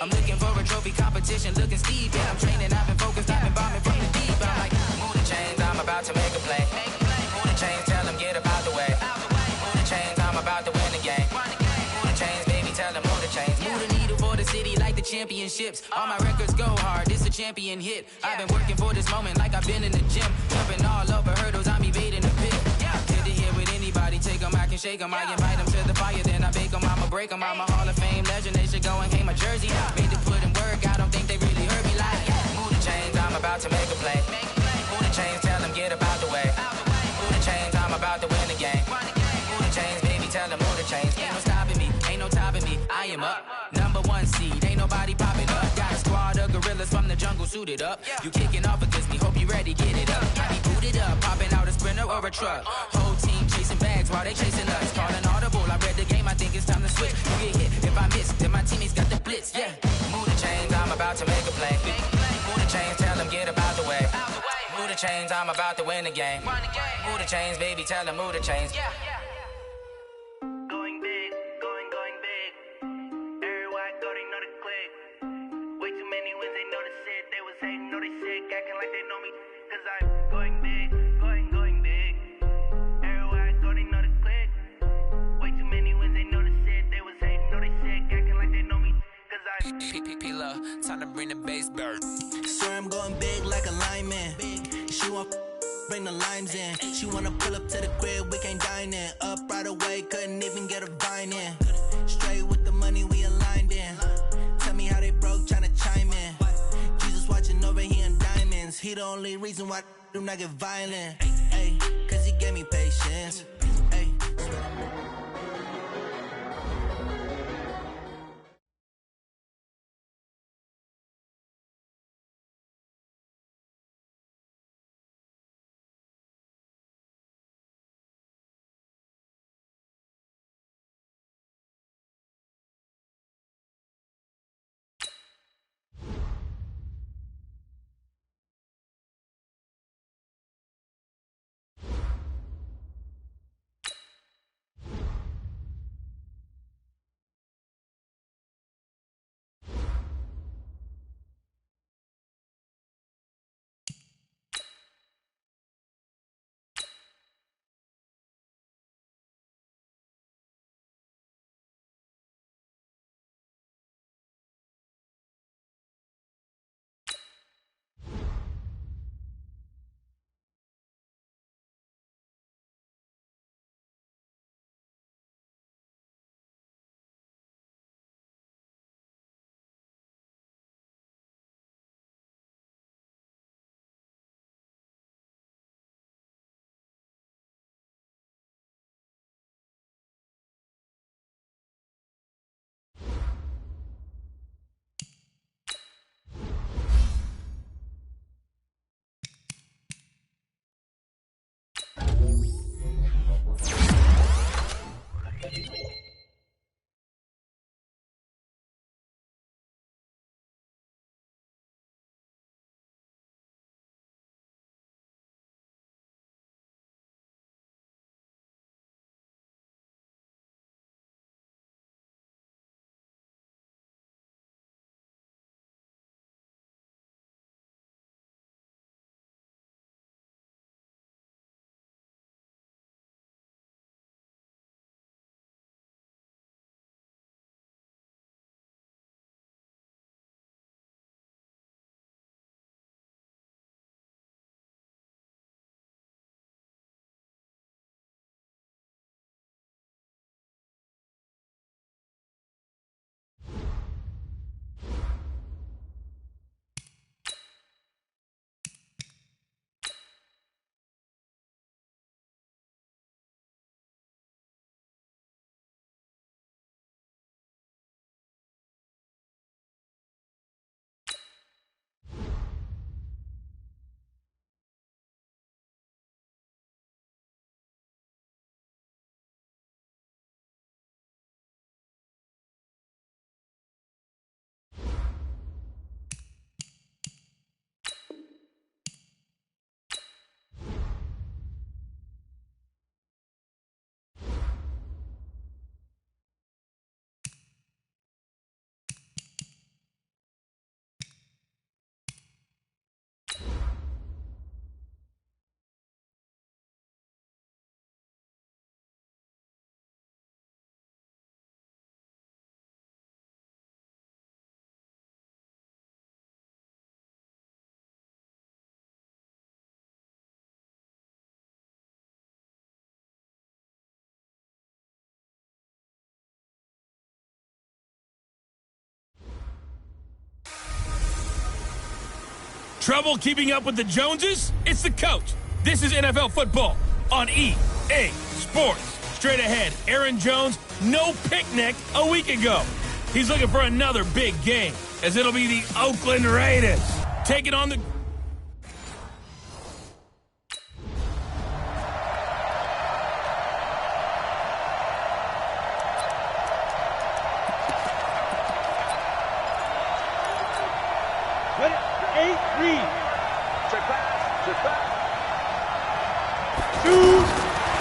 I'm looking for a trophy competition, looking steep. Yeah, I'm training, I've been focused, I've been bombing from the deep. I'm like, move the chains, I'm about to make a play. Move the chains, tell them get up out the way. Move the chains, I'm about to win the game. Move the chains, baby, tell them move the chains. Move the needle for the city like the championships. All my records go hard, this a champion hit. I've been working for this moment like I've been in the gym. Jumping all over hurdles, I'm evading the pit. Good to hear with anybody, take them, I can shake them. I invite them to the fire, then I bake them, I'ma break them. I'm a Hall of Fame legend, they should go and hang my jersey. Made to put in work, I don't think they really heard me like, move the chains, I'm about to make a play. Move the chains, tell them get up out the way. Move the chains, I'm about to win the game. Move the chains, baby, tell them move the chains. Ain't no stopping me, ain't no topping me, I am up. Number one seed, ain't nobody popping up. Got a squad of gorillas from the jungle suited up. You kicking off against me, hope you ready, get it up. I be booted up, popping out a Sprinter or a truck. Whole team chasing bags while they chasing us. Calling audible, I read the game, I think it's time to switch. You get hit, if I miss, then my teammates got the blitz, yeah. Move the chains, I'm about to make a play. Move the chains, tell them get up out the way. Move the chains, I'm about to win the game. Move the chains, baby, tell them move the chains. Going big, going big. Everywhere I go, they know the click. Way too many wins, they know the shit. They was hating, know they sick, acting like they know me. Cause I'm going big, going big. Everywhere I go, they know the click. Way too many wins, they know the shit. They was hating, know they sick, acting like they know me. Cause I'm P-P-P-Love, time to bring the bass bird. swear I'm going big like a lineman. She want bring the limes in. She wanna pull up to the crib, we can't dine in. Up right away, couldn't even get a vine in. Straight with the money we aligned in. Tell me how they broke, tryna chime in. Jesus watching over here in diamonds. He the only reason why I do not get violent. Ay, cause he gave me patience. Ay. Trouble keeping up with the Joneses? It's the coach. This is NFL football on EA Sports. Straight ahead, Aaron Jones, no picnic a week ago. He's looking for another big game, as it'll be the Oakland Raiders taking on the...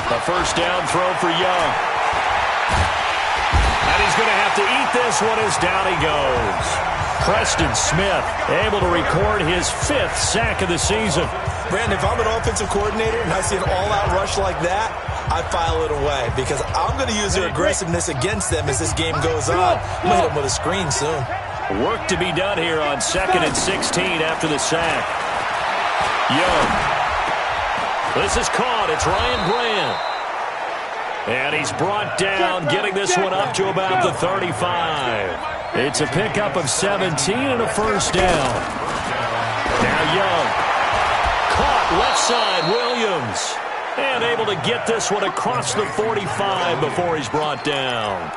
A first down throw for Young. And he's going to have to eat this one as down he goes. Preston Smith able to record his 5th sack of the season. Brandon, if I'm an offensive coordinator and I see an all-out rush like that, I file it away because I'm going to use their aggressiveness against them as this game goes on. I'm going to hit them with a screen soon. Work to be done here on 2nd and 16 after the sack. Young. This is caught. It's Ryan Grant. And he's brought down, getting this one up to about the 35. It's a pickup of 17 and a first down. Now Young. Caught left side, Williams. And able to get this one across the 45 before he's brought down.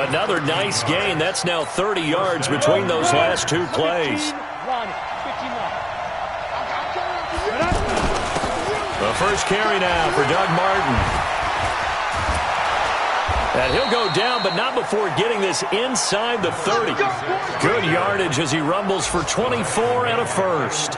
Another nice gain. That's now 30 yards between those last 2 plays. The first carry now for Doug Martin. And he'll go down, but not before getting this inside the 30. Good yardage as he rumbles for 24 and a first.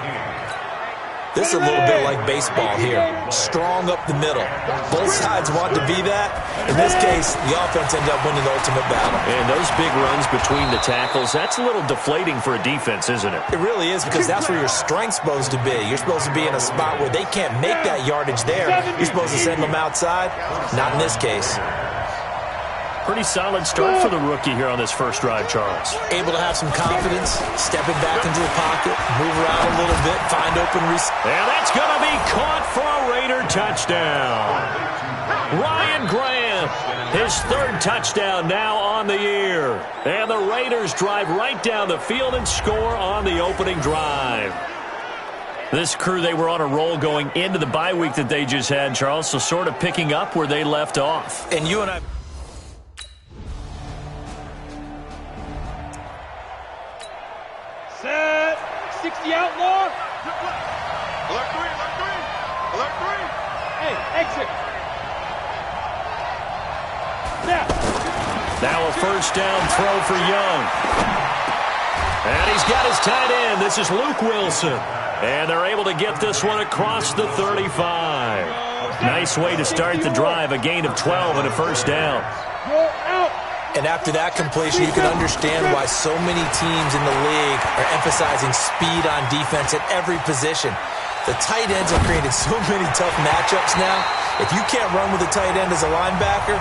This is a little bit like baseball here. Strong up the middle. Both sides want to be that. In this case, the offense ended up winning the ultimate battle. And those big runs between the tackles, that's a little deflating for a defense, isn't it? It really is, because that's where your strength's supposed to be. You're supposed to be in a spot where they can't make that yardage there. You're supposed to send them outside. Not in this case. Pretty solid start for the rookie here on this first drive, Charles. Able to have some confidence, stepping back into the pocket, move around a little bit, find open receivers. And that's going to be caught for a Raider touchdown. Ryan Grant, his 3rd touchdown now on the year. And the Raiders drive right down the field and score on the opening drive. This crew, they were on a roll going into the bye week that they just had, Charles, so sort of picking up where they left off. And you and I... Set. 60 outlaw. Alert 3, alert 3. Alert 3. Hey, exit. Now a first down throw for Young. And he's got his tight end. This is Luke Wilson. And they're able to get this one across the 35. Nice way to start the drive. A gain of 12 and a first down. Roll out. And after that completion, you can understand why so many teams in the league are emphasizing speed on defense at every position. The tight ends have created so many tough matchups now. If you can't run with a tight end as a linebacker,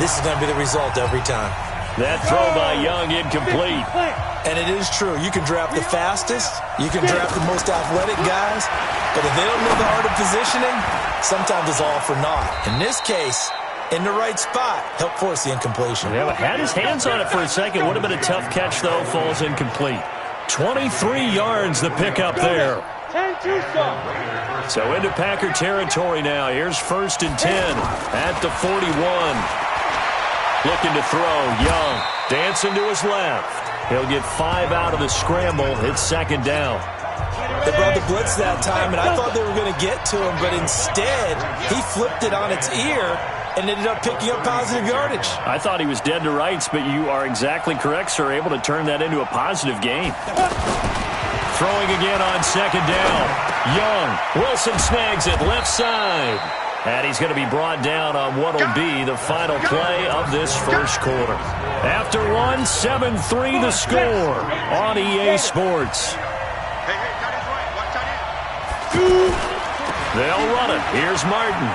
this is going to be the result every time. That throw by Young incomplete. And it is true. You can draft the fastest. You can draft the most athletic guys. But if they don't know the art of positioning, sometimes it's all for naught. In this case, in the right spot, help force the incompletion. Yeah, but had his hands on it for a second. Would have been a tough catch, though. Falls incomplete. 23 yards the pickup there. 10-2 So into Packer territory now. Here's 1st and 10 at the 41. Looking to throw. Young dancing to his left. He'll get 5 out of the scramble. It's 2nd down. They brought the blitz that time, and I thought they were going to get to him, but instead, he flipped it on its ear and ended up picking up positive yardage. I thought he was dead to rights, but you are exactly correct, sir. Able to turn that into a positive gain. Throwing again on 2nd down. Young. Wilson snags it left side. And he's going to be brought down on what will be the final play of this first quarter. After one, 7-3 the score on EA Sports. Hey, tight end's right. Watch tight end. They'll run it. Here's Martin.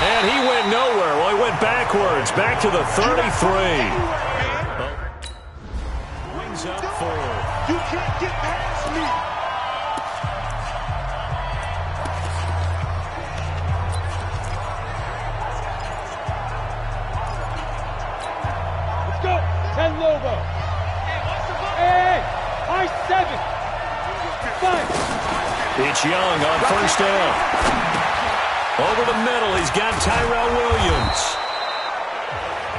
And he went nowhere. Well, he went backwards. Back to the 33. Wings up forward. You can't get past me. Let's go. 10 Lobo. Hey, high 7. 5. It's Young on first down. Over the middle, he's got Tyrell Williams.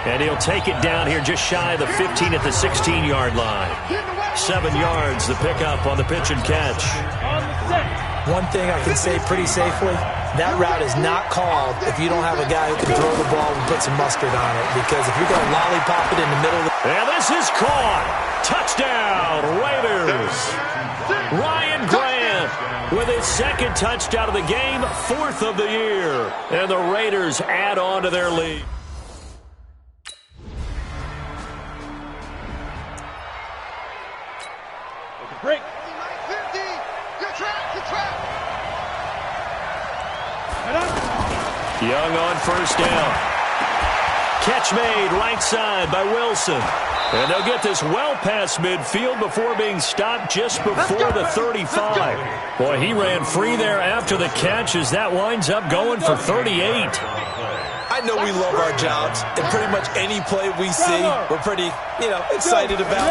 And he'll take it down here just shy of the 15 at the 16-yard line. 7 yards, the pickup on the pitch and catch. One thing I can say pretty safely, that route is not called if you don't have a guy who can throw the ball and put some mustard on it. Because if you're going to lollipop it in the middle of the... And this is caught. Touchdown, Raiders. Ryan Grant with his second touchdown of the game, 4th of the year. And the Raiders add on to their lead. Break. 50. You're trapped. You're trapped. Young on first down. Catch made right side by Wilson. And they'll get this well past midfield before being stopped just before the 35. Boy, he ran free there after the catch as that winds up going for 38. I know we love our jobs, and pretty much any play we see, we're pretty, excited about.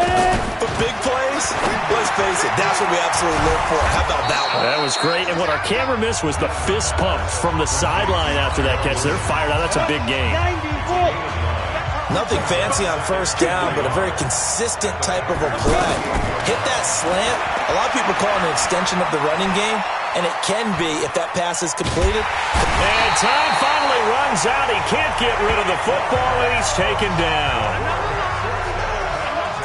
But big plays, let's face it, that's what we absolutely live for. How about that one? That was great, and what our camera missed was the fist pump from the sideline after that catch. They're fired out. That's a big game. Nothing fancy on first down, but a very consistent type of a play. Hit that slant. A lot of people call it an extension of the running game, and it can be if that pass is completed. And time finally runs out. He can't get rid of the football, and he's taken down.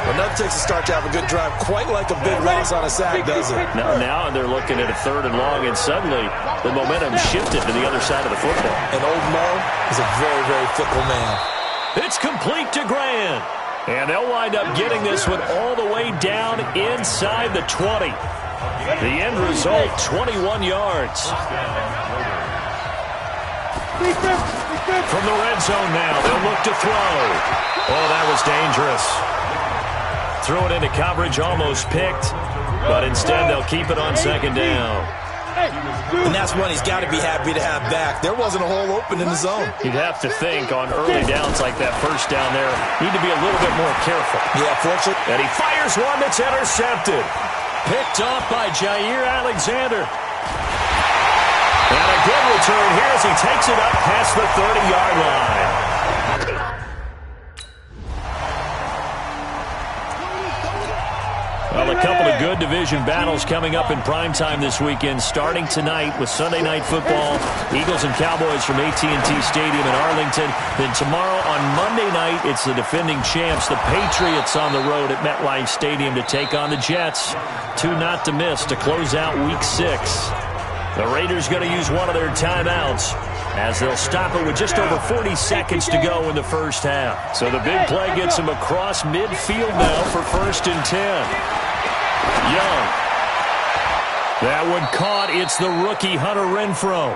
Well, nothing takes a start to have a good drive, quite like a big loss on a sack, does it? Now they're looking at a 3rd and long, and suddenly the momentum shifted to the other side of the football. And old Mo is a very, very fickle man. It's complete to Grant. And they'll wind up getting this one all the way down inside the 20. The end result, 21 yards. From the red zone now, they'll look to throw. Oh, that was dangerous. Threw it into coverage, almost picked. But instead, they'll keep it on 2nd down. And that's one he's got to be happy to have back. There wasn't a hole open in the zone. You'd have to think on early downs like that first down there, need to be a little bit more careful. Yeah, fortunately. And he fires one that's intercepted. Picked off by Jair Alexander. And a good return here as he takes it up past the 30-yard line. Well, a couple of good division battles coming up in primetime this weekend, starting tonight with Sunday Night Football, Eagles and Cowboys from AT&T Stadium in Arlington. Then tomorrow on Monday night, it's the defending champs, the Patriots, on the road at MetLife Stadium to take on the Jets. 2 not to miss to close out Week 6. The Raiders going to use one of their timeouts as they'll stop it with just over 40 seconds to go in the first half. So the big play gets them across midfield now for 1st and 10. Young. That one caught. It's the rookie Hunter Renfrow.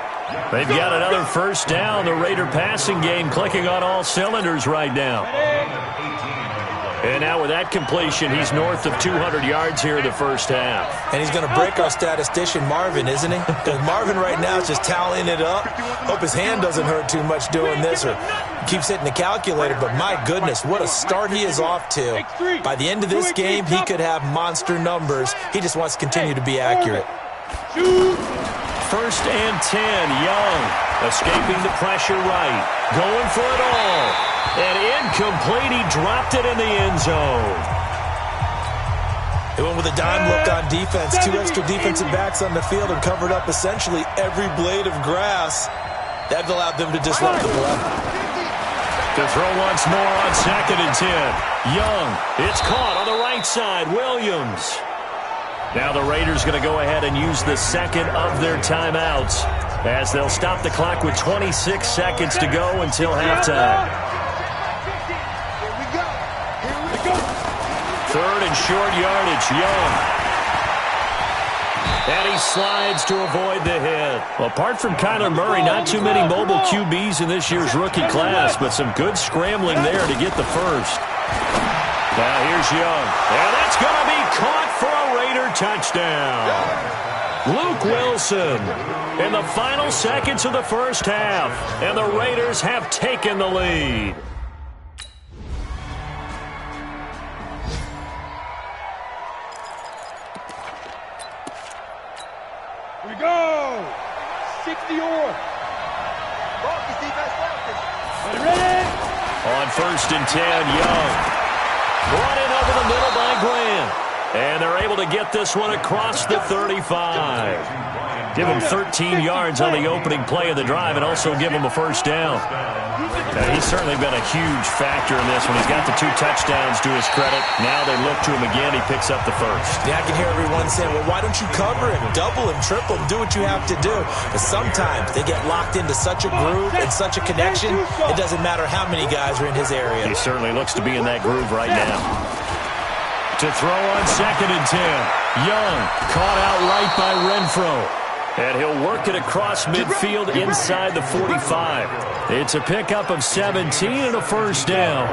They've got another first down. The Raider passing game clicking on all cylinders right now. And now with that completion, he's north of 200 yards here in the first half. And he's going to break our statistician, Marvin, isn't he? Because Marvin right now is just tallying it up. Hope his hand doesn't hurt too much doing this or keeps hitting the calculator. But my goodness, what a start he is off to. By the end of this game, he could have monster numbers. He just wants to continue to be accurate. 1st and 10, Young escaping the pressure right. Going for it all. And incomplete, he dropped it in the end zone. They went with a dime look on defense. 2 extra defensive backs on the field and covered up essentially every blade of grass. That allowed them to disrupt the play. To throw once more on 2nd and 10. Young, it's caught on the right side. Williams. Now the Raiders going to go ahead and use the 2nd of their timeouts as they'll stop the clock with 26 seconds to go until halftime. 3rd and short yardage, Young. And he slides to avoid the hit. Well, apart from Kyler Murray, not too many mobile QBs in this year's rookie class, but some good scrambling there to get the first. Now here's Young. And that's going to be caught for a Raider touchdown. Luke Wilson in the final seconds of the first half. And the Raiders have taken the lead. Go! 60 or. Focus, defense, focus. Ready? On 1st and 10, Young. Brought in over the middle by Grant. And they're able to get this one across the 35. Give him 13 yards on the opening play of the drive and also give him a first down. Now, he's certainly been a huge factor in this one. He's got the 2 touchdowns to his credit. Now they look to him again. He picks up the first. Yeah, I can hear everyone saying, well, why don't you cover him? Double him, triple him, do what you have to do. But sometimes they get locked into such a groove and such a connection, it doesn't matter how many guys are in his area. He certainly looks to be in that groove right now. To throw on 2nd and 10. Young caught out right by Renfro. And he'll work it across midfield inside the 45. It's a pickup of 17 and a first down.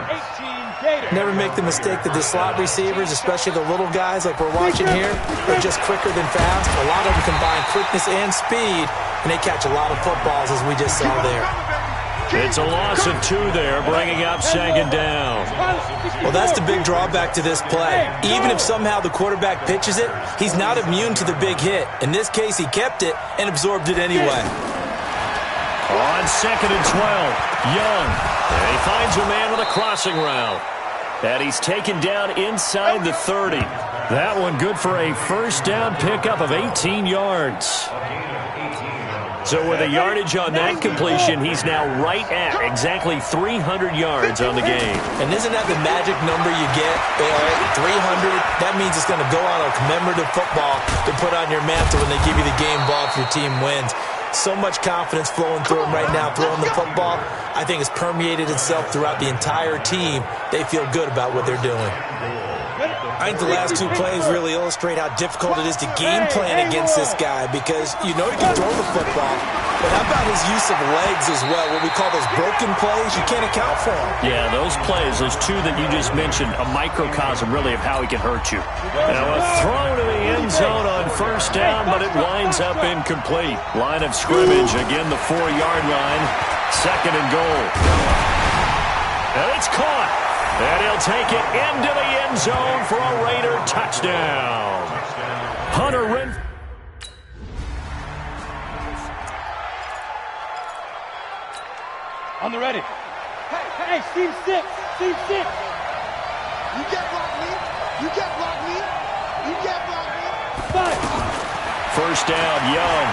Never make the mistake that the slot receivers, especially the little guys like we're watching here, are just quicker than fast. A lot of them combine quickness and speed, and they catch a lot of footballs, as we just saw there. It's a loss of 2 there, bringing up 2nd down. Well, that's the big drawback to this play. Even if somehow the quarterback pitches it, he's not immune to the big hit. In this case, he kept it and absorbed it anyway. On 2nd and 12, Young. And he finds a man with a crossing route. And he's taken down inside the 30. That one good for a first down pickup of 18 yards. So with a yardage on that completion, he's now right at exactly 300 yards on the game. And isn't that the magic number you get? 300, that means it's going to go on a commemorative football to put on your mantle when they give you the game ball if your team wins. So much confidence flowing through him right now, throwing the football. I think it's permeated itself throughout the entire team. They feel good about what they're doing. I think the last 2 plays really illustrate how difficult it is to game plan against this guy because you know he can throw the football, but how about his use of legs as well, what we call those broken plays? You can't account for them. Yeah, those plays, those 2 that you just mentioned, a microcosm really of how he can hurt you. Now a throw to the end zone on first down, but it winds up incomplete. Line of scrimmage, again the 4-yard line, 2nd and goal. And it's caught. And he'll take it into the end zone for a Raider touchdown. Hunter Renfro. On the ready. Hey, Steve 6. Steve 6. You can't block me. You can't block me. You can't block me. 5. First down, Young.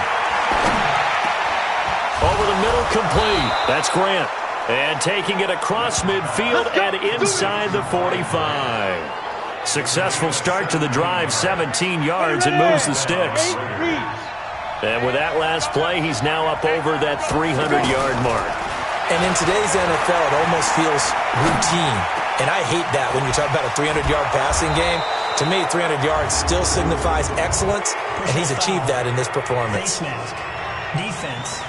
Over the middle, complete. That's Grant. And taking it across midfield and inside the 45. Successful start to the drive, 17 yards, and moves the sticks. And with that last play, he's now up over that 300-yard mark. And in today's NFL, it almost feels routine. And I hate that when you talk about a 300-yard passing game. To me, 300 yards still signifies excellence, and he's achieved that in this performance. Defense.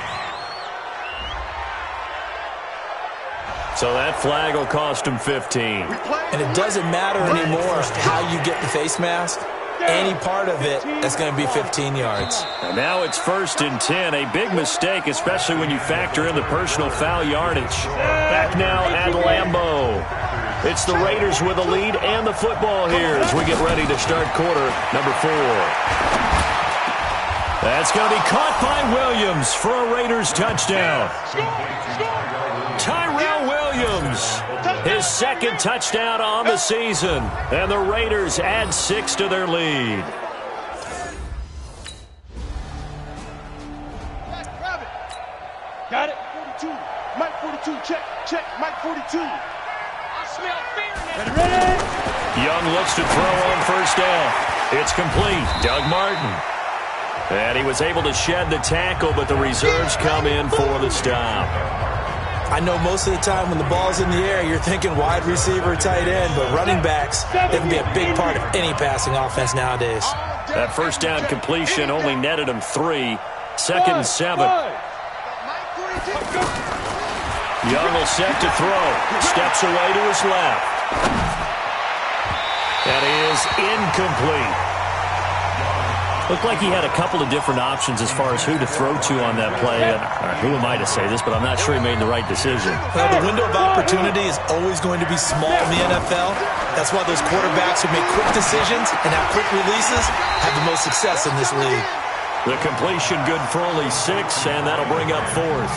So that flag will cost him 15. And it doesn't matter anymore how you get the face mask. Any part of it, that's going to be 15 yards. And now it's 1st and 10. A big mistake, especially when you factor in the personal foul yardage. Back now at Lambeau. It's the Raiders with the lead and the football here as we get ready to start quarter number 4. That's going to be caught by Williams for a Raiders touchdown. Tyrell Williams, his 2nd touchdown on the season, and the Raiders add 6 to their lead. Got it. 42. Mike 42. Check. Mike 42. I smell fear now. Ready? Young looks to throw on first down. It's complete. Doug Martin. And he was able to shed the tackle, but the reserves come in for the stop. I know most of the time when the ball's in the air, you're thinking wide receiver, tight end, but running backs, they can be a big part of any passing offense nowadays. That first down completion only netted him 3. 2nd and 7. Young will set to throw. Steps away to his left. That is incomplete. Looked like he had a couple of different options as far as who to throw to on that play. Who am I to say this, but I'm not sure he made the right decision. Well, the window of opportunity is always going to be small in the NFL. That's why those quarterbacks who make quick decisions and have quick releases have the most success in this league. The completion good for only 6, and that'll bring up 4th.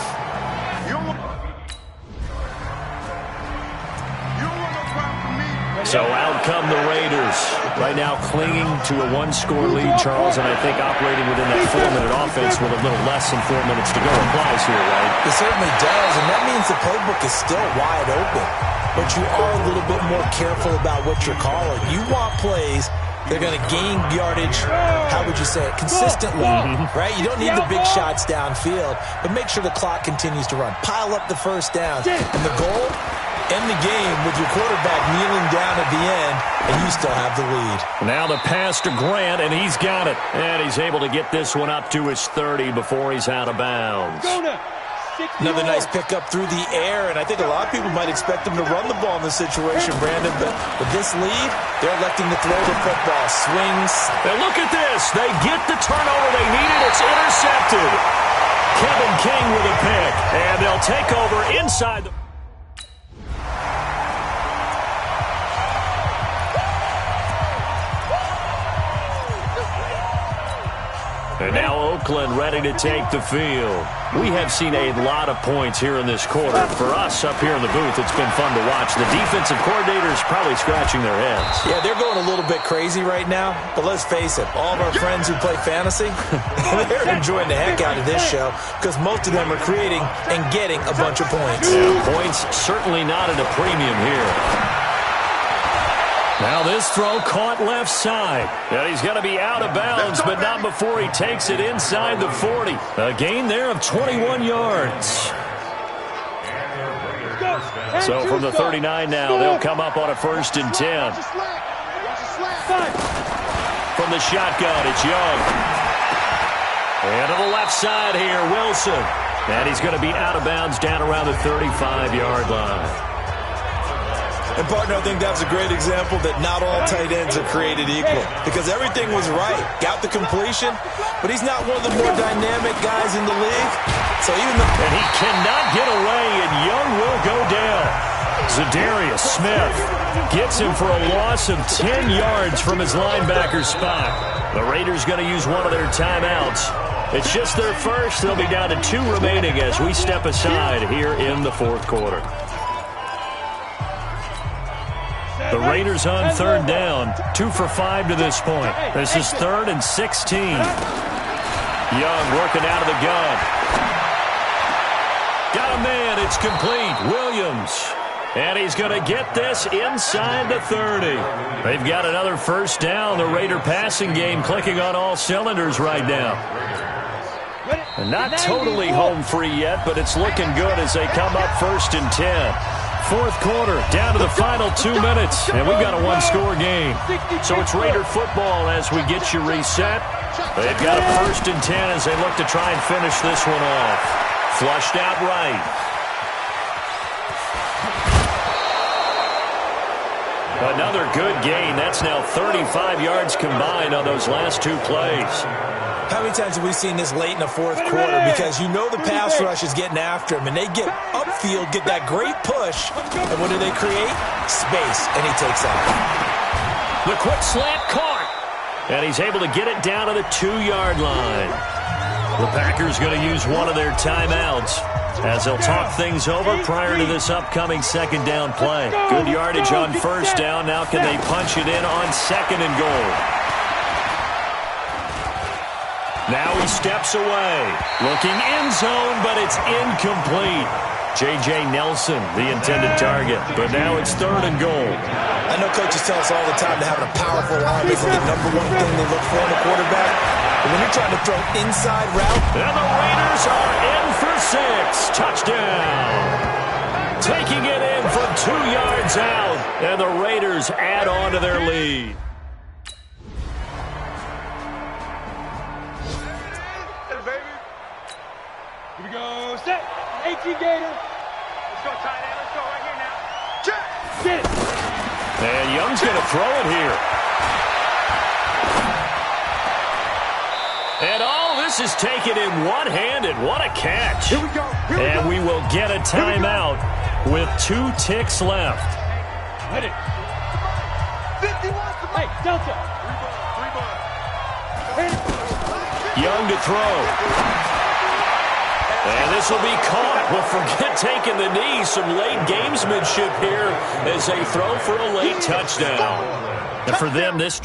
So out come the Raiders. Right now clinging to a 1-score lead, Charles, and I think operating within that 4-minute offense with a little less than 4 minutes to go applies here, right? It certainly does, and that means the playbook is still wide open. But you are a little bit more careful about what you're calling. You want plays that are going to gain yardage, how would you say it, consistently, right? You don't need the big shots downfield, but make sure the clock continues to run. Pile up the first downs. And the goal? End the game with your quarterback kneeling down at the end, and you still have the lead. Now the pass to Grant, and he's got it. And he's able to get this one up to his 30 before he's out of bounds. Another nice pickup through the air, and I think a lot of people might expect him to run the ball in this situation, Brandon. But with this lead, they're electing to throw the football. Swings. And look at this. They get the turnover they needed. It's intercepted. Kevin King with a pick, and they'll take over inside the... And now Oakland ready to take the field. We have seen a lot of points here in this quarter. For us up here in the booth, it's been fun to watch. The defensive coordinators probably scratching their heads. Yeah, they're going a little bit crazy right now. But let's face it, all of our friends who play fantasy, they're enjoying the heck out of this show because most of them are creating and getting a bunch of points. Yeah, points certainly not at a premium here. Now this throw caught left side. And he's going to be out of bounds, but not before he takes it inside the 40. A gain there of 21 yards. So from the 39 now, they'll come up on a 1st and 10. From the shotgun, it's Young. And to the left side here, Wilson. And he's going to be out of bounds down around the 35-yard line. And, partner, I think that's a great example that not all tight ends are created equal because everything was right. Got the completion, but he's not one of the more dynamic guys in the league. So even though... And he cannot get away, and Young will go down. Zadarius Smith gets him for a loss of 10 yards from his linebacker spot. The Raiders going to use one of their timeouts. It's just their first. They'll be down to 2 remaining as we step aside here in the 4th quarter. The Raiders on 3rd down, 2 for 5 to this point. This is 3rd and 16. Young working out of the gun. Got a man, it's complete. Williams. And he's going to get this inside the 30. They've got another 1st down. The Raider passing game clicking on all cylinders right now. And not totally home free yet, but it's looking good as they come up 1st and 10. 4th quarter, down to the final 2 minutes, and we've got a 1-score game. So it's Raider football as we get you reset. They've got a 1st and 10 as they look to try and finish this one off. Flushed out right. Another good gain. That's now 35 yards combined on those last 2 plays. How many times have we seen this late in the 4th quarter? Because you know the pass rush is getting after him, and they get upfield, get that great push, and what do they create? Space, and he takes off. The quick slant caught, and he's able to get it down to the 2-yard line. The Packers going to use one of their timeouts as they'll talk things over prior to this upcoming 2nd down play. Good yardage on 1st down. Now can they punch it in on 2nd and goal? Now he steps away, looking end zone, but it's incomplete. J.J. Nelson, the intended target, but now it's 3rd and goal. I know coaches tell us all the time that having a powerful arm is the #1 thing they look for in a quarterback. But when you're trying to throw inside route... And the Raiders are in for 6. Touchdown. Taking it in from 2 yards out, and the Raiders add on to their lead. Here we go, set. 18 Gator. Let's go, tight end. Let's go right here now. Check. Get it. And Young's going to throw it here. And all this is taken in one-handed. What a catch. Here we go. And we will get a timeout with 2 ticks left. Hit it. 51. Hey, Delta. 3 ball. Young to throw. And this will be caught. Well, forget taking the knee. Some late gamesmanship here as they throw for a late touchdown. And for them, this...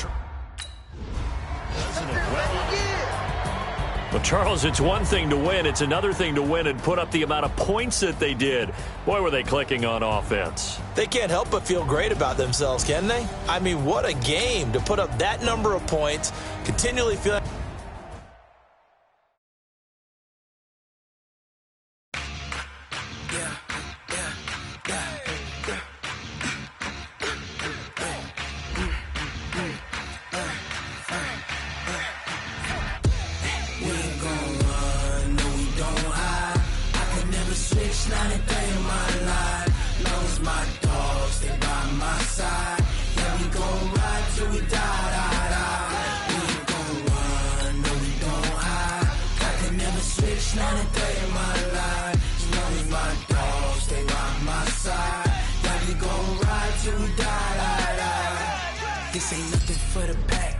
Well, Charles, it's one thing to win. It's another thing to win and put up the amount of points that they did. Boy, were they clicking on offense. They can't help but feel great about themselves, can they? I mean, what a game to put up that number of points, continually feeling... This ain't nothing for the pack.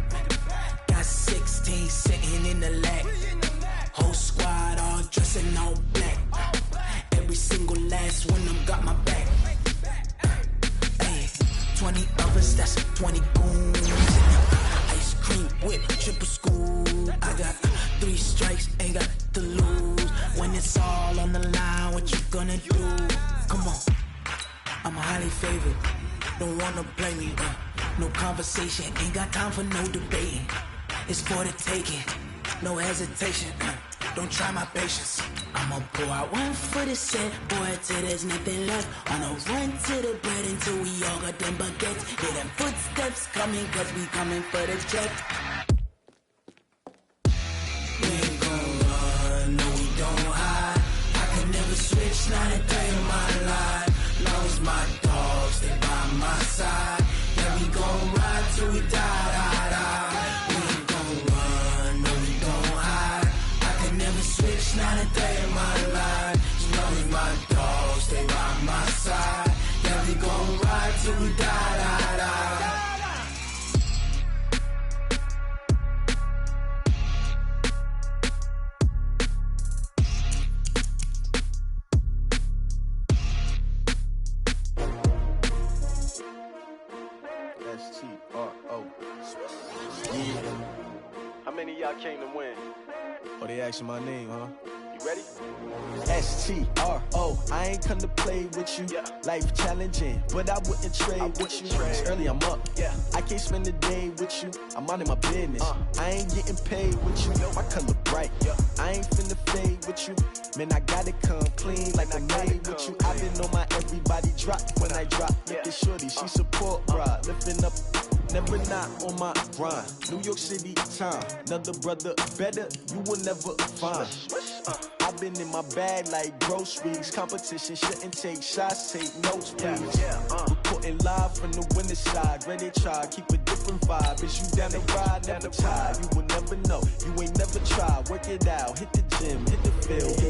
Got 16 sitting in the lap. Whole squad all dressed in all black. Every single last one of them got my back. Hey, 20 of us, that's 20 goons. Ice cream whip, triple school. I got 3 strikes, ain't got to lose. When it's all on the line, what you gonna do? Come on, I'm highly favored. Don't wanna blame me. No conversation, ain't got time for no debating. It's for the taking, no hesitation. Don't try my patience. I'ma pour out one for the set, boy, till there's nothing left. On a run to the bread until we all got them baguettes. Hear them footsteps coming, cause we coming for the check. We ain't gon' run, no we don't hide. I can never switch, not a day in my life. Long as my dogs, they by my side. We gon' ride till we die. We ain't gon' run, no we don't hide. I can never switch, not a day in my life. As long as my dogs stay by my side. Yeah, we gon' ride till we die. S-T-R-O. Yeah. How many of y'all came to win? Oh, they asking my name, huh? You ready? S-T-R-O. I ain't come to play with you. Yeah. Life challenging, but I wouldn't trade with you. It's early, I'm up. Yeah. I can't spend the day with you. I'm minding my business. I ain't getting paid with you. My color bright. Yeah. I ain't finna fade with you. Man, I gotta come clean like I made with you. I been on my everybody drop when I drop. Look at shorty, she support ride. Lifting up, never not on my grind. New York City time, another brother better, you will never find. I've been in my bag like groceries. Competition shouldn't take shots, take notes, please. Reporting live from the winter side. Ready to try, keep a different vibe. Is you down the ride, never tired. You will never know, you ain't never tried. Work it out, hit the gym, hit the field.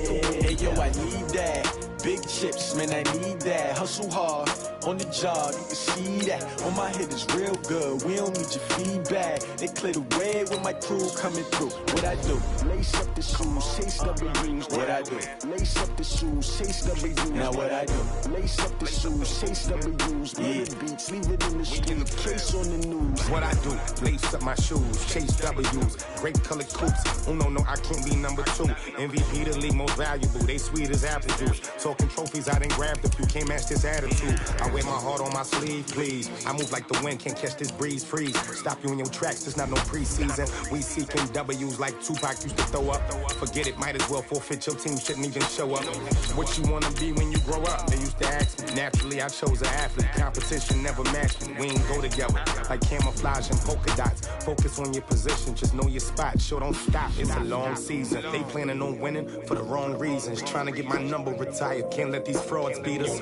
Hey yo, I need that. Big chips, man, I need that. Hustle hard, on the job, you can see that. On my head is real good, we don't need your feedback. They clear the way with my crew coming through. What I do? Lace up the shoes, chase W's. What I do? Lace up the shoes, chase W's. Now what I do? Lace up the shoes, chase W's. Yeah, beats, leave it in the street, case on the news. What I do? Lace up my shoes, chase W's. Grape colored coops. Oh no, I can't be number 2. MVP the league most valuable. They sweet as apple juice. Talking trophies, I didn't grab the few. Can't match this attitude. I wear my heart on my sleeve, please. I move like the wind, can't catch this breeze. Freeze. Stop you in your tracks. There's not no preseason. We seeking W's like Tupac used to throw up. Forget it, might as well forfeit. Your team shouldn't even show up. What you wanna be when you grow up? They used to ask me. Naturally, I chose an athlete. Competition never matched me. We ain't go together. Like camouflage and polka dots. Focus on your position. Just know your spot. Sure, don't stop. It's a long season. They planning on winning for the wrong reasons. Trying to get my number retired. Can't let these frauds beat us.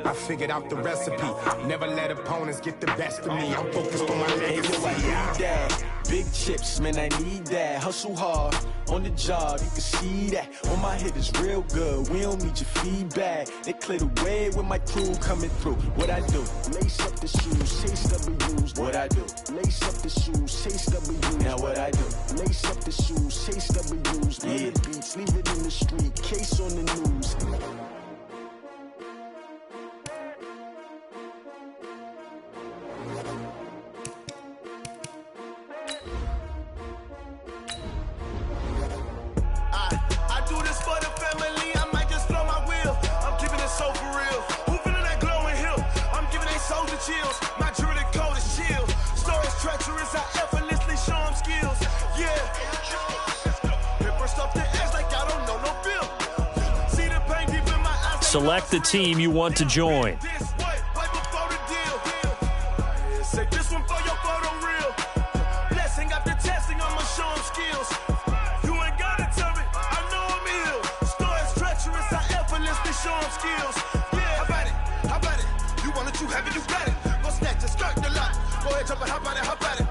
I figured out the recipe. Never let opponents get the best of me. I'm focused on my legacy. I need that. Big chips, man, I need that. Hustle hard, on the job, you can see that. On my head is real good, we don't need your feedback. They clear the way with my crew coming through. What I do? Lace up the shoes, chase W's. What I do? Lace up the shoes, chase W's. Now what I do? Lace up the shoes, chase W's, yeah. The beats, leave it in the street, case on the news. I do this for the family, I might just blow my wheel. I'm keeping it so for real. Who feeling that glowing hill? I'm giving they soldier chills. My jewelry code is chill. Stories treacherous, I effortlessly show them skills. Yeah. Paper stuff that acts like I don't know no feel. See the pain deep in my eyes. Select the team you want to join. Say this one for your photo reel. Blessing after testing, I'ma show them skills. You ain't gotta tell me, I know I'm ill. Stories treacherous, I effortlessly show them skills. Yeah, how about it? How about it? You want it, you have it, you got it. Go snatch it, skirt the lot. Go ahead, jump it, how about it? How about it?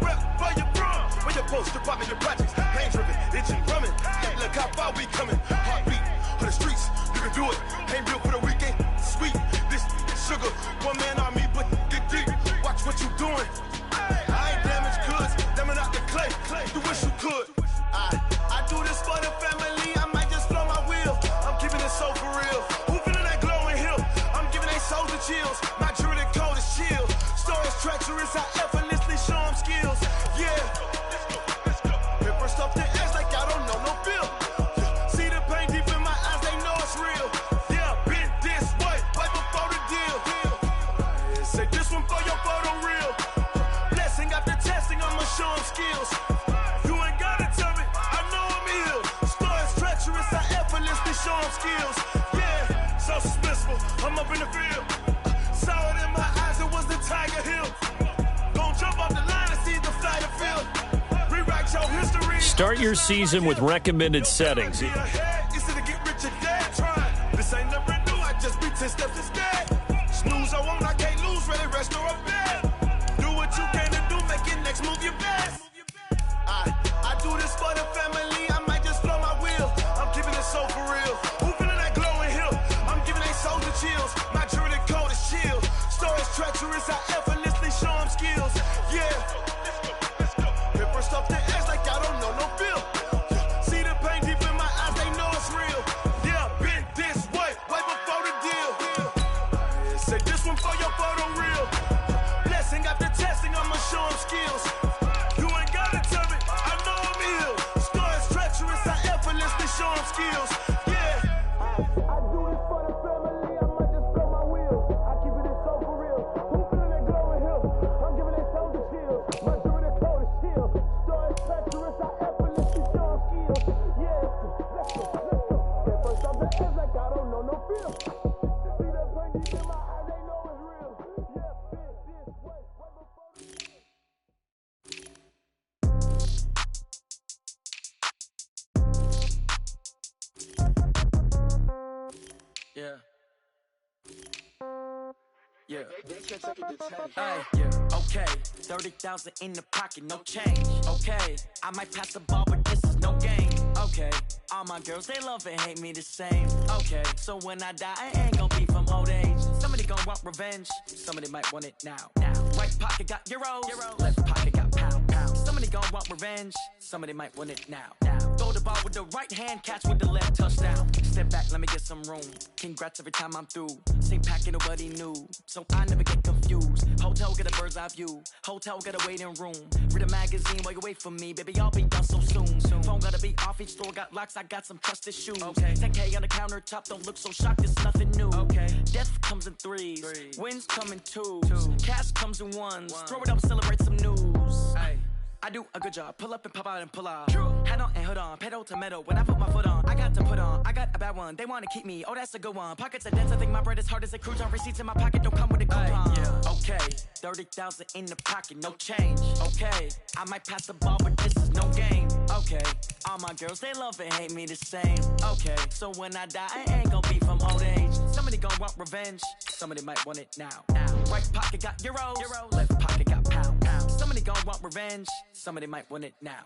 Rep for your bro, for your poster, popping your projects. Pain driven, itching, drumming. Hey, look how far we coming. Heartbeat for the streets, you can do it. Ain't built for the weekend. Sweet, this sugar, one man army, but get deep. Watch what you doing. I ain't damaged goods, damn it out the clay. You wish you could. I do this for the family, I might just blow my wheel. I'm keeping it so for real. Who feeling that glowing hill? I'm giving they soldier chills. My jewelry code is chill. Stories treacherous, I effortlessly show them skills. Yeah. Paper stuff that acts like I don't know no feel. See the pain deep in my eyes, they know it's real. Yeah, been this way, right before the deal. Say this one for your photo reel. Blessing after testing, I'ma show them skills. You ain't gotta tell me, I know I'm ill. Stories treacherous, I effortlessly show them skills. Yeah, so suspenseful, I'm up in the field. Saw it in my eyes, it was the Tiger Hill. Gon' jump off the line and see the fly the field. Rewrite your history. Start your season with recommended settings. This ain't never new, I just be 10 steps instead. Snooze, I won't, I can't lose, ready, rest or a bed. Do what you can to do, make your next move your best. I do this for the family, I might just blow my wheel. I'm keeping it so for real. Who feeling that glowing hill? I'm giving they soldier chills. My jewelry code is chill. Stories treacherous, I effortlessly show them skills. Yeah. Paper stuff that acts like I don't know no feel. See the pain deep in my eyes, they know it's real. Yeah, been this way, way before the deal. Say this one for your photo reel. Blessing after testing, I'ma show them skills. You ain't gotta tell me, I know I'm ill. Stories treacherous, I effortlessly show them skills. Yeah. I do this for the family, I might just blow my wheel. I keep it so for real. Who feeling that glowing hill? I'm giving it soldier chills. My jewelry code is chill. Stories treacherous, I effortlessly show them skills. Yeah. Let's go. Paper stuff that acts like I don't know no feel. See the pain deep in my eyes, they know it's real. Yeah, been this way, way before the deal. Yeah. Yeah. Hey, yeah. Okay. 30,000 in the pocket, no change. Okay. I might pass the ball, but this is no game. Okay. All my girls, they love and hate me the same. Okay. So when I die, I ain't gonna be from old age. Somebody gonna want revenge. Somebody might want it now. Right pocket got euros. Left pocket got pound. Somebody gonna want revenge. Somebody might want it now. Throw the ball with the right hand, catch with the left, touchdown. Step back, let me get some room. Congrats every time I'm through. Same packet, nobody knew. So I never get confused. Hotel, get a bird's eye view. Hotel, get a waiting room. Read a magazine while you wait for me. Baby, I'll be done so soon. Phone gotta be off, each store got locks. I got some trusted shoes. Okay. 10K on the countertop, don't look so shocked, it's nothing new. Okay. Death comes in threes. Wins come in twos. Cash comes in ones. Throw it up, celebrate some news. Ay. I do a good job, pull up and pop out and pull off. Hat on and hood on, pedal to metal. When I put my foot on, I got to put on. I got a bad one, they wanna keep me. Oh, that's a good one. Pockets are dense, I think my bread is hard as a crouton. Receipts in my pocket don't come with a coupon. Yeah. Okay, 30,000 in the pocket, no change. Okay, I might pass the ball, but this is no game. Okay, all my girls, they love and hate me the same. Okay, so when I die, I ain't gonna be from old age. Somebody gonna want revenge, somebody might want it now. Right pocket got euros, left pocket got pound. Somebody gonna want revenge, somebody might want it now.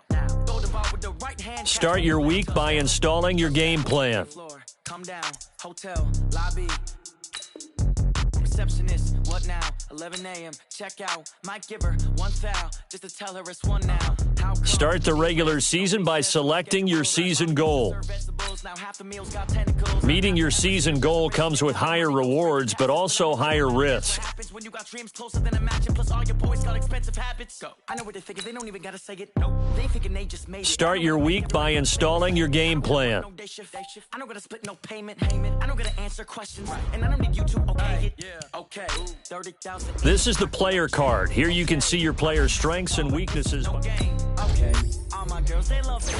Throw the ball with the right hand. Start your week by installing your game plan. Come down, hotel, lobby. Receptionist, what now? 11 a.m. Check out. Might give her one foul just to tell her it's one now. Start the regular season by selecting your season goal. Meeting your season goal comes with higher rewards, but also higher risk. Start your week by installing your game plan. This is the player card. Here you can see your player's strengths and weaknesses. All my girls, they love it.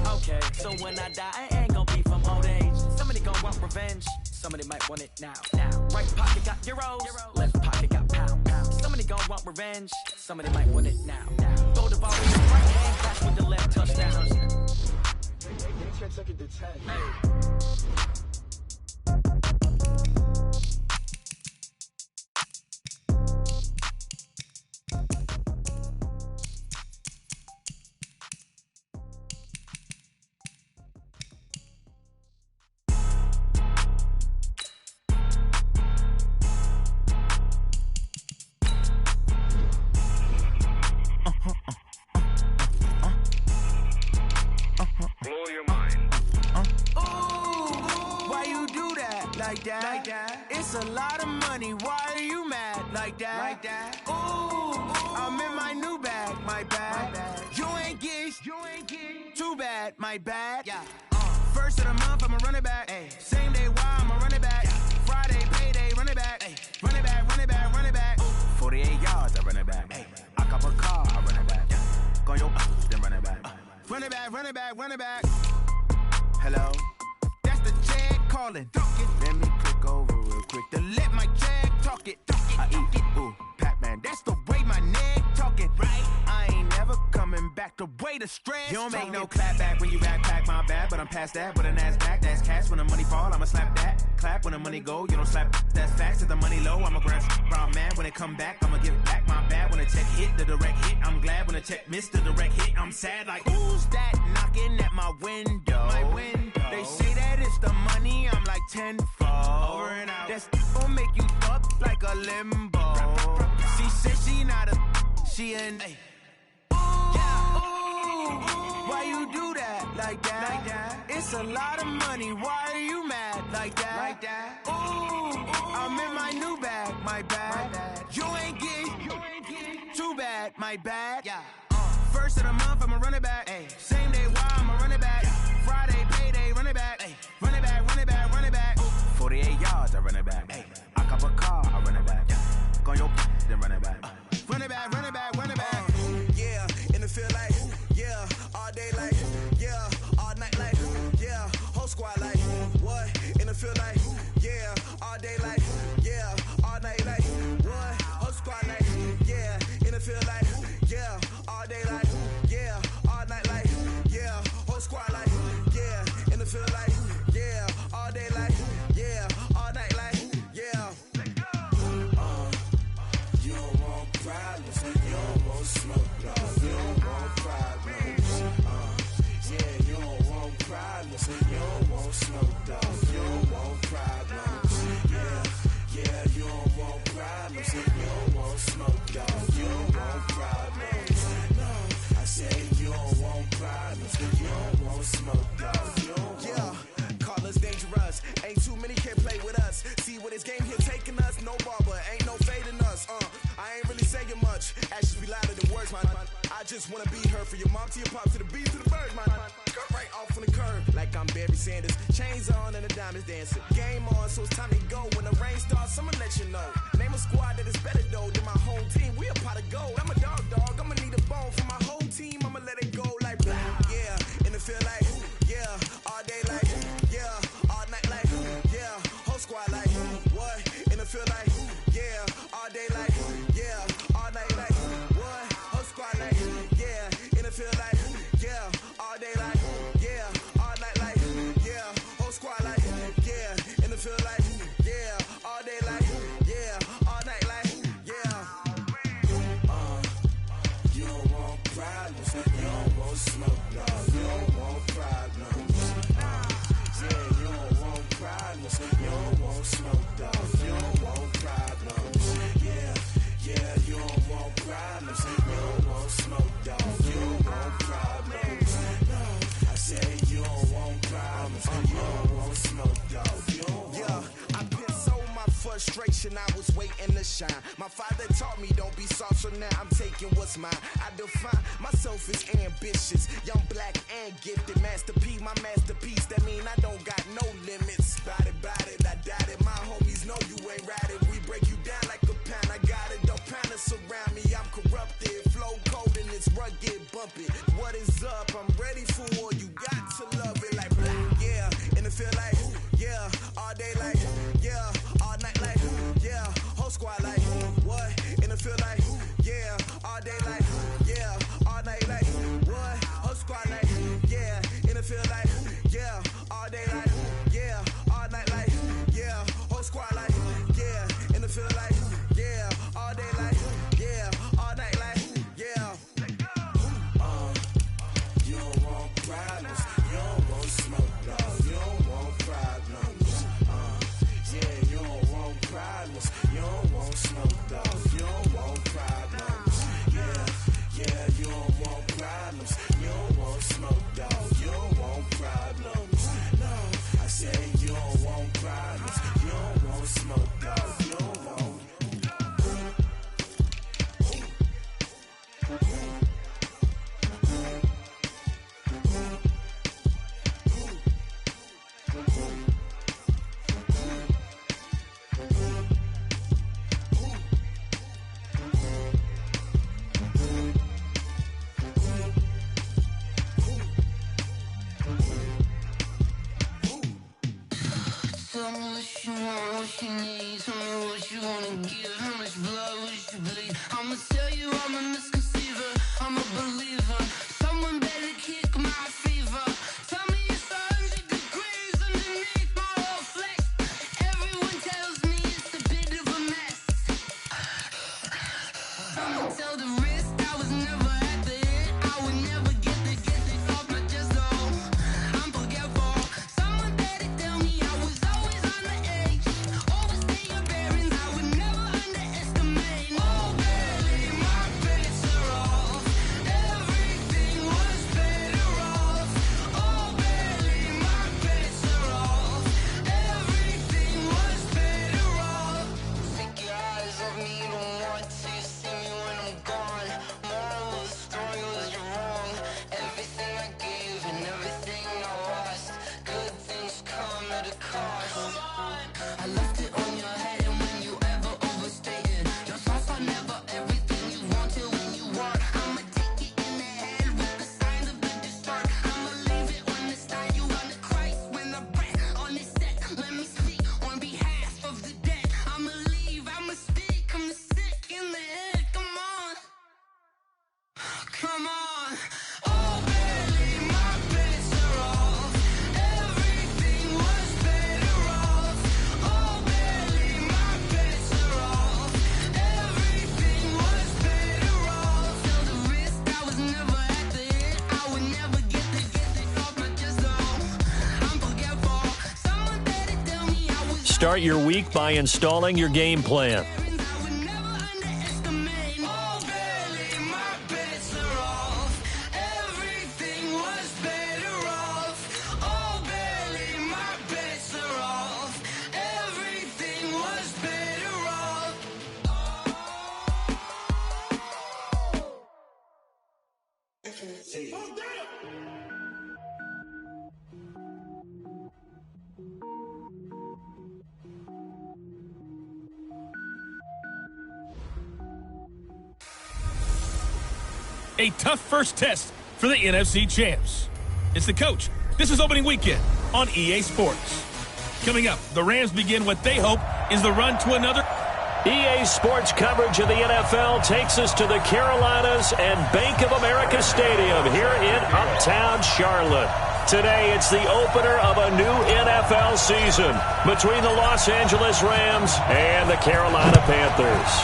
Okay, so when I die, I ain't gonna be from old age. Somebody gonna want revenge. Somebody might want it now. Right pocket got euros. Left pocket got pounds. Somebody gonna want revenge. Somebody might want it now. Throw the ball with the right hand, catch with the left touchdown. It's a lot of money, why are you mad like that? Ooh, I'm in my new bag, my bad. You ain't get too bad, my bad. Yeah. First of the month, I'ma run it back. Same day, why I'ma run it back. Friday, payday, run it back. Run it back, run it back, run it back. 48 yards, I run it back. I cop a car, I run it back. Go your then run it back. Run it back, run it back, run it back. Hello? That's the jag calling. Let me click over real quick to let my jag talk it. I eat it, ooh, Pac-Man. That's the way my neck talking. Right? I ain't never coming back the way the stress. You don't make no clap back when you backpack, my bad. But I'm past that with an ass back. That's cash when the money fall, I'ma slap that. Clap when the money go, you don't slap. That's facts. If the money low, I'ma grab brown man. When it come back, I'ma give it back. My bad when the check hit, the direct hit. I'm glad when the check missed the direct hit. I'm sad like, who's that knocking at my window? My window. They say that it's the money, I'm like tenfold. Over and out. That's gon' make you up like a limbo. She said she not a, she an A. Why you do that like that? It's a lot of money, why are you mad like that? Ooh, I'm in my new bag, my bad. You ain't get too bad, my bad. Yeah. First of the month, I'ma run it back. Same day, why I'ma run it back. Friday, payday, run it back. Run it back, run it back, run it back. 48 yards, I run it back. I cop a car, I run it back. Go your then run it back. Run it back, run it back, run it back. Yeah, in the field like, yeah, all day like, yeah, all night like, yeah, whole squad like, what? In the field like, yeah, all day like, yeah, all night like, what? Whole squad like, yeah, in the field like, yeah, all day like, yeah, all night like, yeah, whole squad like, yeah, in the field like, yeah, all day like, yeah, all night like, yeah. You don't want problems, you don't want smoke, no. You don't want problems, yeah, you don't want problems, you don't want smoke, dog. You don't want problems, yeah, you don't want problems, you don't want smoke, dog. You don't want problems, no. I said you don't want problems, you don't want smoke, dog. You don't want. Yeah, call us dangerous. Ain't too many can play with us. See what this game here taking us. No barber, ain't no fading us. I ain't really saying much. Actions be louder than words, man. I just wanna be heard. For your mom to your pop to the beat to the bird, man. Cut right off on the curb, like I'm Barry Sanders. Chains on and the diamonds dancing. Game on, so it's time to go. When the rain starts, I'ma let you know. Name a squad that is better though than my home team. We a pot of gold. I'm a dog. I'ma need a bone for my whole team. I'ma let it go like blah. Yeah, in the field like, yeah, all day like, yeah, all night like, yeah, whole squad like, what? In the field like, yeah, all day like, yeah, all night like, what? Whole squad like, yeah, in the field like, yeah, all day like, yeah, all night like, yeah, whole squad like, yeah, in the field like, yeah, all day like, yeah, all night like, yeah. You don't want problems, you don't want smoke, no. You don't want problems, yeah, you don't want problems, you don't want smoke, dog. You don't want problems, yeah, you don't want problems, you don't want smoke, dog. You generation, I was waiting to shine. My father taught me don't be soft, so now I'm taking what's mine. I define myself as ambitious, young, black, and gifted. Master P, my masterpiece, that mean I don't got no limits. Bout it, I doubt it. My homies know you ain't ratted. We break you down like a pound. I got it, don't pound us around me. I'm corrupted, flow cold and it's rugged, bump it. What is up? I'm ready for war. You got to love it like black, yeah. And it feel like, yeah. All day like, yeah. All night like, yeah. Whole squad like, what? And it feel like, yeah. All day like, yeah. All night like, what? Whole squad like, yeah. And it feel like, yeah. All day like, yeah. All night like, yeah. Whole squad like, yeah. And it feel like, yeah. All day like, yeah. All night like, yeah. You don't want problems. You don't want smoke, dog. You don't want problems. Yeah, you don't want problems. You don't want smoke, dog. You don't want problems. Yeah, you don't want problems. You don't want smoke, dog. You don't want problems. No, I say you don't want problems. You don't want smoke, dog. You don't want. Tell me what you want, what you need. Tell me what you wanna give. How much blood would you bleed? I'ma tell you I'm a misconceiver. I'm a believer. Someone better kick my fever. Tell me it's 100 degrees underneath my whole flesh. Everyone tells me it's a bit of a mess. Someone tell the wrist I was never at the hit. I would never get this off my chest though. I'm forgetful. Someone better tell me I was always on the edge. Overstay your bearings, I would never underestimate. Oh baby, my bets are off. Everything was better off. Oh baby, my bets are off. Everything was better off. Take your eyes off me, don't want to see me when I'm gone. Moral of the story was you're wrong. Everything I gave and everything I lost. Good things come at a cost. I left it on your head, and when you ever overstated, your thoughts are never everything you wanted when you want. I'ma take it in the head with the signs of the distort. I'ma leave it on the side. You on the Christ when the breath on this set. Let me speak on behalf of the dead. I'ma leave, I'ma speak. I'm sick in the head. Come on, come on. Oh baby, my bets are off. Everything was better off. Oh baby, my bets are off. Everything was better off. Till the wrist, I was never at the hit. I would never get this off my chest though. I'm forgetful. Someone better tell me I was. Start your week by installing your game plan. I would never underestimate. Oh baby, my bets are off. Everything was better off. Oh baby, my bets are off. Everything was better off. A tough first test for the NFC champs. It's the coach. This is opening weekend on EA Sports. Coming up, the Rams begin what they hope is the run to another. EA Sports coverage of the NFL takes us to the Carolinas and Bank of America Stadium here in Uptown Charlotte. Today, it's the opener of a new NFL season between the Los Angeles Rams and the Carolina Panthers.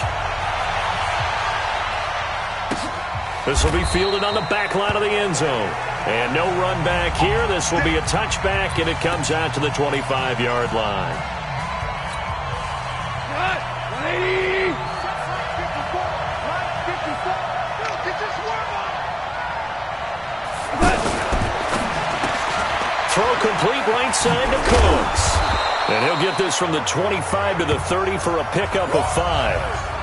This will be fielded on the back line of the end zone. And no run back here. This will be a touchback, and it comes out to the 25-yard line. 180! Throw complete right side to Cooks. And he'll get this from the 25 to the 30 for a pickup of 5.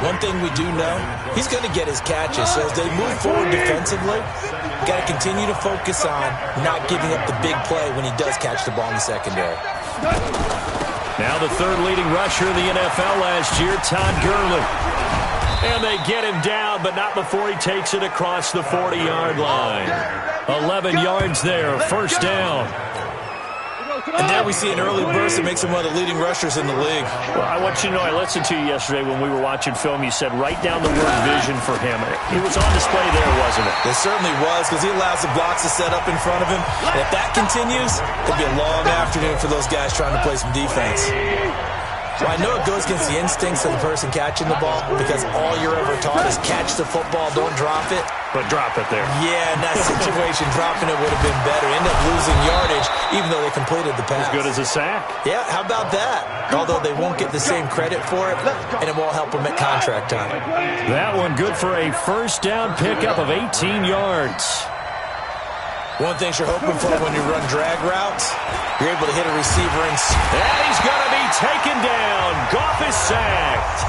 One thing we do know, he's going to get his catches. So as they move forward defensively, got to continue to focus on not giving up the big play when he does catch the ball in the secondary. Now the third leading rusher in the NFL last year, Todd Gurley. And they get him down, but not before he takes it across the 40-yard line. 11 yards there, first down. And there we see an early burst that makes him one of the leading rushers in the league. Well, I want you to know, I listened to you yesterday when we were watching film. You said write down the word vision for him. It was on display there, wasn't it? It certainly was, because he allows the blocks to set up in front of him. And if that continues, it'll be a long afternoon for those guys trying to play some defense. Well, I know it goes against the instincts of the person catching the ball, because all you're ever taught is catch the football, don't drop it. But drop it there. Yeah, in that situation, dropping it would have been better. End up losing yardage, even though they completed the pass. As good as a sack. Yeah, how about that? Although they won't get the same credit for it, and it won't help them at contract time. That one good for a first down pickup of 18 yards. One thing you're hoping for when you run drag routes, you're able to hit a receiver and he's going to be taken down. Goff is sacked.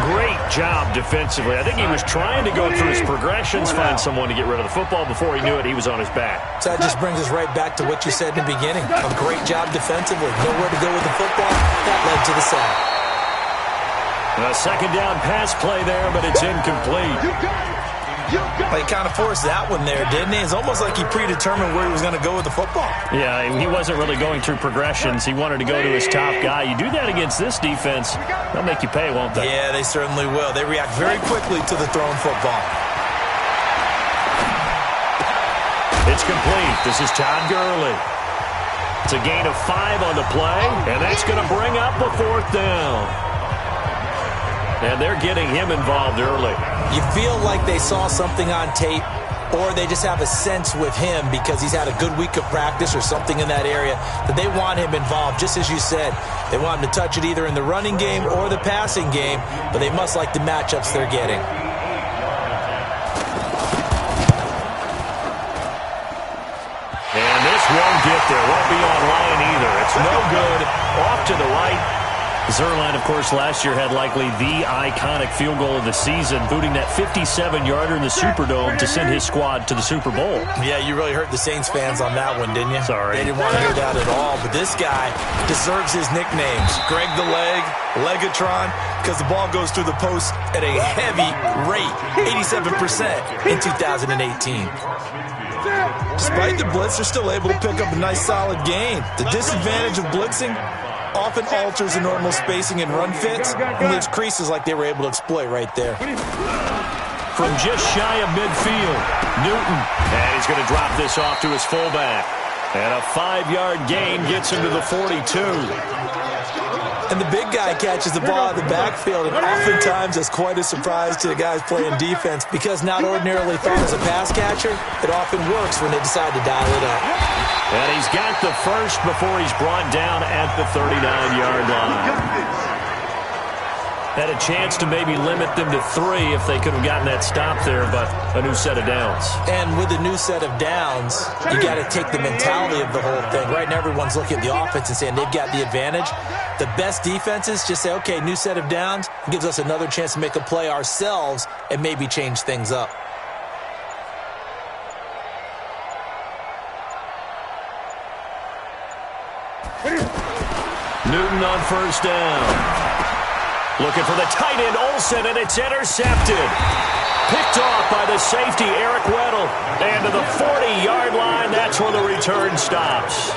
Great job defensively. I think he was trying to go through his progressions, find someone to get rid of the football. Before he knew it, he was on his back. So that just brings us right back to what you said in the beginning. A great job defensively. Nowhere to go with the football. That led to the sack. A second down pass play there, but it's incomplete. He kind of forced that one there, didn't he? It's almost like he predetermined where he was going to go with the football. Yeah, he wasn't really going through progressions. He wanted to go to his top guy. You do that against this defense, they'll make you pay, won't they? Yeah, they certainly will. They react very quickly to the thrown football. It's complete. This is Todd Gurley. It's a gain of 5 on the play, and that's going to bring up a fourth down. And they're getting him involved early. You feel like they saw something on tape, or they just have a sense with him because he's had a good week of practice or something in that area that they want him involved. Just as you said, they want him to touch it either in the running game or the passing game, but they must like the matchups they're getting. And this won't get there. Won't be online either. It's no good. Off to the right. Zuerlein, of course, last year had likely the iconic field goal of the season, booting that 57-yarder in the Superdome to send his squad to the Super Bowl. Yeah, you really hurt the Saints fans on that one, didn't you? Sorry. They didn't want to hear that at all, but this guy deserves his nicknames. Greg the Leg, Legatron, because the ball goes through the post at a heavy rate, 87% in 2018. Despite the blitz, they're still able to pick up a nice, solid gain. The disadvantage of blitzing often alters the normal spacing and run fits and leaves creases like they were able to exploit right there. From just shy of midfield, Newton. And he's going to drop this off to his fullback. And a 5-yard gain gets him to the 42. And the big guy catches the ball out of the backfield, and oftentimes that's quite a surprise to the guys playing defense because not ordinarily thought as a pass catcher, it often works when they decide to dial it up. And he's got the first before he's brought down at the 39-yard line. Had a chance to maybe limit them to 3 if they could have gotten that stop there, but a new set of downs. And with a new set of downs, you got to take the mentality of the whole thing. Right now, everyone's looking at the offense and saying they've got the advantage. The best defenses just say, okay, new set of downs. It gives us another chance to make a play ourselves and maybe change things up. Newton on first down. Looking for the tight end, Olsen, and it's intercepted. Picked off by the safety, Eric Weddle. And to the 40-yard line, that's where the return stops.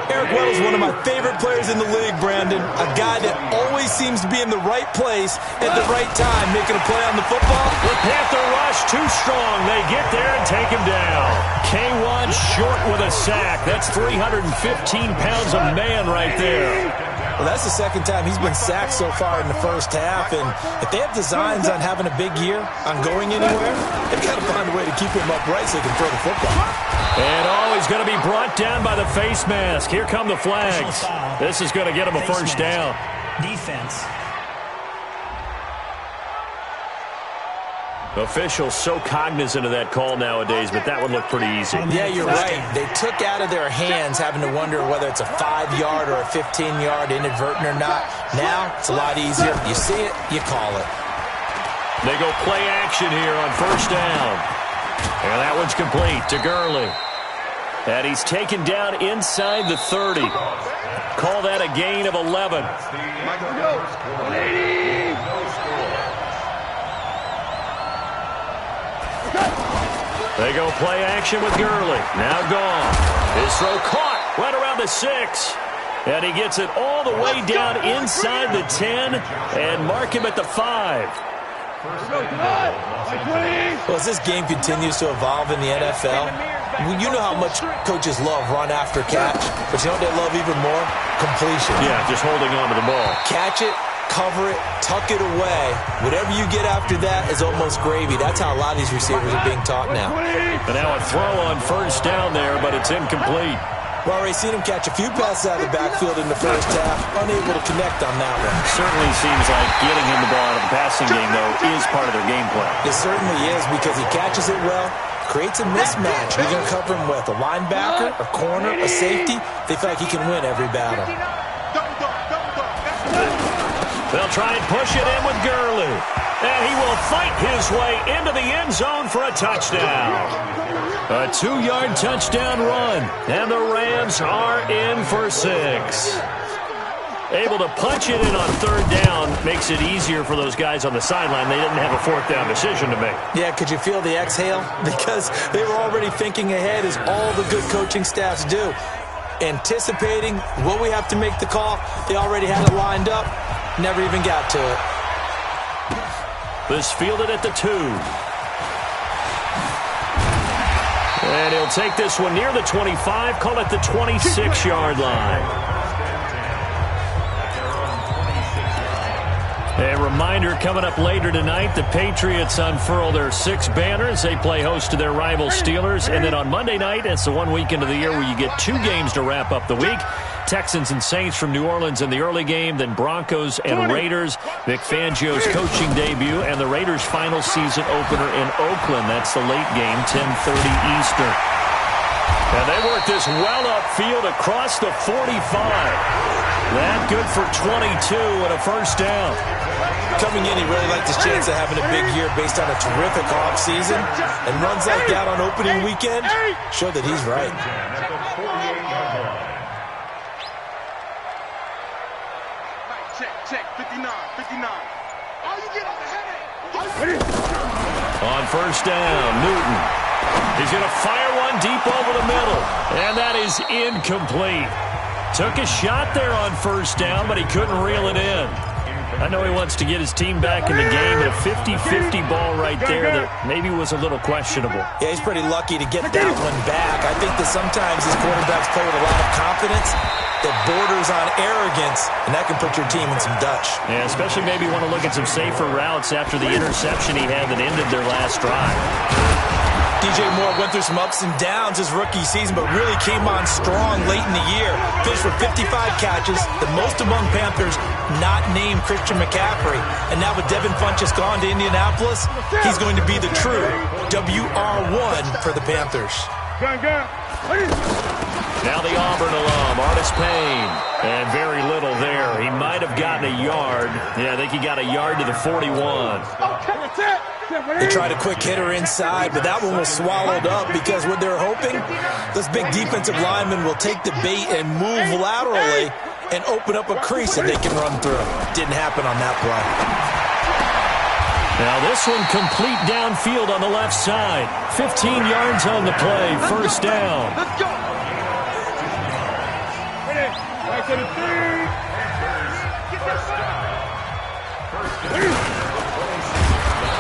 Eric Weddle's one of my favorite players in the league, Brandon. A guy that always seems to be in the right place at the right time, making a play on the football. The Panther rush too strong. They get there and take him down. K1 short with a sack. That's 315 pounds of man right there. Well, that's the second time he's been sacked so far in the first half, and if they have designs on having a big year, on going anywhere, they've got to find a way to keep him upright so they can throw the football. And he's going to be brought down by the face mask. Here come the flags. This is going to get him a first down. Defense. Officials so cognizant of that call nowadays, but that would look pretty easy. Yeah, you're right. They took out of their hands having to wonder whether it's a 5-yard or a 15-yard inadvertent or not. Now, it's a lot easier. You see it, you call it. They go play action here on first down. And that one's complete to Gurley. And he's taken down inside the 30. Call that a gain of 11. They go play action with Gurley. Now gone. His throw caught right around the 6. And he gets it all the way down inside the 10 and mark him at the 5. Well, as this game continues to evolve in the NFL, you know how much coaches love run after catch, but you know what they love even more? Completion. Yeah, just holding on to the ball. Catch it, cover it, tuck it away. Whatever you get after that is almost gravy. That's how a lot of these receivers are being taught now. And now a throw on first down there, but it's incomplete. We've already seen him catch a few passes out of the backfield in the first half, unable to connect on that one. Certainly seems like getting him the ball out of the passing game, though, is part of their game plan. It certainly is, because he catches it well, creates a mismatch. Who's going to cover him with? A linebacker, a corner, a safety? They feel like he can win every battle. They'll try and push it in with Gurley. And he will fight his way into the end zone for a touchdown. A 2-yard touchdown run. And the Rams are in for 6. Able to punch it in on third down makes it easier for those guys on the sideline. They didn't have a fourth down decision to make. Yeah, could you feel the exhale? Because they were already thinking ahead, as all the good coaching staffs do. Anticipating what we have to make the call. They already had it lined up. Never even got to it. This fielded at the 2. And he'll take this one near the 25, call it the 26-yard line. A reminder coming up later tonight, the Patriots unfurl their 6 banners. They play host to their rival Steelers. And then on Monday night, it's the one weekend of the year where you get 2 games to wrap up the week. Texans and Saints from New Orleans in the early game, then Broncos and Raiders. Vic Fangio's coaching debut and the Raiders' final season opener in Oakland. That's the late game, 10:30 Eastern. And they work this well upfield across the 45. That good for 22 and a first down. Coming in, he really liked his chance of having a big year based on a terrific offseason. And runs like that on opening weekend show that he's right. Check, 59. Oh, you get on the headache. On first down, Newton. He's going to fire one deep over the middle. And that is incomplete. Took a shot there on first down, but he couldn't reel it in. I know he wants to get his team back in the game, but a 50-50 ball right there that maybe was a little questionable. Yeah, he's pretty lucky to get that one back. I think that sometimes these quarterbacks play with a lot of confidence that borders on arrogance, and that can put your team in some Dutch. Yeah, especially maybe want to look at some safer routes after the interception he had that ended their last drive. DJ Moore went through some ups and downs his rookie season, but really came on strong late in the year. Finished with 55 catches, the most among Panthers not named Christian McCaffrey. And now with Devin Funchess gone to Indianapolis, he's going to be the true WR1 for the Panthers. Now the Auburn alum, Artis Payne. And very little there. He might have gotten a yard. Yeah, I think he got a yard to the 41. They tried a quick hitter inside, but that one was swallowed up because what they're hoping, this big defensive lineman will take the bait and move laterally and open up a crease that they can run through. Didn't happen on that play. Now this one complete downfield on the left side. 15 yards on the play, first down. Let's go. Back to the 3.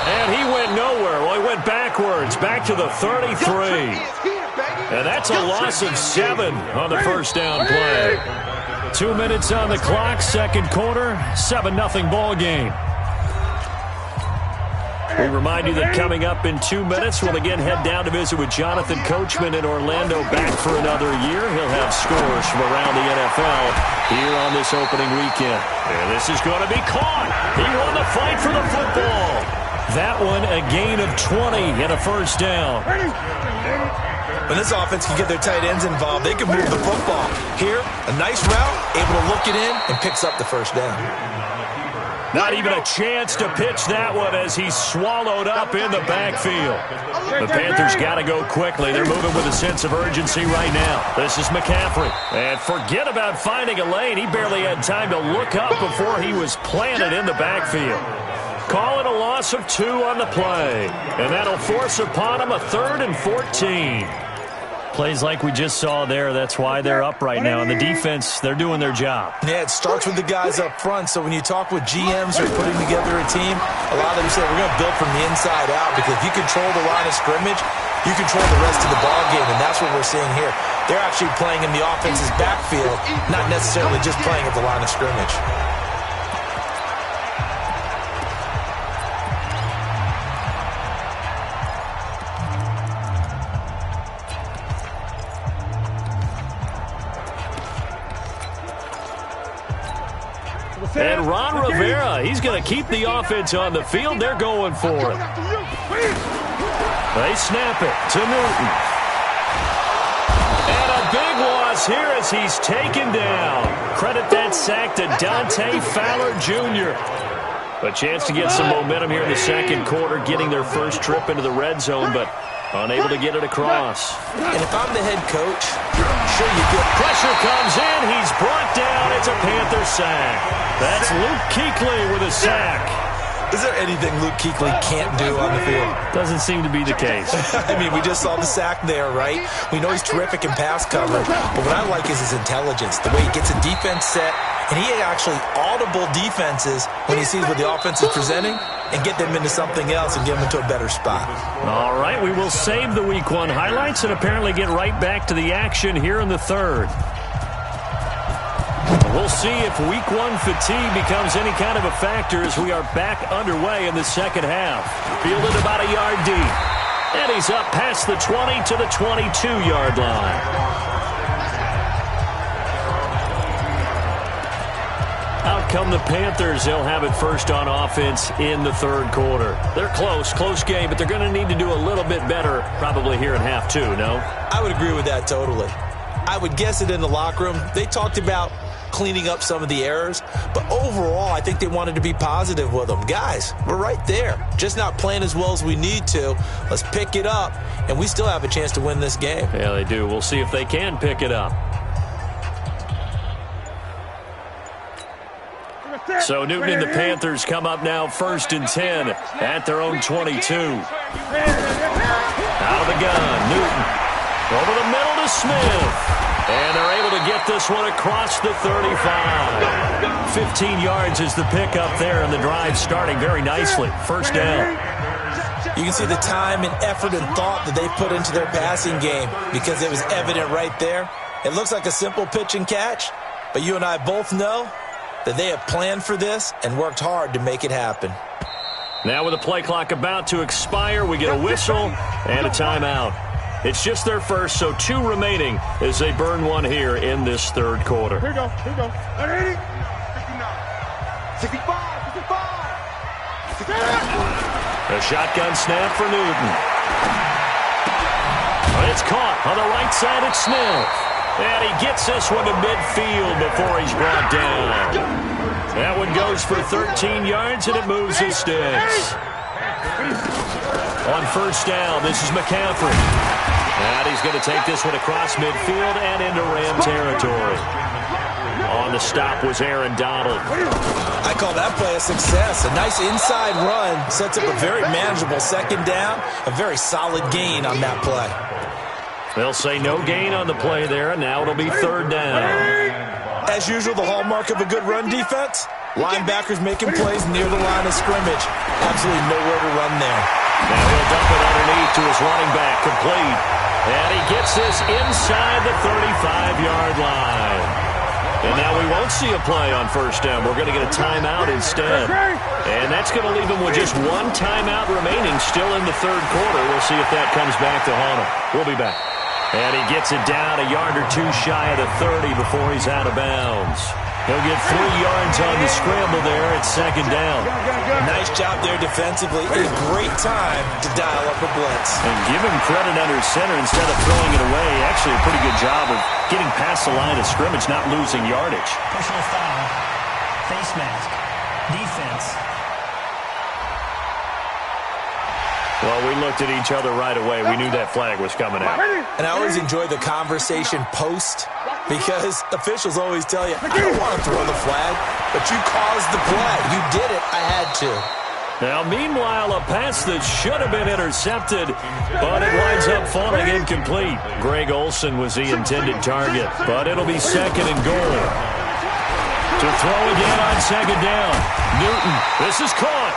And he went nowhere. Well, he went backwards, back to the 33. And that's a loss of 7 on the first down play. 2 minutes on the clock, second quarter, 7-0 ball game. We remind you that coming up in 2 minutes, we'll again head down to visit with Jonathan Coachman in Orlando, back for another year. He'll have scores from around the NFL here on this opening weekend. And this is going to be caught. He won the fight for the football. That one a gain of 20 and a first down. When this offense can get their tight ends involved, they can move the football. Here, a nice route, able to look it in, and picks up the first down. Not even a chance to pitch that one as he's swallowed up in the backfield. The Panthers got to go quickly. They're moving with a sense of urgency right now. This is McCaffrey. And forget about finding a lane. He barely had time to look up before he was planted in the backfield. Call it a loss of 2 on the play. And that'll force upon him a 3rd and 14. Plays like we just saw there. That's why they're up right now. And the defense, they're doing their job. Yeah, it starts with the guys up front. So when you talk with GMs who are putting together a team, a lot of them say we're going to build from the inside out, because if you control the line of scrimmage, you control the rest of the ball game, and that's what we're seeing here. They're actually playing in the offense's backfield, not necessarily just playing at the line of scrimmage. And Ron Rivera, he's going to keep the offense on the field. They're going for it. They snap it to Newton. And a big loss here as he's taken down. Credit that sack to Dante Fowler Jr. A chance to get some momentum here in the second quarter, getting their first trip into the red zone, but unable to get it across. And if I'm the head coach, sure you get pressure comes in. He's brought down. It's a Panther sack. That's Luke Kuechly with a sack. Is there anything Luke Kuechly can't do on the field? Doesn't seem to be the case. I mean, we just saw the sack there, right? We know he's terrific in pass coverage, but what I like is his intelligence, the way he gets a defense set, and he actually audible defenses when he sees what the offense is presenting and get them into something else and get them into a better spot. All right, we will save the Week 1 highlights and apparently get right back to the action here in the third. We'll see if Week 1 fatigue becomes any kind of a factor as we are back underway in the second half. Fielded about a yard deep. And he's up past the 20 to the 22-yard line. Out come the Panthers. They'll have it first on offense in the third quarter. They're close game, but they're going to need to do a little bit better probably here in half 2, no? I would agree with that totally. I would guess it in the locker room. They talked about cleaning up some of the errors, but overall, I think they wanted to be positive with them. Guys, we're right there. Just not playing as well as we need to. Let's pick it up, and we still have a chance to win this game. Yeah, they do. We'll see if they can pick it up. So Newton and the Panthers come up now 1st and 10 at their own 22. Out of the gun, Newton. Over the middle to Smith. And they're able to get this one across the 35. 15 yards is the pickup there, and the drive starting very nicely. First down. You can see the time and effort and thought that they put into their passing game because it was evident right there. It looks like a simple pitch and catch, but you and I both know that they have planned for this and worked hard to make it happen. Now with the play clock about to expire, we get a whistle and a timeout. It's just their first, so 2 remaining as they burn one here in this third quarter. Here we go. 80. 69. 65. 65. A shotgun snap for Newton. It's caught on the right side at Smith. And he gets this one to midfield before he's brought down. That one goes for 13 yards, and it moves his sticks. On first down, this is McCaffrey. And he's going to take this one across midfield and into Ram territory. On the stop was Aaron Donald. I call that play a success. A nice inside run sets up a very manageable second down. A very solid gain on that play. They'll say no gain on the play there, and now it'll be third down. As usual, the hallmark of a good run defense, linebackers making plays near the line of scrimmage. Absolutely nowhere to run there. Now he'll dump it underneath to his running back, complete. And he gets this inside the 35-yard line. And now we won't see a play on first down. We're going to get a timeout instead. And that's going to leave him with just 1 timeout remaining still in the third quarter. We'll see if that comes back to haunt him. We'll be back. And he gets it down a yard or 2 shy of the 30 before he's out of bounds. He'll get 3 yards on the scramble there at second down. Nice job there defensively. A great time to dial up a blitz. And give him credit under center instead of throwing it away. Actually, a pretty good job of getting past the line of scrimmage, not losing yardage. Personal foul. Face mask. Defense. Well, we looked at each other right away. We knew that flag was coming out. And I always enjoy the conversation post because officials always tell you, I don't want to throw the flag, but you caused the play. You did it. I had to. Now, meanwhile, a pass that should have been intercepted, but it winds up falling incomplete. Greg Olsen was the intended target, but it'll be second and goal. To throw again on second down. Newton, this is caught.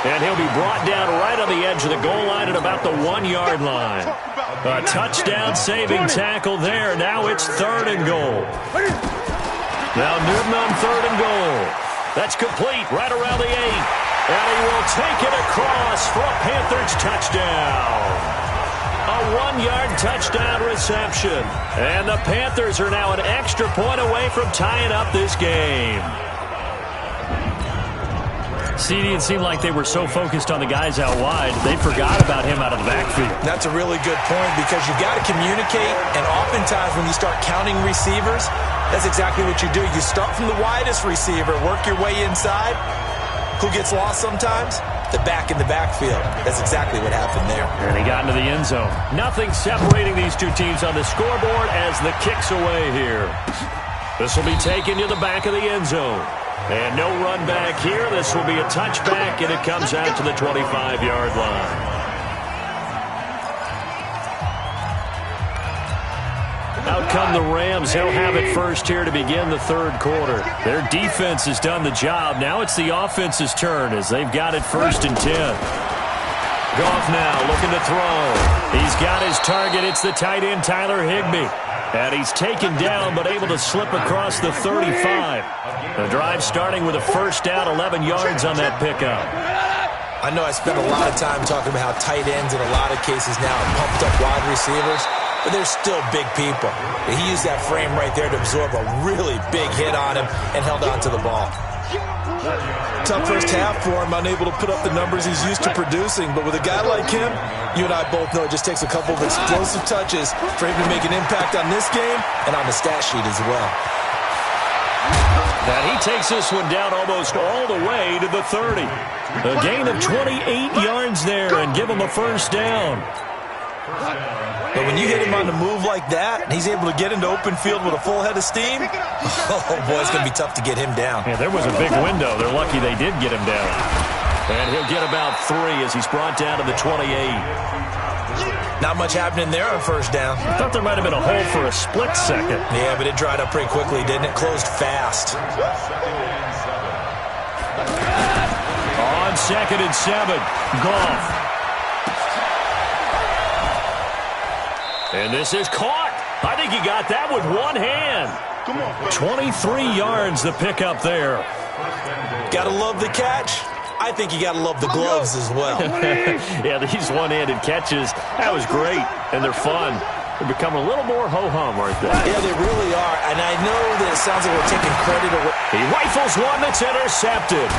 And he'll be brought down right on the edge of the goal line at about the 1-yard line. A touchdown-saving tackle there. Now it's third and goal. Now Newton on third and goal. That's complete right around the 8. And he will take it across for a Panthers touchdown. A 1-yard touchdown reception. And the Panthers are now an extra point away from tying up this game. CD, it seemed like they were so focused on the guys out wide, they forgot about him out of the backfield. That's a really good point because you got to communicate, and oftentimes when you start counting receivers, that's exactly what you do. You start from the widest receiver, work your way inside. Who gets lost sometimes? The back in the backfield. That's exactly what happened there. And he got into the end zone. Nothing separating these two teams on the scoreboard as the kick's away here. This will be taken to the back of the end zone. And no run back here. This will be a touchback, and it comes out to the 25-yard line. Out come the Rams. They'll have it first here to begin the third quarter. Their defense has done the job. Now it's the offense's turn as they've got it first and 10. Goff now looking to throw. He's got his target. It's the tight end, Tyler Higbee. And he's taken down but able to slip across the 35. The drive starting with a first down, 11 yards on that pickup. I know I spent a lot of time talking about how tight ends in a lot of cases now are pumped up wide receivers, but they're still big people. He used that frame right there to absorb a really big hit on him and held on to the ball. Tough first half for him, unable to put up the numbers he's used to producing. But with a guy like him, you and I both know it just takes a couple of explosive touches for him to make an impact on this game and on the stat sheet as well. And he takes this one down almost all the way to the 30. A gain of 28 yards there and give him a first down. But when you hit him on the move like that, and he's able to get into open field with a full head of steam, oh boy, it's going to be tough to get him down. Yeah, there was a big window. They're lucky they did get him down. And he'll get about 3 as he's brought down to the 28. Not much happening there on first down. I thought there might have been a hole for a split second. Yeah, but it dried up pretty quickly, didn't it? Closed fast. On second and 7, Goff. And this is caught. I think he got that with one hand. 23 yards the pickup there. Gotta love the catch. I think you gotta love the gloves as well. Yeah, these one-handed catches, that was great, and they're fun. They become a little more ho-hum, aren't they? Yeah, they really are, and I know that it sounds like we're taking credit away. He rifles one that's intercepted.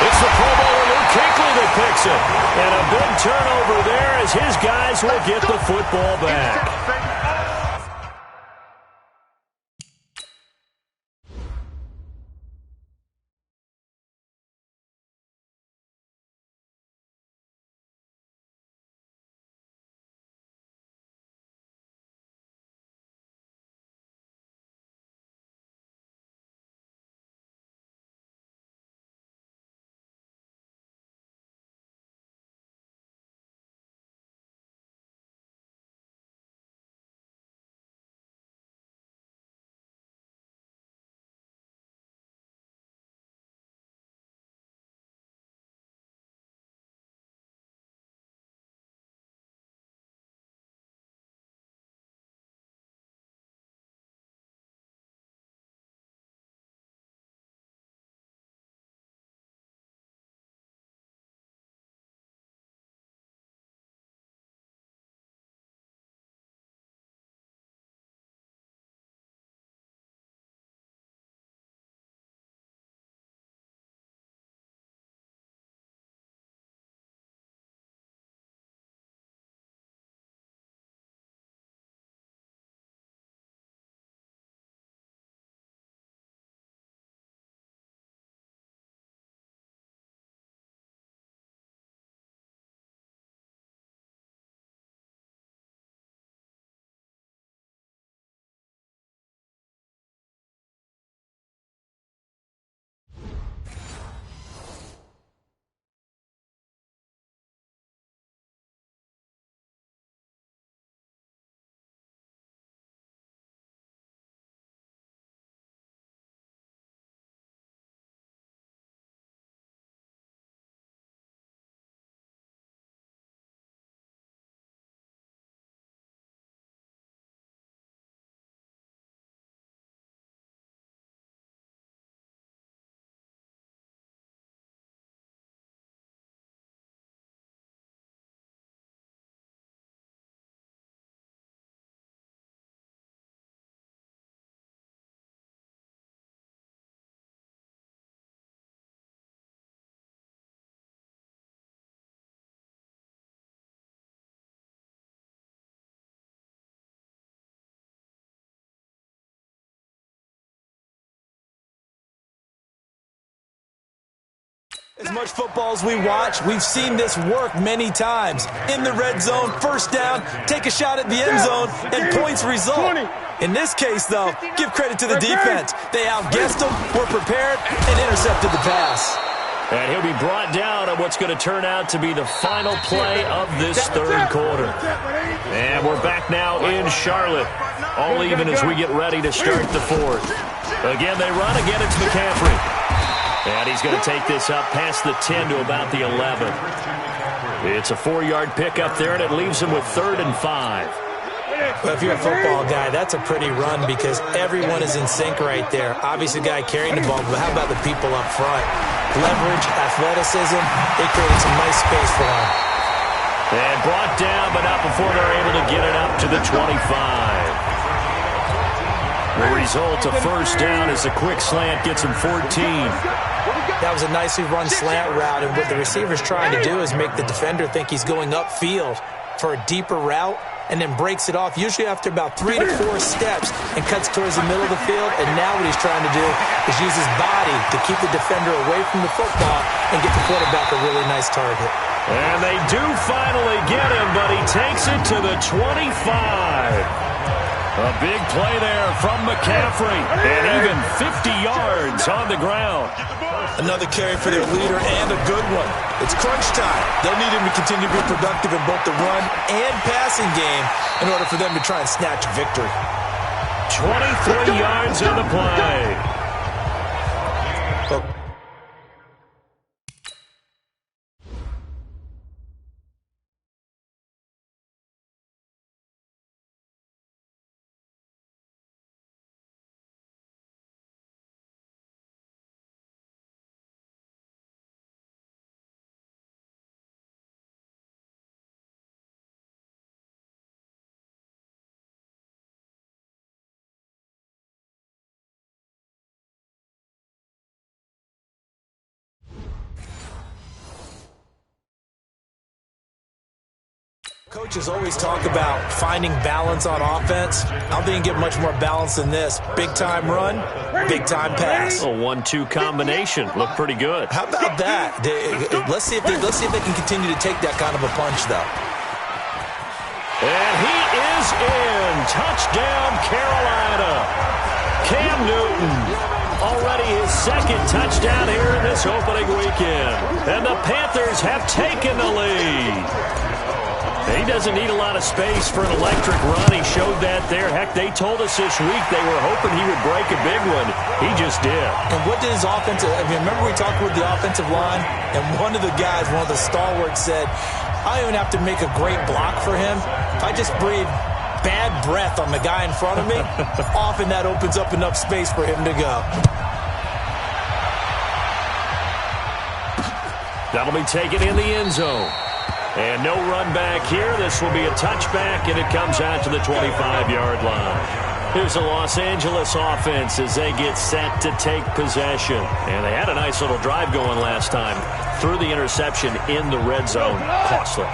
It's the Pro Bowler Luke Kuechly that picks it. And a big turnover there as his guys will get the football back. As much football as we watch, we've seen this work many times. In the red zone, first down, take a shot at the end zone, and points result. In this case, though, give credit to the defense. They outguessed them, were prepared, and intercepted the pass. And he'll be brought down on what's going to turn out to be the final play of this third quarter. And we're back now in Charlotte, all even as we get ready to start the fourth. Again, they run. Again, it's McCaffrey. And he's going to take this up past the 10 to about the 11. It's a 4-yard pickup there, and it leaves him with 3rd and 5. Well, if you're a football guy, that's a pretty run because everyone is in sync right there. Obviously, the guy carrying the ball, but how about the people up front? Leverage, athleticism, they created some nice space for him. And brought down, but not before they're able to get it up to the 25. The result, a first down as a quick slant gets him 14. That was a nicely run slant route, and what the receiver's trying to do is make the defender think he's going upfield for a deeper route, and then breaks it off, usually after about 3 to 4 steps, and cuts towards the middle of the field. And now what he's trying to do is use his body to keep the defender away from the football and get the quarterback a really nice target. And they do finally get him, but he takes it to the 25. A big play there from McCaffrey, and even 50 yards on the ground. Another carry for their leader, and a good one. It's crunch time. They'll need him to continue to be productive in both the run and passing game in order for them to try and snatch victory. 23 yards on the play. Coaches always talk about finding balance on offense. I don't think you get much more balance than this. Big-time run, big-time pass. A 1-2 combination. Looked pretty good. How about that? Let's see if they can continue to take that kind of a punch, though. And he is in. Touchdown, Carolina. Cam Newton. Already his second touchdown here in this opening weekend. And the Panthers have taken the lead. He doesn't need a lot of space for an electric run. He showed that there. Heck, they told us this week they were hoping he would break a big one. He just did. And what did his offensive – I mean, remember we talked with the offensive line? And one of the guys, one of the stalwarts said, I don't even have to make a great block for him. If I just breathe bad breath on the guy in front of me, often that opens up enough space for him to go. That'll be taken in the end zone. And no run back here. This will be a touchback, and it comes out to the 25-yard line. Here's the Los Angeles offense as they get set to take possession. And they had a nice little drive going last time. Threw the interception in the red zone. Costly.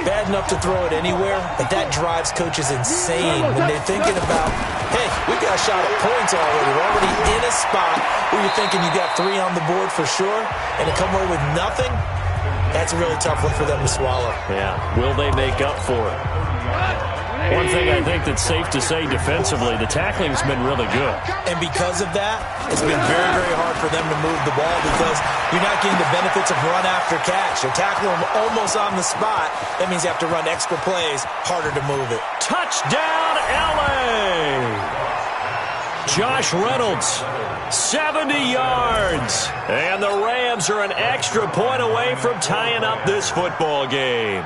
Bad enough to throw it anywhere, but that drives coaches insane when they're thinking about, hey, we got a shot at points already. We're already in a spot where you're thinking you got 3 on the board for sure, and to come away with nothing, that's a really tough one for them to swallow. Yeah. Will they make up for it? One thing I think that's safe to say defensively, the tackling's been really good. And because of that, it's been very, very hard for them to move the ball because you're not getting the benefits of run after catch. You're tackling them almost on the spot. That means you have to run extra plays, harder to move it. Touchdown, L.A.! Josh Reynolds, 70 yards. And the Rams are an extra point away from tying up this football game.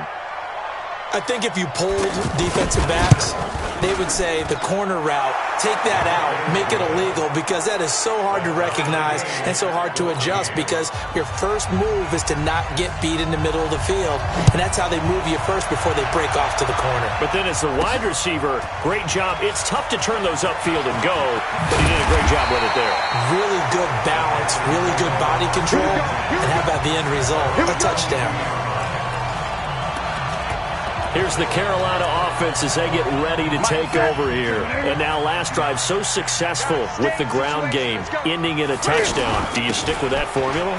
I think if you polled defensive backs, they would say the corner route, take that out, make it illegal, because that is so hard to recognize and so hard to adjust because your first move is to not get beat in the middle of the field. And that's how they move you first before they break off to the corner. But then as the wide receiver, great job. It's tough to turn those upfield and go, but he did a great job with it there. Really good balance, really good body control, and how about the end result? A touchdown. Here's the Carolina offense as they get ready to take over here. And now last drive so successful with the ground game, ending in a touchdown. Do you stick with that formula?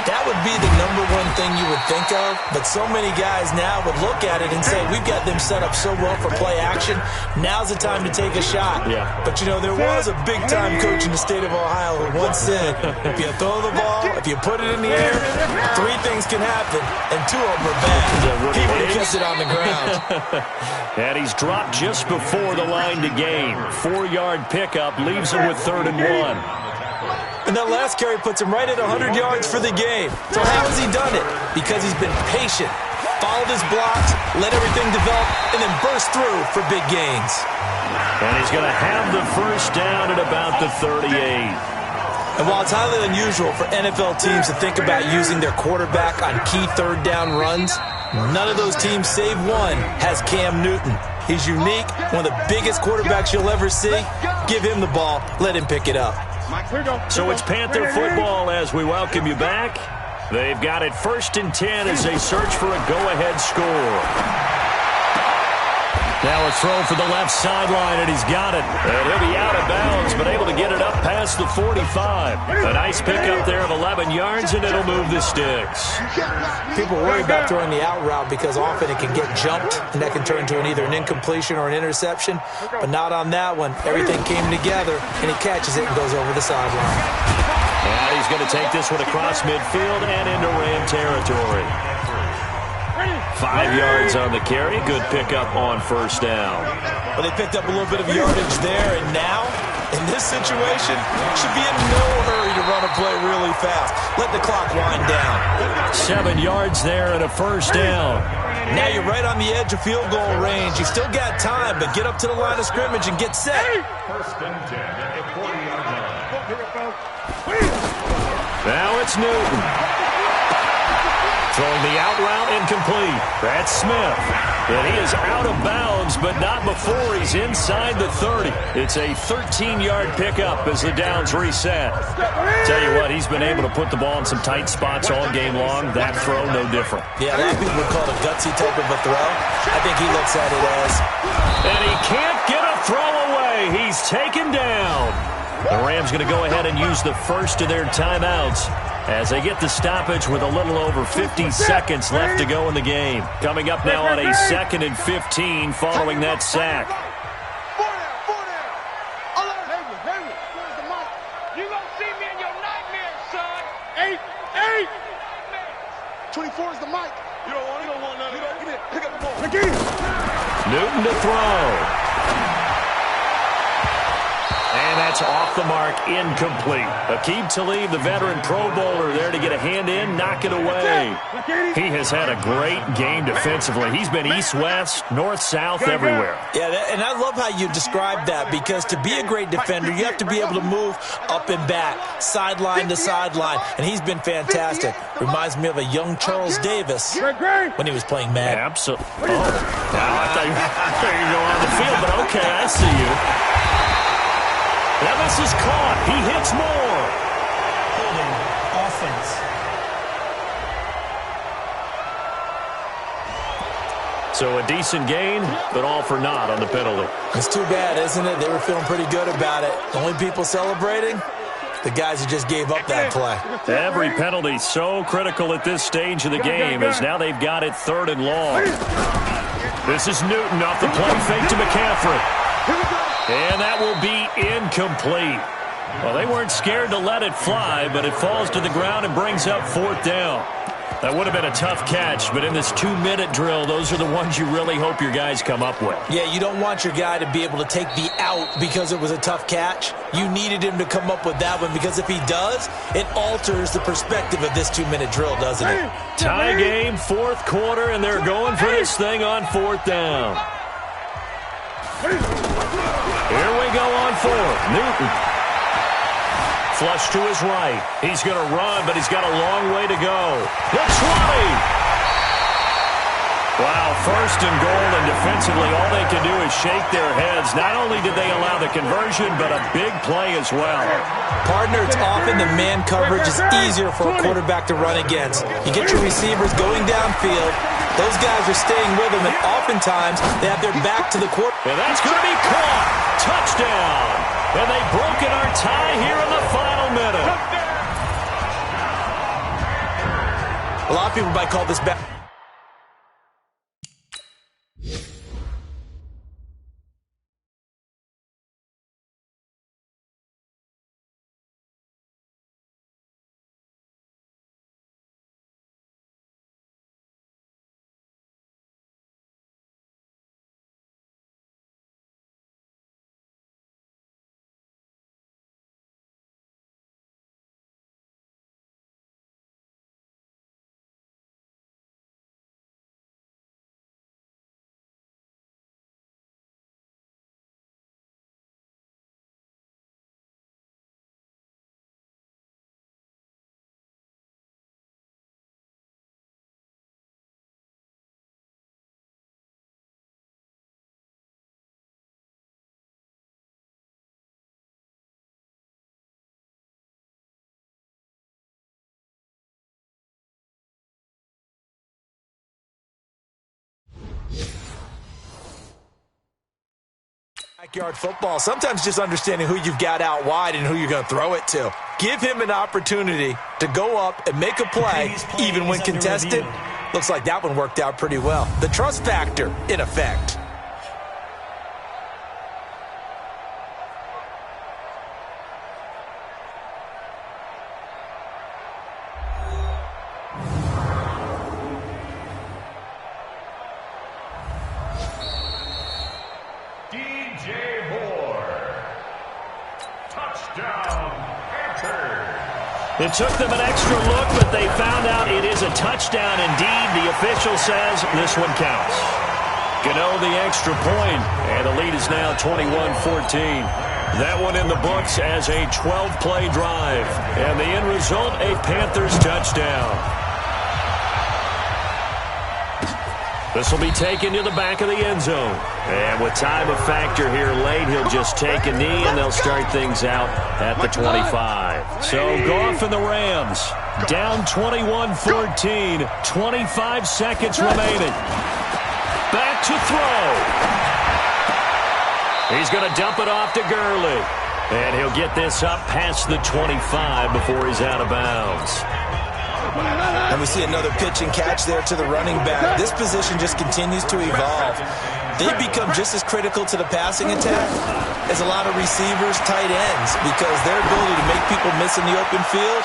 That would be the number one thing you would think of, but so many guys now would look at it and say, we've got them set up so well for play action, now's the time to take a shot. Yeah. But, you know, there was a big-time coach in the state of Ohio who once said, if you throw the ball, if you put it in the air, 3 things can happen, and 2 of them are bad. He would have kissed it on the ground. And he's dropped just before the line to gain. 4-yard pickup leaves him with 3rd and 1. And that last carry puts him right at 100 yards for the game. So how has he done it? Because he's been patient, followed his blocks, let everything develop, and then burst through for big gains. And he's going to have the first down at about the 38. And while it's highly unusual for NFL teams to think about using their quarterback on key 3rd down runs, none of those teams save one has Cam Newton. He's unique, one of the biggest quarterbacks you'll ever see. Give him the ball, let him pick it up. So it's Panther football as we welcome you back. They've got it 1st and 10 as they search for a go-ahead score. Now a throw for the left sideline, and he's got it. And he'll be out of bounds, but able to get it up past the 45. A nice pickup there of 11 yards, and it'll move the sticks. People worry about throwing the out route because often it can get jumped, and that can turn into either an incompletion or an interception. But not on that one. Everything came together, and he catches it and goes over the sideline. And he's going to take this one across midfield and into Ram territory. 5 yards on the carry. Good pickup on 1st down. Well, they picked up a little bit of yardage there, and now, in this situation, should be in no hurry to run a play really fast. Let the clock wind down. 7 yards there and a 1st down. Now you're right on the edge of field goal range. You still got time, but get up to the line of scrimmage and get set. Now it's Newton. Throwing the out route incomplete. That's Smith. And he is out of bounds, but not before he's inside the 30. It's a 13-yard pickup as the downs reset. Tell you what, he's been able to put the ball in some tight spots all game long. That throw, no different. Yeah, a lot of people would call it a gutsy type of a throw. I think he looks at it as. And he can't get a throw away. He's taken down. The Rams going to go ahead and use the first of their timeouts as they get the stoppage with a little over 50 seconds left to go in the game. Coming up now on a 2nd and 15 following that sack. You gonna see me in your nightmares, son. 8. 24 is the mic. You don't want none of that. Give me it. Pick up the ball. Newton to throw. And that's off the mark, incomplete. Aqib Talib, the veteran Pro Bowler, there to get a hand in, knock it away. He has had a great game defensively. He's been east-west, north-south, everywhere. Yeah, and I love how you describe that because to be a great defender, you have to be able to move up and back, sideline to sideline, and he's been fantastic. Reminds me of a young Charles Davis when he was playing Madden. Absolutely. Oh, now I thought you were going to go on the field, but okay, I see you. Levis is caught. He hits more. Holding offense. So a decent gain, but all for naught on the penalty. It's too bad, isn't it? They were feeling pretty good about it. The only people celebrating, the guys who just gave up that play. Every penalty so critical at this stage of the game as now they've got it 3rd and long. This is Newton off the play fake to McCaffrey. And that will be incomplete. Well, they weren't scared to let it fly, but it falls to the ground and brings up 4th down. That would have been a tough catch, but in this 2-minute drill, those are the ones you really hope your guys come up with. Yeah, you don't want your guy to be able to take the out because it was a tough catch. You needed him to come up with that one because if he does, it alters the perspective of this 2-minute drill, doesn't it? Tie game, 4th quarter, and they're going for this thing on 4th down. Here we go on 4th. Newton. Flush to his right. He's going to run, but he's got a long way to go. The 20. Wow, 1st and goal, and defensively all they can do is shake their heads. Not only did they allow the conversion, but a big play as well. Partner, it's often the man coverage is easier for a quarterback to run against. You get your receivers going downfield. Those guys are staying with them, and oftentimes they have their back to the quarterback. And that's going to be caught. Touchdown. And they've broken our tie here in the final minute. A lot of people might call this back. Backyard football, sometimes just understanding who you've got out wide and who you're going to throw it to. Give him an opportunity to go up and make a play, even when contested. Looks like that one worked out pretty well. The trust factor, in effect. It took them an extra look, but they found out it is a touchdown indeed. The official says this one counts. Gano the extra point, and the lead is now 21-14. That one in the books as a 12-play drive. And the end result, a Panthers touchdown. This will be taken to the back of the end zone. And with time of factor here late, he'll just take a knee, and they'll start things out at the 25. So Goff and the Rams down 21-14, 25 seconds remaining. Back to throw. He's going to dump it off to Gurley. And he'll get this up past the 25 before he's out of bounds. And we see another pitch and catch there to the running back. This position just continues to evolve. They become just as critical to the passing attack as a lot of receivers, tight ends, because their ability to make people miss in the open field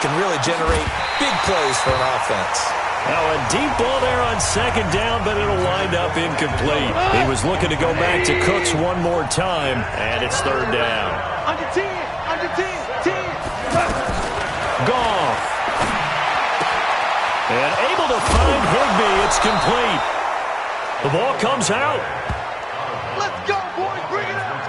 can really generate big plays for an offense. Now a deep ball there on second down, but it'll wind up incomplete. He was looking to go back to Cooks one more time, and it's third down. Under 10, under 10, 10. Goff. And able to find Higbee. It's complete. The ball comes out. Let's go, boys. Bring it up.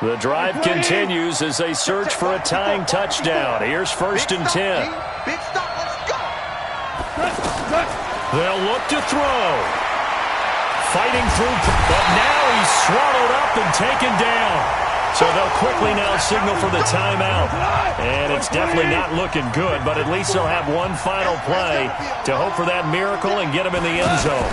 The drive continues as they search for a tying touchdown. Here's first and 10. Big stop. Let's go. They'll look to throw. Fighting through, but now he's swallowed up and taken down. So they'll quickly now signal for the timeout. And it's definitely not looking good, but at least they'll have one final play to hope for that miracle and get him in the end zone.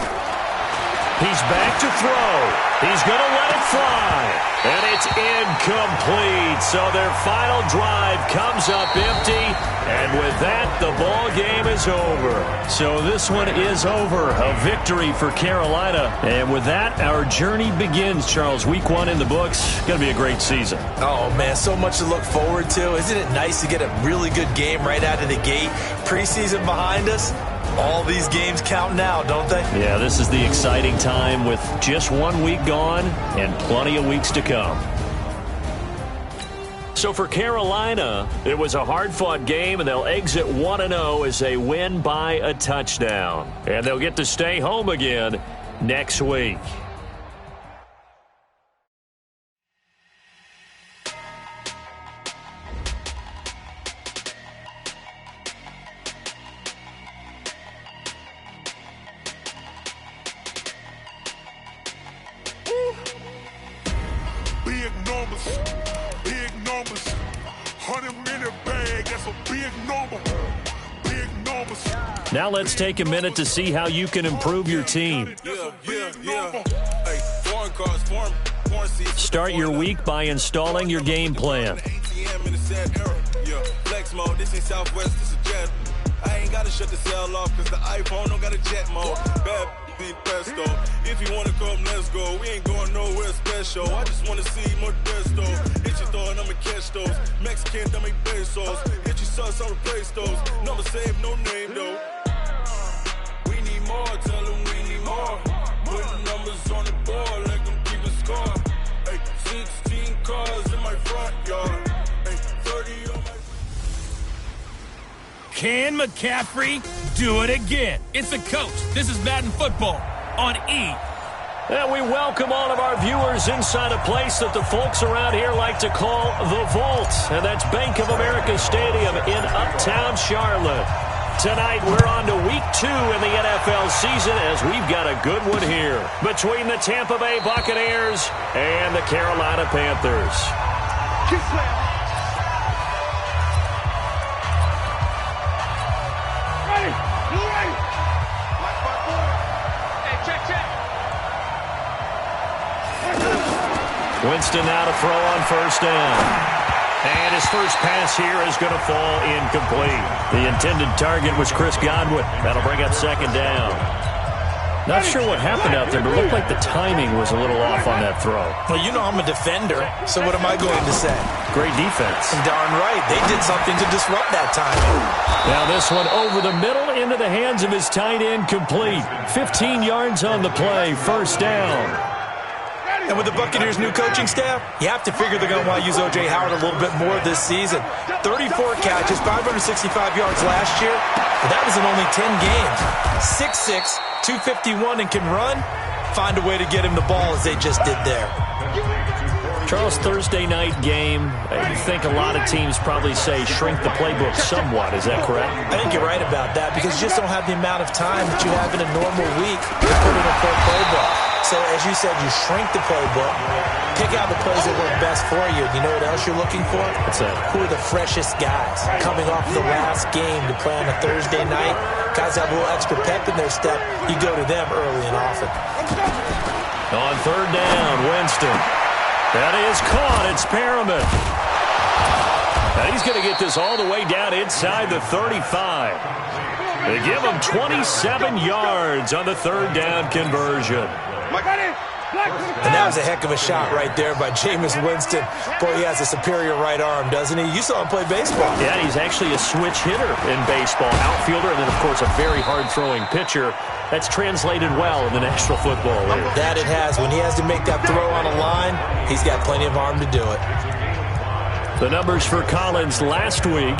He's back to throw. He's going to let it fly. And it's incomplete. So their final drive comes up empty. And with that, the ball game is over. So this one is over. A victory for Carolina. And with that, our journey begins, Charles. Week 1 in the books. Going to be a great season. Oh, man, so much to look forward to. Isn't it nice to get a really good game right out of the gate? Preseason behind us. All these games count now, don't they? Yeah, this is the exciting time with just 1 week gone and plenty of weeks to come. So for Carolina, it was a hard-fought game, and they'll exit 1-0 as they win by a touchdown. And they'll get to stay home again next week. Big numbers, big numbers. 100-minute bag, that's a big number. Big numbers. Now let's take a minute to see how you can improve your team. Start your week by installing your game plan. Yeah, flex mode, this ain't Southwest, this is jet. I ain't gotta shut the cell off, cause the iPhone don't got a jet mode. Bad be pesto. If you wanna come, let's go. We ain't going nowhere special. I just wanna see more desto. Hit your throw and I'ma catch those. Mexican, dummy pesos. Hit your sus, I'll replace those. Number save, no name though. We need more, tell them we need more. Putting numbers on the board, let them keep a score. Ay, 16 cars in my front yard. Ay, 30 on my... Can McCaffrey do it again? It's the coach. This is Madden Football on E! And we welcome all of our viewers inside a place that the folks around here like to call the Vault. And that's Bank of America Stadium in Uptown Charlotte. Tonight, we're on to week 2 in the NFL season as we've got a good one here between the Tampa Bay Buccaneers and the Carolina Panthers. Winston now to throw on first down. And his first pass here is going to fall incomplete. The intended target was Chris Godwin. That'll bring up second down. Not sure what happened out there, but it looked like the timing was a little off on that throw. Well, you know I'm a defender, so what am I going to say? Great defense. Darn right. They did something to disrupt that timing. Now this one over the middle into the hands of his tight end, complete. 15 yards on the play, first down. And with the Buccaneers' new coaching staff, you have to figure they're going to want to use O.J. Howard a little bit more this season. 34 catches, 565 yards last year, but that was in only 10 games. 6'6", 251, and can run. Find a way to get him the ball as they just did there. Charles, Thursday night game, I think a lot of teams probably say shrink the playbook somewhat. Is that correct? I think you're right about that because you just don't have the amount of time that you have in a normal week to put in a full playbook. So, as you said, you shrink the playbook, pick out the plays that work best for you. You know what else you're looking for? What's that? Who are the freshest guys coming off the last game to play on a Thursday night? Guys have a little extra pep in their step. You go to them early and often. On third down, Winston. That is caught. It's Perriman. Now he's going to get this all the way down inside the 35. They give him 27 yards on the third down conversion. And that was a heck of a shot right there by Jameis Winston. Boy, he has a superior right arm, doesn't he? You saw him play baseball. Yeah, he's actually a switch hitter in baseball. Outfielder, and then, of course, a very hard-throwing pitcher. That's translated well in the National Football League. That it has. When he has to make that throw on a line, he's got plenty of arm to do it. The numbers for Collins last week,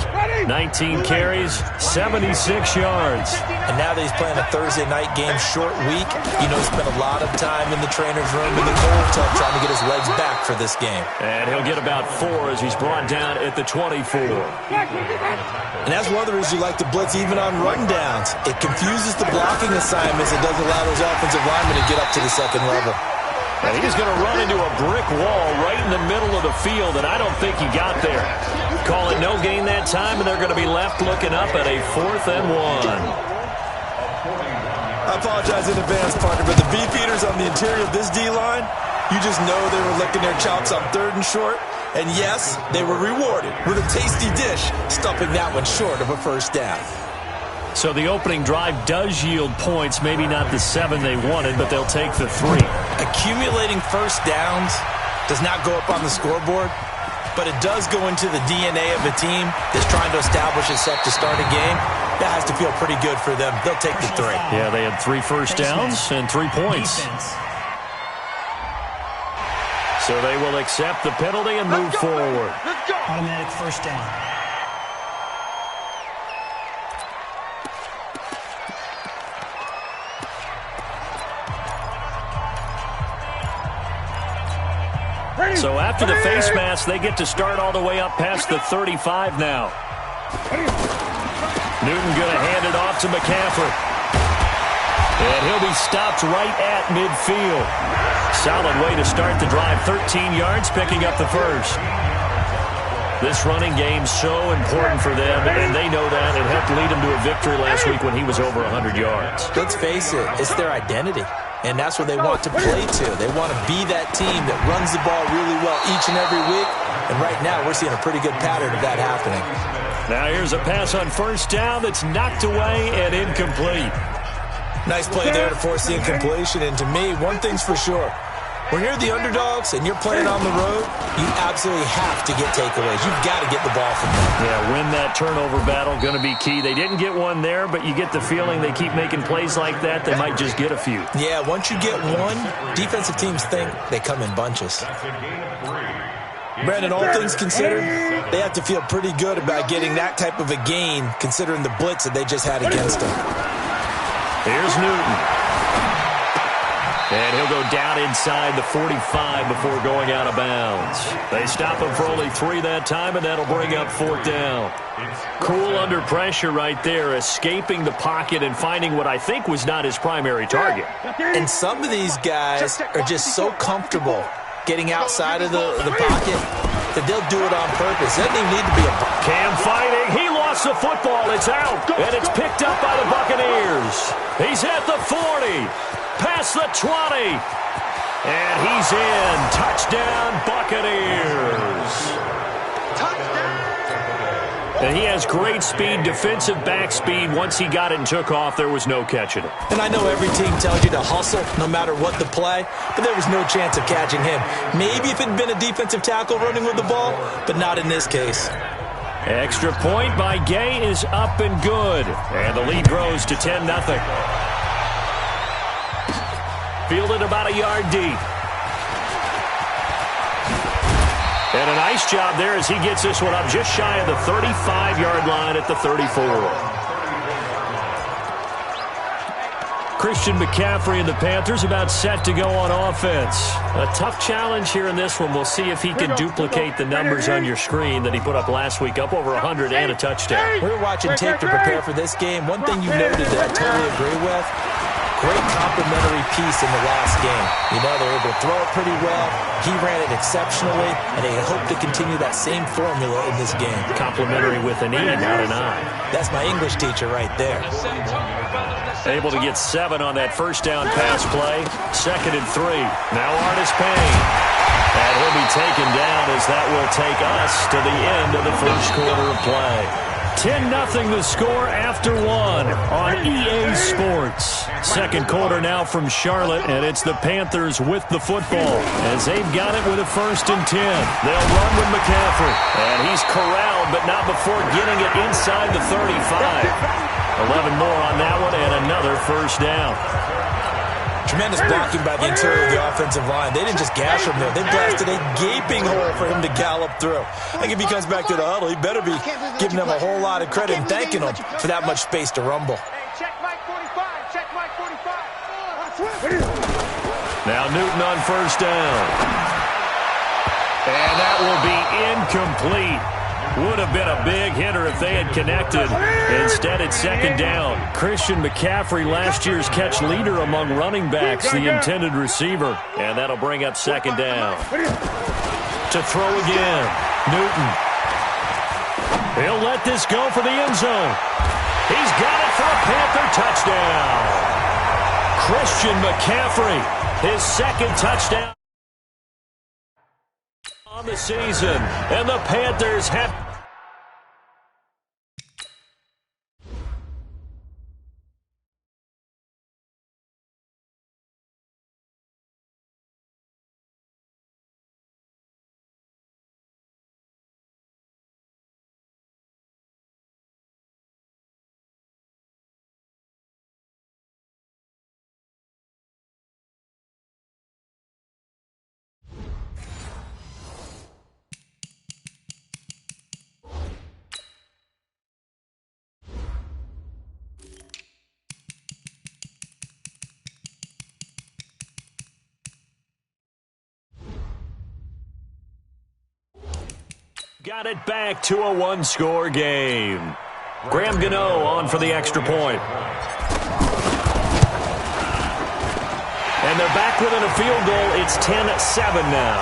19 carries, 76 yards. And now that he's playing a Thursday night game, short week, you know, he spent a lot of time in the trainer's room in the cold tub trying to get his legs back for this game. And he'll get about 4 as he's brought down at the 24. And that's one of the reasons you like to blitz even on rundowns. It confuses the blocking assignments. It doesn't allow those offensive linemen to get up to the second level. And he's going to run into a brick wall right in the middle of the field, and I don't think he got there. Call it no gain that time, and they're going to be left looking up at a 4th and 1. I apologize in advance, partner, but the beefeaters on the interior of this D-line, you just know they were licking their chops on 3rd and short. And yes, they were rewarded with a tasty dish, stuffing that one short of a first down. So the opening drive does yield points, maybe not the 7 they wanted, but they'll take the 3. Accumulating first downs does not go up on the scoreboard, but it does go into the DNA of a team that's trying to establish itself to start a game. That has to feel pretty good for them. They'll take the 3. Yeah, they had 3 first downs and 3 points. So they will accept the penalty and move forward. Automatic first down. So after the face mask, they get to start all the way up past the 35 now. Newton going to hand it off to McCaffrey. And he'll be stopped right at midfield. Solid way to start the drive. 13 yards, picking up the first. This running game's so important for them, and they know that. It helped lead them to a victory last week when he was over 100 yards. Let's face it, it's their identity. And that's what they want to play to. They want to be that team that runs the ball really well each and every week. And right now, we're seeing a pretty good pattern of that happening. Now here's a pass on first down that's knocked away and incomplete. Nice play there to force the incompletion. And to me, one thing's for sure. When you're the underdogs and you're playing on the road, you absolutely have to get takeaways. You've got to get the ball from them. Yeah, win that turnover battle, going to be key. They didn't get one there, but you get the feeling they keep making plays like that, they might just get a few. Yeah, once you get one, defensive teams think they come in bunches. Brandon, all things considered, they have to feel pretty good about getting that type of a gain, considering the blitz that they just had against them. Here's Newton. And he'll go down inside the 45 before going out of bounds. They stop him for only 3 that time, and that'll bring up 4th down. Cool under pressure right there, escaping the pocket and finding what I think was not his primary target. And some of these guys are just so comfortable getting outside of the pocket that they'll do it on purpose. It doesn't even need to be a... Cam fighting. He lost the football. It's out. And it's picked up by the Buccaneers. He's at the 40. Past the 20. And he's in. Touchdown, Buccaneers. And he has great speed, defensive back speed. Once he got it and took off, there was no catching it. And I know every team tells you to hustle no matter what the play, but there was no chance of catching him. Maybe if it had been a defensive tackle running with the ball, but not in this case. Extra point by Gay is up and good. And the lead grows to 10-0. Fielded about a yard deep. And a nice job there as he gets this one up just shy of the 35-yard line at the 34. Christian McCaffrey and the Panthers about set to go on offense. A tough challenge here in this one. We'll see if he can duplicate the numbers on your screen that he put up last week, up over 100 and a touchdown. We were watching tape to prepare for this game. One thing you noted that I totally agree with, great complimentary piece in the last game. You know, they were able to throw it pretty well. He ran it exceptionally, and they hope to continue that same formula in this game. Complimentary with an E, not an I. That's my English teacher right there. Able to get 7 on that first down pass play. 2nd and 3. Now Artis Payne. And he'll be taken down as that will take us to the end of the first quarter of play. 10-0 the score after 1 on EA Sports. Second quarter now from Charlotte, and it's the Panthers with the football as they've got it with a 1st and 10. They'll run with McCaffrey, and he's corralled, but not before getting it inside the 35. 11 more on that one, and another first down. Tremendous blocking by the interior of the offensive line. They didn't just gash him there. They blasted a gaping hole for him to gallop through. I think if he comes back to the huddle, he better be giving them a whole lot of credit and thanking them for that much space to rumble. Check Mike 45. Check Mike 45. Now Newton on first down. And that will be incomplete. Would have been a big hitter if they had connected. Instead, it's 2nd down. Christian McCaffrey, last year's catch leader among running backs, the intended receiver. And that'll bring up 2nd down. To throw again, Newton. He'll let this go for the end zone. He's got it for a Panther touchdown. Christian McCaffrey, his 2nd touchdown on the season, and the Panthers have... Got it back to a 1-score game. Graham Gano on for the extra point. And they're back within a field goal. It's 10-7 now.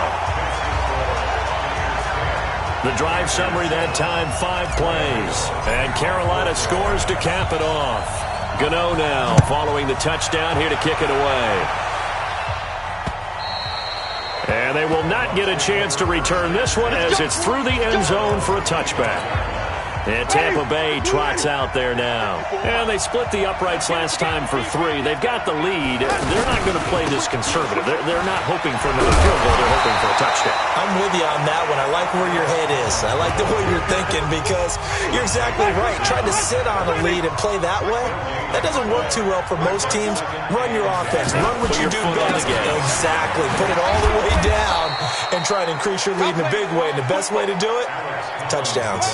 The drive summary that time, 5 plays. And Carolina scores to cap it off. Gano now following the touchdown here to kick it away. And they will not get a chance to return this one as it's through the end zone for a touchback. And Tampa Bay trots out there now. And they split the uprights last time for 3. They've got the lead. They're not going to play this conservative. They're not hoping for another field goal. They're hoping for a touchdown. I'm with you on that one. I like where your head is. I like the way you're thinking because you're exactly right. Trying to sit on a lead and play that way, that doesn't work too well for most teams. Run your offense. Run what you do best. Exactly. Put it all the way down and try and increase your lead in a big way. And the best way to do it, touchdowns.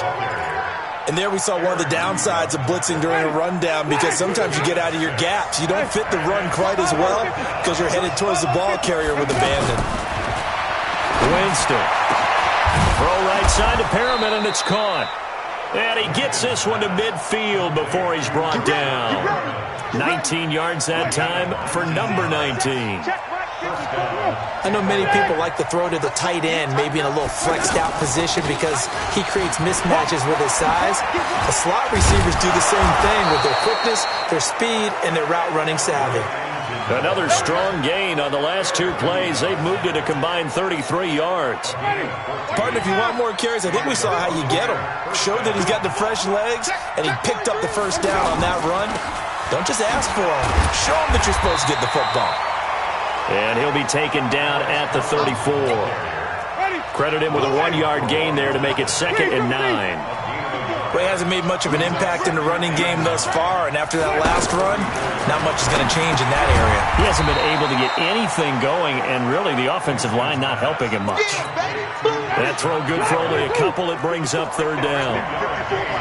And there we saw one of the downsides of blitzing during a rundown because sometimes you get out of your gaps. You don't fit the run quite as well because you're headed towards the ball carrier with abandon. Winston. Throw right side to Perriman, and it's caught. And he gets this one to midfield before he's brought down. 19 yards that time for number 19. I know many people like to throw to the tight end, maybe in a little flexed out position because he creates mismatches with his size. The slot receivers do the same thing with their quickness, their speed, and their route running savvy. Another strong gain on the last 2 plays. They've moved it a combined 33 yards. Partner, if you want more carries, I think we saw how you get him. Showed that he's got the fresh legs, and he picked up the first down on that run. Don't just ask for him. Show him that you're supposed to get the football. And he'll be taken down at the 34. Credit him with a 1-yard gain there to make it 2nd and 9. Well, he hasn't made much of an impact in the running game thus far, and after that last run, not much is going to change in that area. He hasn't been able to get anything going, and really the offensive line not helping him much. That throw good for only a couple. It brings up 3rd down.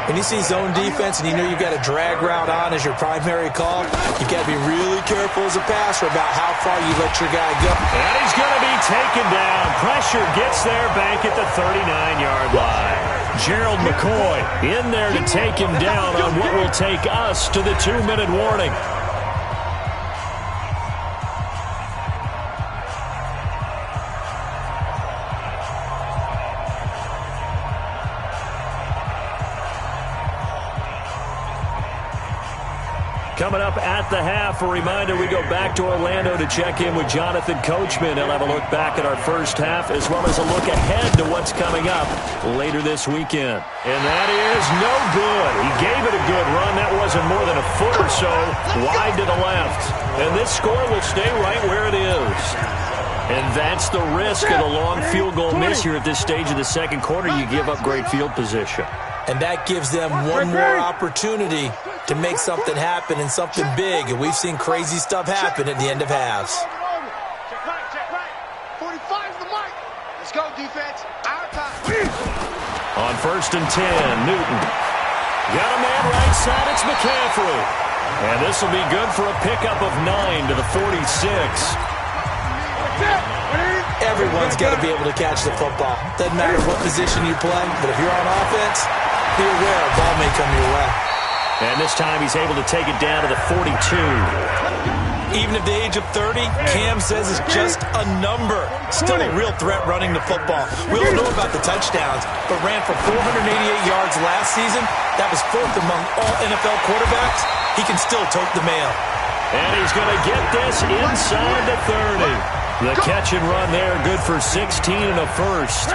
When you see zone defense and you know you've got a drag route on as your primary call, you've got to be really careful as a passer about how far you let your guy go. And he's going to be taken down. Pressure gets there back at the 39-yard line. Gerald McCoy in there to take him down on what will take us to the 2-minute warning. Coming up at the half, a reminder, we go back to Orlando to check in with Jonathan Coachman. He'll have a look back at our first half as well as a look ahead to what's coming up later this weekend. And that is no good. He gave it a good run. That wasn't more than a foot or so wide to the left. And this score will stay right where it is. And that's the risk of the long field goal miss here at this stage of the second quarter. You give up great field position. And that gives them one more opportunity to make something happen and something big. And we've seen crazy stuff happen at the end of halves. Check right. 45's the mark. Let's go, defense. Our time. On 1st and 10, Newton. Got a man right side. It's McCaffrey. And this will be good for a pickup of 9 to the 46. Everyone's got to be able to catch the football. Doesn't matter what position you play, but if you're on offense, be aware a ball may come your way. And this time he's able to take it down to the 42. Even at the age of 30, Cam says it's just a number. Still a real threat running the football. We all know about the touchdowns, but ran for 488 yards last season. That was 4th among all NFL quarterbacks. He can still tote the mail. And he's going to get this inside the 30. The catch and run there, good for 16 and a first.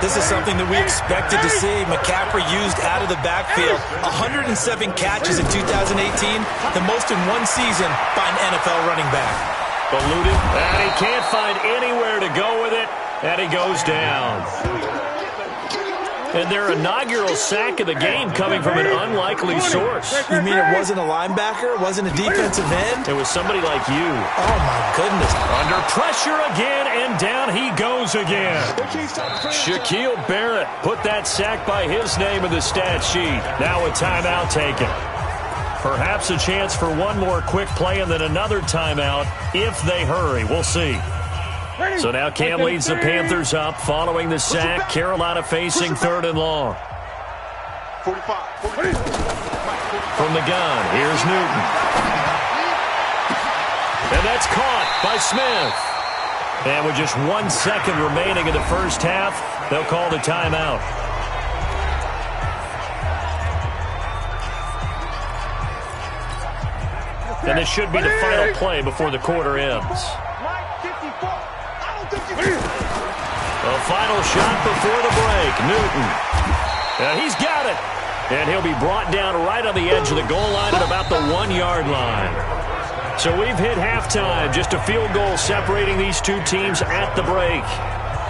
This is something that we expected to see. McCaffrey used out of the backfield. 107 catches in 2018, the most in one season by an NFL running back. Eluded, and he can't find anywhere to go with it, and he goes down. And their inaugural sack of the game coming from an unlikely source. You mean it wasn't a linebacker? It wasn't a defensive end? It was somebody like you. Oh, my goodness. Under pressure again, and down he goes again. Shaquille Barrett put that sack by his name in the stat sheet. Now a timeout taken. Perhaps a chance for one more quick play and then another timeout if they hurry. We'll see. So now Cam leads the Panthers up following the sack. Carolina facing 3rd and long. 45. From the gun, here's Newton. And that's caught by Smith. And with just 1 second remaining in the first half, they'll call the timeout. And this should be the final play before the quarter ends. final shot before the break. Newton. He's got it. And he'll be brought down right on the edge of the goal line at about the 1-yard line. So we've hit halftime. Just a field goal separating these two teams at the break.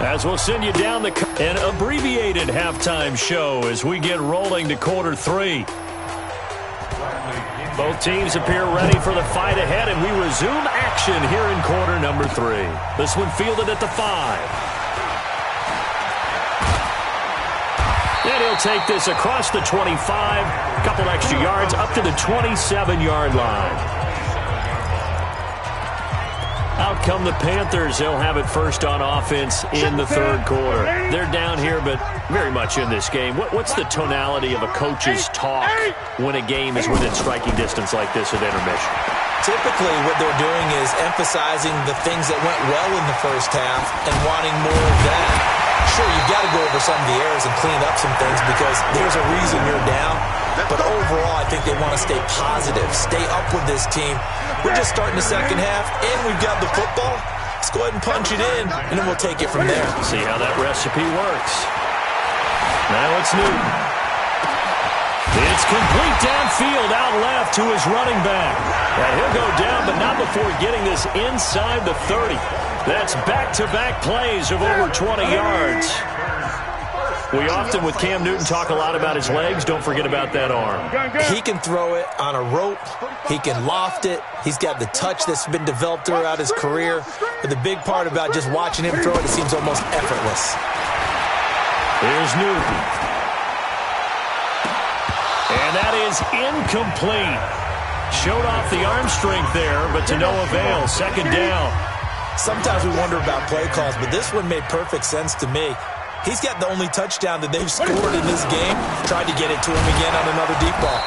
As we'll send you down an abbreviated halftime show as we get rolling to quarter 3. Both teams appear ready for the fight ahead, and we resume action here in quarter number 3. This one fielded at the 5. And he'll take this across the 25, a couple extra yards up to the 27-yard line. Out come the Panthers. They'll have it first on offense in the third quarter. They're down here, but very much in this game. What's the tonality of a coach's talk when a game is within striking distance like this at intermission? Typically, what they're doing is emphasizing the things that went well in the first half and wanting more of that. Sure, you've got to go over some of the errors and clean up some things because there's a reason you're down. But overall, I think they want to stay positive, stay up with this team. We're just starting the second half, and we've got the football. Let's go ahead and punch it in, and then we'll take it from there. See how that recipe works. Now it's Newton. It's complete downfield, out left to his running back. And he'll go down, but not before getting this inside the 30. That's back-to-back plays of over 20 yards. We often, with Cam Newton, talk a lot about his legs. Don't forget about that arm. He can throw it on a rope. He can loft it. He's got the touch that's been developed throughout his career. But the big part about just watching him throw it, it seems almost effortless. Here's Newton. And that is incomplete. Showed off the arm strength there, but to no avail. Second down. Sometimes we wonder about play calls, but this one made perfect sense to me. He's got the only touchdown that they've scored in this game. Tried to get it to him again on another deep ball.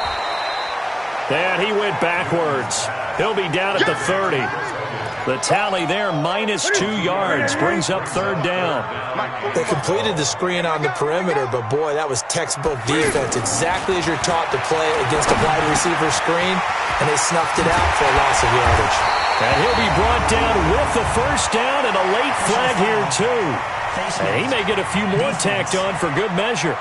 And he went backwards. He'll be down at the 30. The tally there, -2 yards, brings up third down. They completed the screen on the perimeter, but boy, that was textbook defense. Exactly as you're taught to play against a wide receiver screen, and they snuffed it out for a loss of yardage. And he'll be brought down with the first down and a late flag here, too. And he may get a few more tacked on for good measure.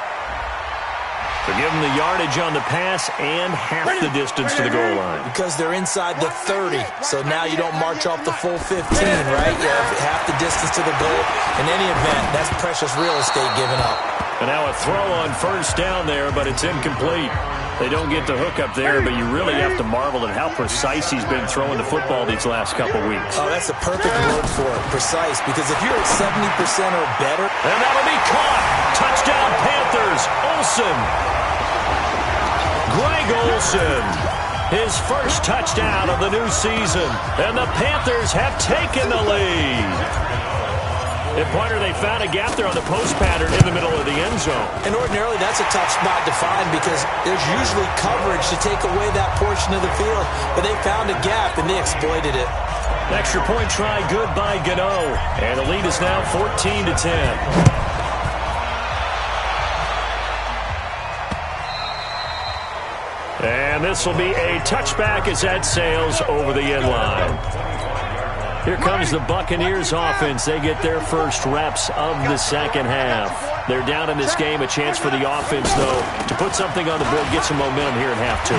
To give him the yardage on the pass and half the distance to the goal line. Because they're inside the 30, so now you don't march off the full 15, right? You have half the distance to the goal. In any event, that's precious real estate given up. And now a throw on first down there, but it's incomplete. They don't get the hook up there, but you really have to marvel at how precise he's been throwing the football these last couple weeks. Oh, that's the perfect word for it, precise, because if you're at 70% or better... And that'll be caught! Touchdown Panthers! Olsen! Greg Olsen, his first touchdown of the new season, and the Panthers have taken the lead. At Pointer, they found a gap there on the post pattern in the middle of the end zone. And ordinarily, that's a tough spot to find because there's usually coverage to take away that portion of the field. But they found a gap, and they exploited it. Extra point try good by Gano. And the lead is now 14-10. And this will be a touchback as that sails over the end line. Here comes the Buccaneers offense. They get their first reps of the second half. They're down in this game. A chance for the offense, though, to put something on the board, get some momentum here in half 2.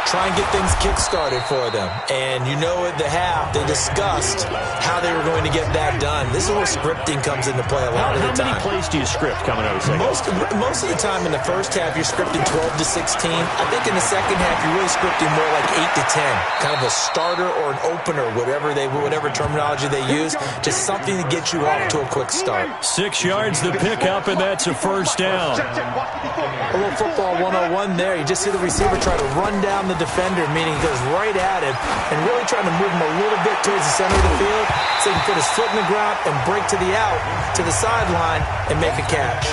Try and get things kick-started for them. And you know at the half, they discussed how they were going to get that done. This is where scripting comes into play a lot of the time. How many plays do you script coming out of the second? Most of the time in the first half, you're scripting 12 to 16. I think in the second half, you're really scripting more like 8 to 10. Kind of a starter or an opener, whatever terminology they use. Just something to get you off to a quick start. 6 yards the pickup, and that's a first down. A little football 101 there. You just see the receiver try to run down the defender, meaning he goes right at him and really trying to move him a little bit towards the center of the field so he can put his foot in the ground and break to the out, to the sideline, and make a catch.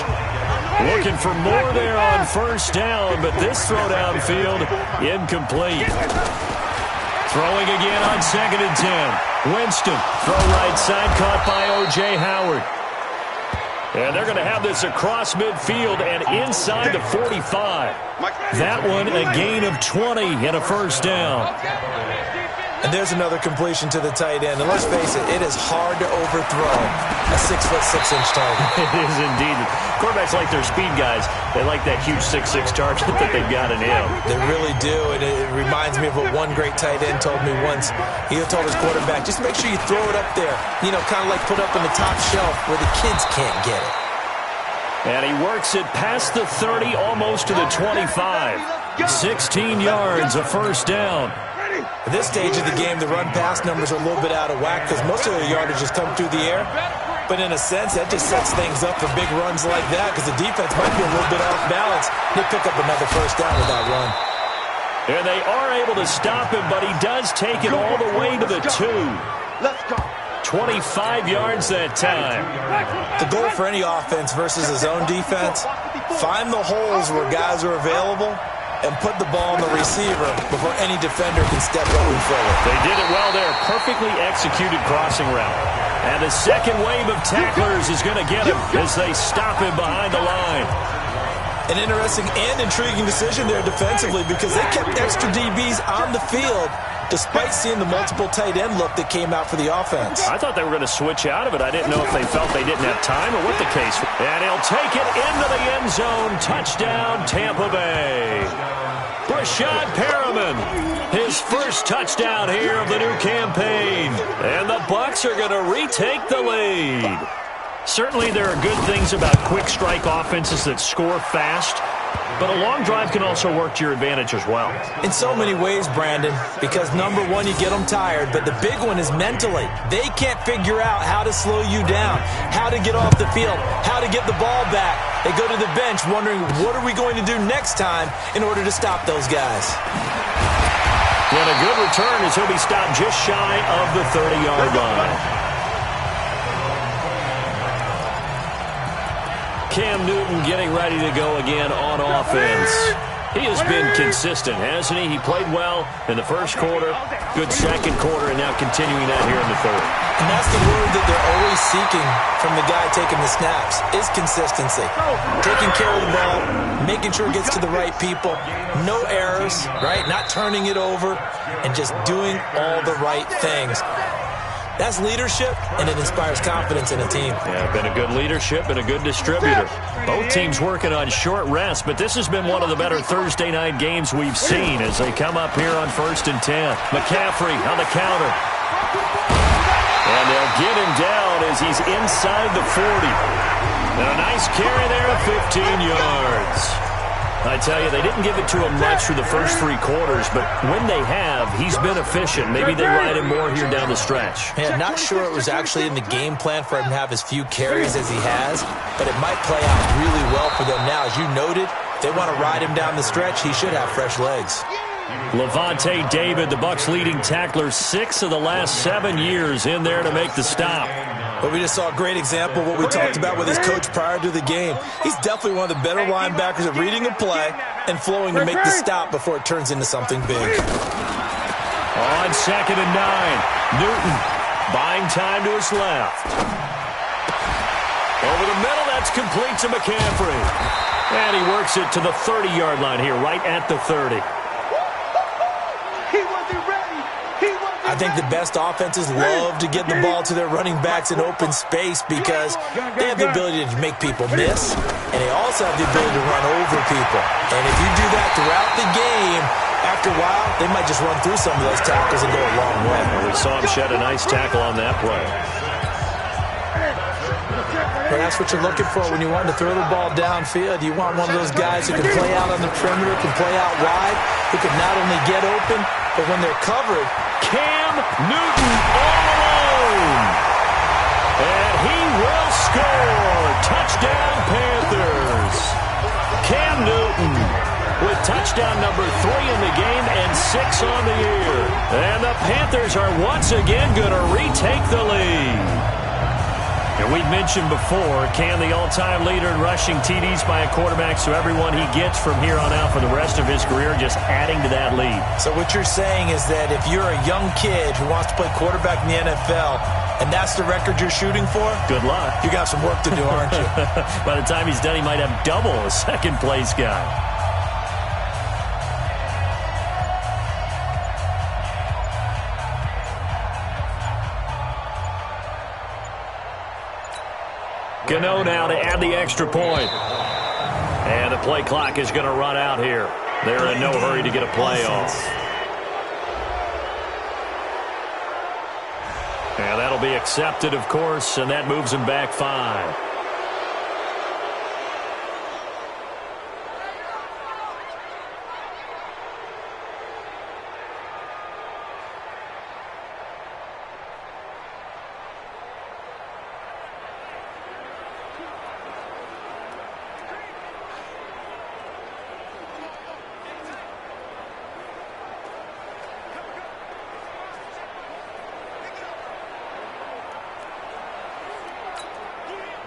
Looking for more there on first down, but this throw downfield, incomplete. Throwing again on 2nd and 10. Winston, throw right side, caught by O.J. Howard. And they're going to have this across midfield and inside the 45. That one, a gain of 20 and a first down. And there's another completion to the tight end. And let's face it, it is hard to overthrow a 6'6" target. It is indeed. Quarterbacks like their speed guys. They like that huge 6'6" target that they've got in him. They really do. And it reminds me of what one great tight end told me once. He told his quarterback, just make sure you throw it up there. You know, kind of like put up on the top shelf where the kids can't get it. And he works it past the 30, almost to the 25. 16 yards, a first down. At this stage of the game, the run-pass numbers are a little bit out of whack because most of their yardage has come through the air. But in a sense, that just sets things up for big runs like that because the defense might be a little bit off balance. He'll pick up another first down with that run. And they are able to stop him, but he does take it all the way to the 2. Let's go. 25 yards that time. The goal for any offense versus his own defense, find the holes where guys are available and put the ball on the receiver before any defender can step up and fill it. They did it well there. Perfectly executed crossing route. And the second wave of tacklers is going to get him as they stop him behind the line. An interesting and intriguing decision there defensively because they kept extra DBs on the field despite seeing the multiple tight end look that came out for the offense. I thought they were going to switch out of it. I didn't know if they felt they didn't have time or what the case was. And he'll take it into the end zone. Touchdown, Tampa Bay. Brashad Perriman, his first touchdown here of the new campaign. And the Bucs are going to retake the lead. Certainly there are good things about quick strike offenses that score fast, but a long drive can also work to your advantage as well. In so many ways, Brandon, because number one, you get them tired, but the big one is mentally. They can't figure out how to slow you down, how to get off the field, how to get the ball back. They go to the bench wondering, what are we going to do next time in order to stop those guys? And a good return as he'll be stopped just shy of the 30-yard line. Cam Newton getting ready to go again on offense. He has been consistent, hasn't he? He played well in the first quarter, good second quarter, and now continuing that here in the third. And that's the word that they're always seeking from the guy taking the snaps, is consistency. Taking care of the ball, making sure it gets to the right people, no errors, right? Not turning it over, and just doing all the right things. That's leadership, and it inspires confidence in a team. Yeah, been a good leadership and a good distributor. Both teams working on short rest, but this has been one of the better Thursday night games we've seen as they come up here on 1st and 10. McCaffrey on the counter. And they'll get him down as he's inside the 40. And a nice carry there of 15 yards. I tell you, they didn't give it to him much for the first 3 quarters, but when they have, he's been efficient. Maybe they ride him more here down the stretch. Man, not sure it was actually in the game plan for him to have as few carries as he has, but it might play out really well for them now. As you noted, if they want to ride him down the stretch, he should have fresh legs. Lavonte David, the Bucs' leading tackler, 6 of the last 7 years in there to make the stop. But we just saw a great example of what we talked about with his coach prior to the game. He's definitely one of the better linebackers at reading a play and flowing to make the stop before it turns into something big. On 2nd and 9, Newton buying time to his left. Over the middle, that's complete to McCaffrey. And he works it to the 30-yard line here, right at the 30. I think the best offenses love to get the ball to their running backs in open space because they have the ability to make people miss, and they also have the ability to run over people. And if you do that throughout the game, after a while, they might just run through some of those tackles and go a long way. We saw him shed a nice tackle on that play. But that's what you're looking for when you want to throw the ball downfield. You want one of those guys who can play out on the perimeter, can play out wide, who can not only get open, but when they're covered, Cam Newton all alone. And he will score. Touchdown, Panthers. Cam Newton with touchdown number 3 in the game and 6 on the year. And the Panthers are once again going to retake the lead. And we've mentioned before, Cam, the all-time leader in rushing TDs by a quarterback, so everyone he gets from here on out for the rest of his career just adding to that lead. So what you're saying is that if you're a young kid who wants to play quarterback in the NFL, and that's the record you're shooting for? Good luck. You got some work to do, aren't you? By the time he's done, he might have double a second-place guy. Gano now to add the extra point. And the play clock is going to run out here. They're in no hurry to get a play off. And that'll be accepted, of course, and that moves them back 5.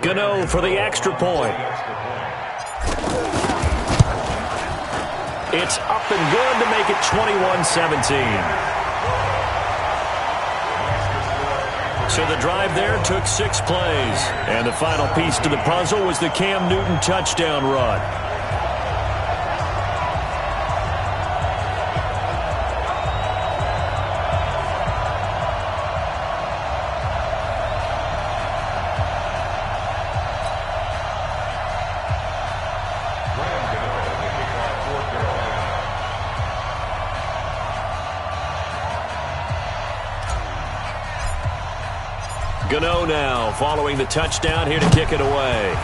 Gano for the extra point. It's up and good to make it 21-17. So the drive there took 6 plays. And the final piece to the puzzle was the Cam Newton touchdown run. Gano now following the touchdown here to kick it away.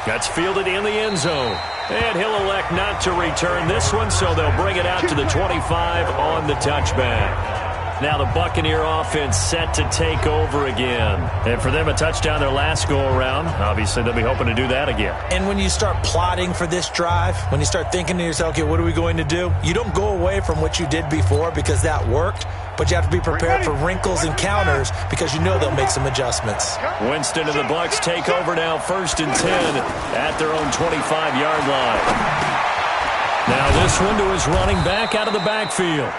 That's fielded in the end zone. And he'll elect not to return this one, so they'll bring it out to the 25 on the touchback. Now the Buccaneer offense set to take over again. And for them, a touchdown their last go-around. Obviously, they'll be hoping to do that again. And when you start plotting for this drive, when you start thinking to yourself, okay, what are we going to do? You don't go away from what you did before because that worked. But you have to be prepared for wrinkles and counters because you know they'll make some adjustments. Winston and the Bucs take over now, 1st and 10 at their own 25-yard line. Now this one to his running back out of the backfield.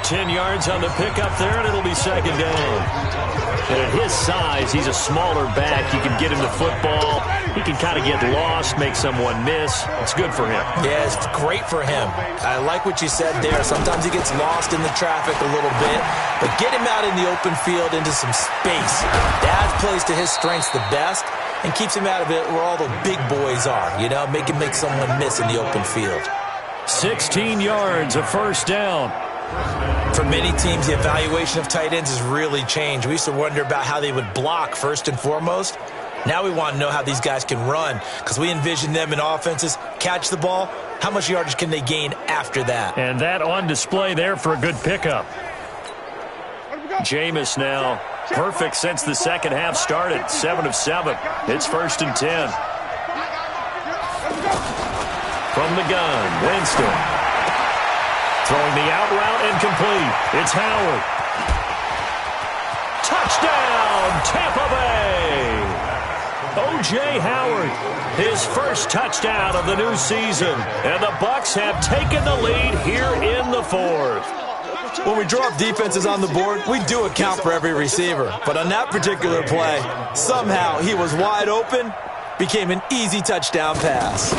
10 yards on the pickup there, and it'll be 2nd down. And at his size, he's a smaller back. You can get him the football. He can kind of get lost, make someone miss. It's good for him. Yeah, it's great for him. I like what you said there. Sometimes he gets lost in the traffic a little bit, but get him out in the open field into some space. That plays to his strengths the best and keeps him out of it where all the big boys are, you know, make someone miss in the open field. 16 yards, a 1st down. For many teams, the evaluation of tight ends has really changed. We used to wonder about how they would block first and foremost. Now we want to know how these guys can run because we envision them in offenses, catch the ball. How much yardage can they gain after that? And that on display there for a good pickup. Jameis now perfect since the second half started. 7 of 7. It's 1st and 10. From the gun, Winston. Throwing the out route incomplete. It's Howard. Touchdown, Tampa Bay. O.J. Howard, his first touchdown of the new season. And the Bucs have taken the lead here in the 4th. When we draw up defenses on the board, we do account for every receiver. But on that particular play, somehow he was wide open, became an easy touchdown pass.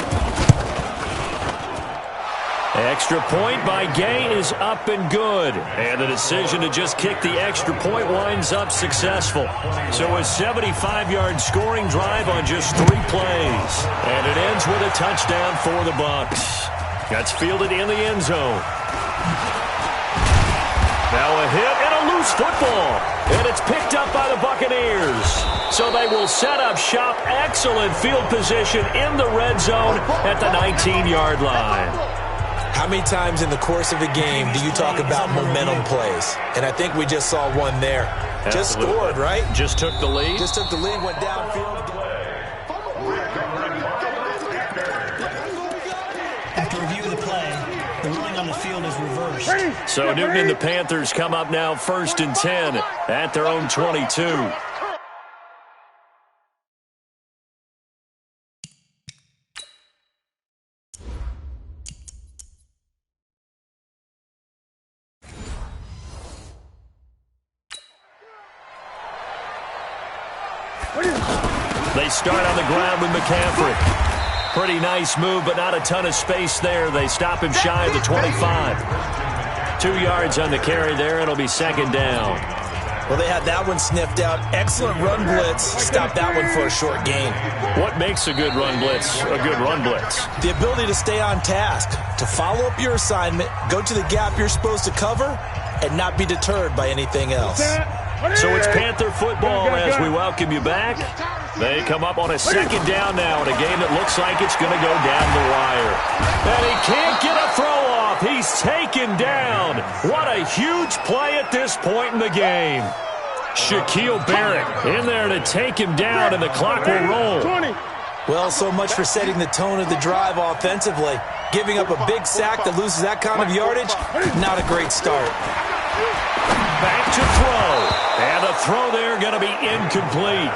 Extra point by Gay is up and good. And the decision to just kick the extra point winds up successful. So a 75-yard scoring drive on just 3 plays. And it ends with a touchdown for the Bucs. That's fielded in the end zone. Now a hit and a loose football. And it's picked up by the Buccaneers. So they will set up shop. Excellent field position in the red zone at the 19-yard line. How many times in the course of a game do you talk about momentum plays? And I think we just saw one there. Absolutely. Just scored, right? Just took the lead. Just took the lead, went downfield. After review of the play, the ruling on the field is reversed. So Newton and the Panthers come up now 1st and 10 at their own 22. They start on the ground with McCaffrey. Pretty nice move, but not a ton of space there. They stop him shy of the 25. 2 yards on the carry there. It'll be 2nd down. Well, they had that one sniffed out. Excellent run blitz. Stopped that one for a short gain. What makes a good run blitz a good run blitz? The ability to stay on task, to follow up your assignment, go to the gap you're supposed to cover, and not be deterred by anything else. So it's Panther football as we welcome you back. They come up on a second down now in a game that looks like it's going to go down the wire. And he can't get a throw off. He's taken down. What a huge play at this point in the game. Shaquille Barrett in there to take him down, and the clock will roll. Well, so much for setting the tone of the drive offensively. Giving up a big sack that loses that kind of yardage, not a great start. Back to throw. And the throw there going to be incomplete.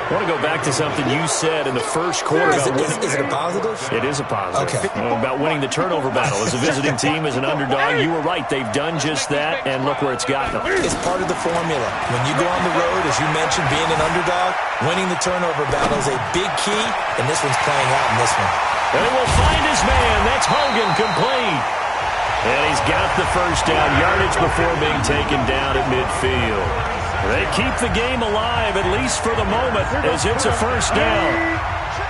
I want to go back to something you said in the first quarter. Is it a positive? It is a positive. Okay. About winning the turnover battle. As a visiting team, as an underdog, you were right. They've done just that, and look where it's gotten them. It's part of the formula. When you go on the road, as you mentioned, being an underdog, winning the turnover battle is a big key, and this one's playing out in this one. They will find his man. That's Hogan, complete. And he's got the first down yardage before being taken down at midfield. They keep the game alive, at least for the moment, as it's a first down.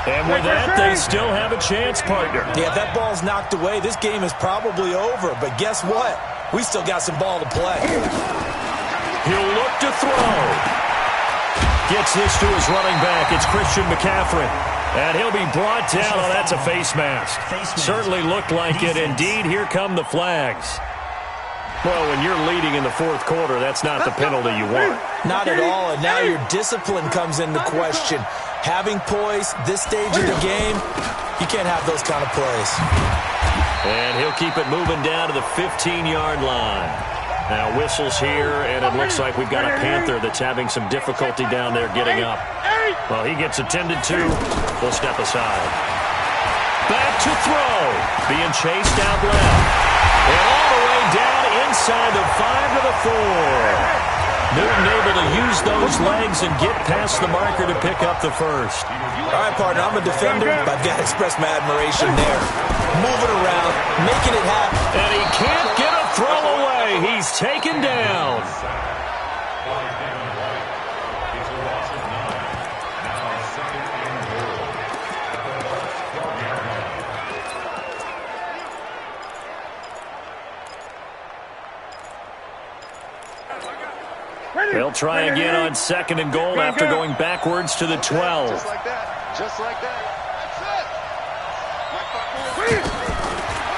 And with that, they still have a chance, partner. Yeah, if that ball's knocked away, this game is probably over. But guess what? We still got some ball to play. He'll look to throw. Gets this to his running back. It's Christian McCaffrey. And he'll be brought down. Oh, that's a face mask. Certainly looked like it. Indeed, here come the flags. Well, when you're leading in the fourth quarter, that's not the penalty you want. Not at all, and now your discipline comes into question. Having poise this stage of the game, you can't have those kind of plays. And he'll keep it moving down to the 15-yard line. Now whistles here, and it looks like we've got a Panther that's having some difficulty down there getting up. Well, he gets attended to. We'll step aside. Back to throw. Being chased out left. And all the way down inside the 5 to the 4. Newton able to use those legs and get past the marker to pick up the first. All right, partner, I'm a defender, but I've got to express my admiration there. Moving around, making it happen. And he can't get a throw away. He's taken down. They'll try again on second and goal after going backwards to the 12. Just like that. Just like that.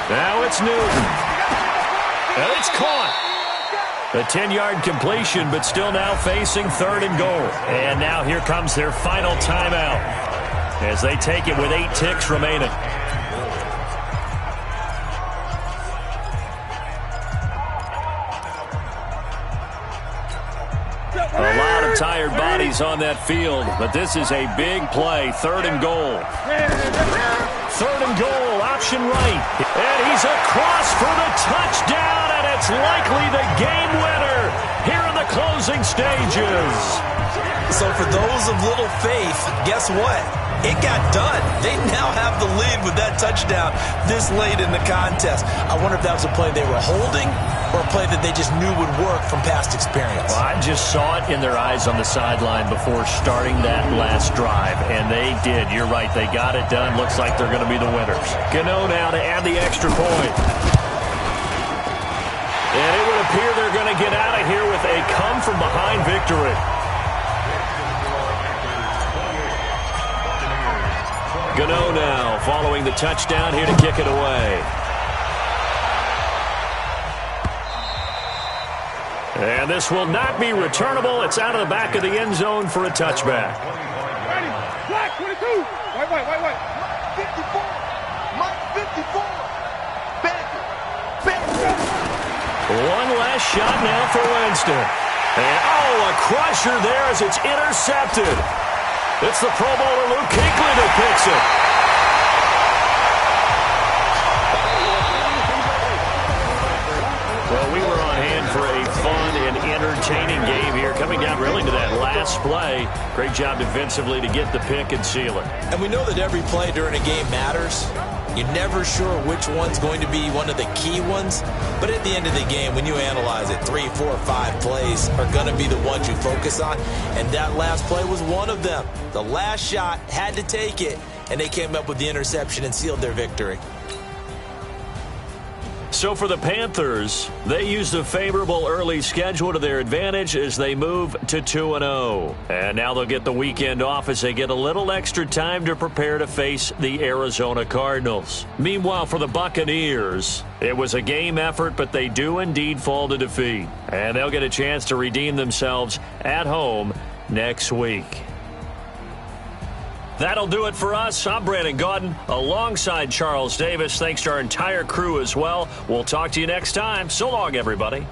Now it's Newton. And it's caught. A 10-yard completion, but still now facing third and goal. And now here comes their final timeout as they take it with 8 ticks remaining. A lot of tired bodies on that field, but this is a big play. Third and goal. Third and goal, option right. And he's across for the touchdown, and it's likely the game winner here in the closing stages. So for those of little faith, guess what? It got done. They now have the lead with that touchdown this late in the contest. I wonder if that was a play they were holding or a play that they just knew would work from past experience. Well, I just saw it in their eyes on the sideline before starting that last drive, and they did. You're right. They got it done. Looks like they're going to be the winners. Gano now to add the extra point. And it would appear they're going to get out of here with a come-from-behind victory. Gano now following the touchdown here to kick it away. And this will not be returnable. It's out of the back of the end zone for a touchback. Ready. Black 22. White. 54. Mike 54. Back. One last shot now for Winston. And a crusher there as it's intercepted. It's the Pro Bowler Luke Kuechly that picks it. Well, we were on hand for a fun and entertaining game here, coming down really to that last play. Great job defensively to get the pick and seal it. And we know that every play during a game matters, You're never sure which one's going to be one of the key ones, but at the end of the game, when you analyze it, 3, 4, 5 plays are going to be the ones you focus on, and that last play was one of them. The last shot had to take it, and they came up with the interception and sealed their victory. So for the Panthers, they used a favorable early schedule to their advantage as they move to 2-0. And now they'll get the weekend off as they get a little extra time to prepare to face the Arizona Cardinals. Meanwhile, for the Buccaneers, it was a game effort, but they do indeed fall to defeat. And they'll get a chance to redeem themselves at home next week. That'll do it for us. I'm Brandon Gaudin alongside Charles Davis. Thanks to our entire crew as well. We'll talk to you next time. So long, everybody.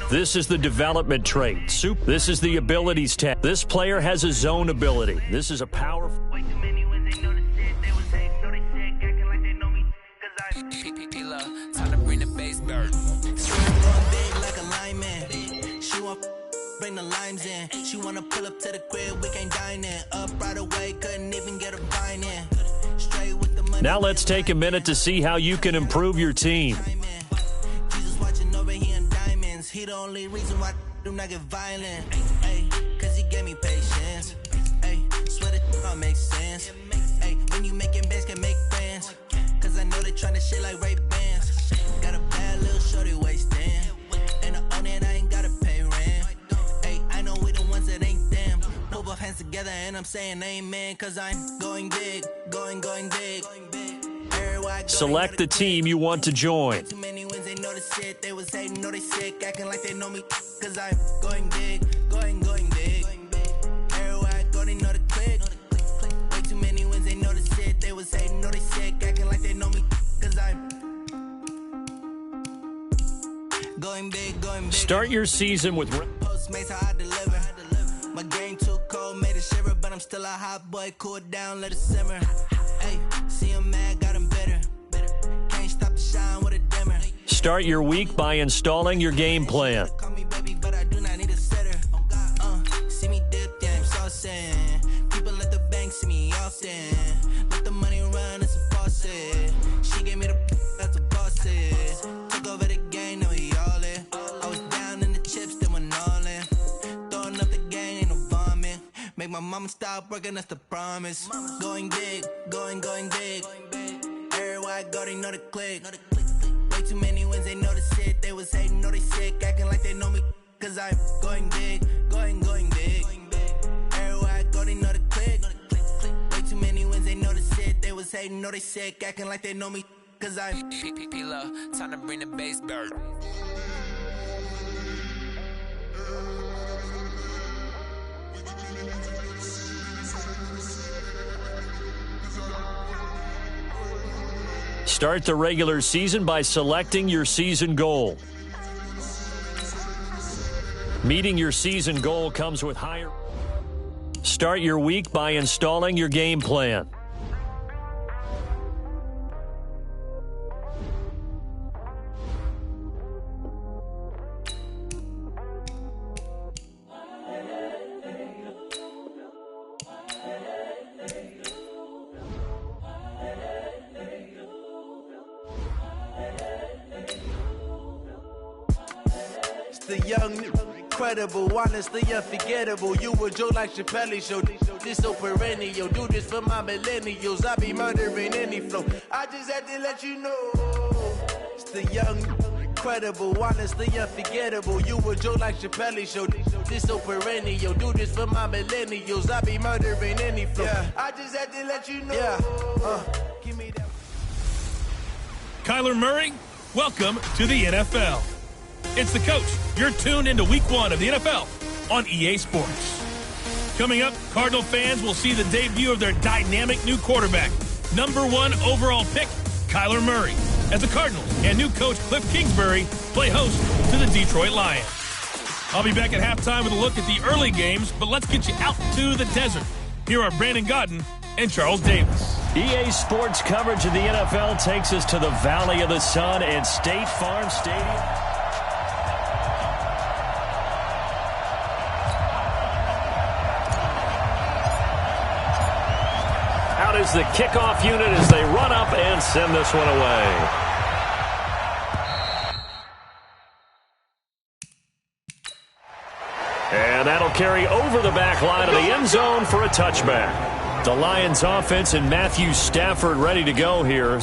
This is the development trait. This is the abilities test. This player has a zone ability. This is a powerful... Bring the limes in. She wanna pull up to the crib, we can't dine in. Up right away, couldn't even get a vine in. Straight with the money. Now let's take a minute to see how you can improve your team. Jesus watching over here in diamonds. He the only reason why I do not get violent. Ay, cause he gave me patience. Ay, swear that all makes sense. Ay, when you making bands, can make friends. Cause I know they tryna shit like Ray Bans. Got a bad little shorty wasting. And I own it, I ain't gotta pay rent. I know we the ones that ain't them. Put both hands together and I'm saying amen. Cause I'm going big, going big. Select the team you want to join. Too many wins, they know the shit. They was hating, know they sick, acting like they know me. Cause I'm going big, going big. Everywhere I go, they know the click. Way too many wins, they know the shit. They was hating, know they sick, acting like they know me. Cause I'm going Start your season with Postmates, how I deliver. My game too cold, made it shiver, but I'm still a hot boy. Cool it down, let it simmer. Hey, see him mad, got him bitter. Can't stop the shine with a dimmer. Start your week by installing your game plan. Call me baby, but I do not need a sitter. See me dip, yeah, I'm saucing. People at the bank see me often. Let the money run, it's a faucet. She gave me the that's a boss it. Took over the game, now we all in. I was down in the chips, then went all in. Throwing up the game, ain't no vomit. Make my mama stop working, that's the promise. Going big, going big. Everywhere I go, they know the click. Way too many wins, they know the shit. They was hating, know they sick, acting like they know me. Cause I'm going big, going big. Everywhere I go, they know the click. Way too many wins, they know the shit. They was hating, know they sick, acting like they know me. Cause I'm P-P-P-Love, time to bring the bass bird. Start the regular season by selecting your season goal. Meeting your season goal comes with higher. Start your week by installing your game plan. The young, incredible, honestly unforgettable. You a Joe like Chappelle show. This so perennial. Do this for my millennials. I be murdering any flow. I just had to let you know. It's the young, incredible, honestly unforgettable. You a Joe like Chappelle show. This so perennial. Do this for my millennials. I be murdering any flow. Yeah. I just had to let you know. Yeah. Give me that. Kyler Murray, welcome to the NFL. It's the coach. You're tuned into week 1 of the NFL on EA Sports. Coming up, Cardinal fans will see the debut of their dynamic new quarterback, #1 overall pick, Kyler Murray, as the Cardinals and new coach Cliff Kingsbury play host to the Detroit Lions. I'll be back at halftime with a look at the early games, but let's get you out to the desert. Here are Brandon Godden and Charles Davis. EA Sports coverage of the NFL takes us to the Valley of the Sun and State Farm Stadium. Out is the kickoff unit as they run up and send this one away. And that'll carry over the back line of the end zone for a touchback. The Lions offense and Matthew Stafford ready to go here.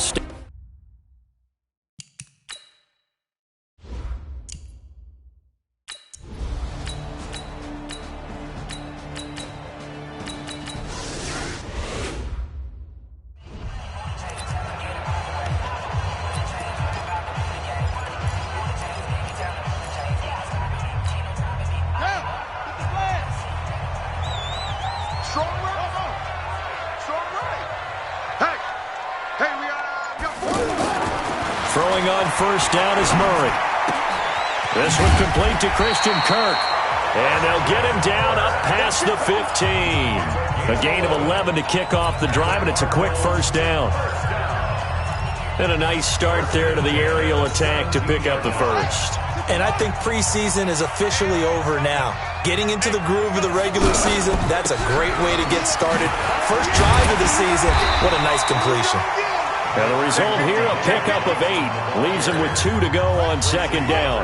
Throwing on first down is Murray. This one complete to Christian Kirk. And they'll get him down up past the 15. A gain of 11 to kick off the drive, and it's a quick first down. And a nice start there to the aerial attack to pick up the first. And I think preseason is officially over now. Getting into the groove of the regular season, that's a great way to get started. First drive of the season, what a nice completion. And the result here, a pickup of 8. Leaves him with 2 to go on second down.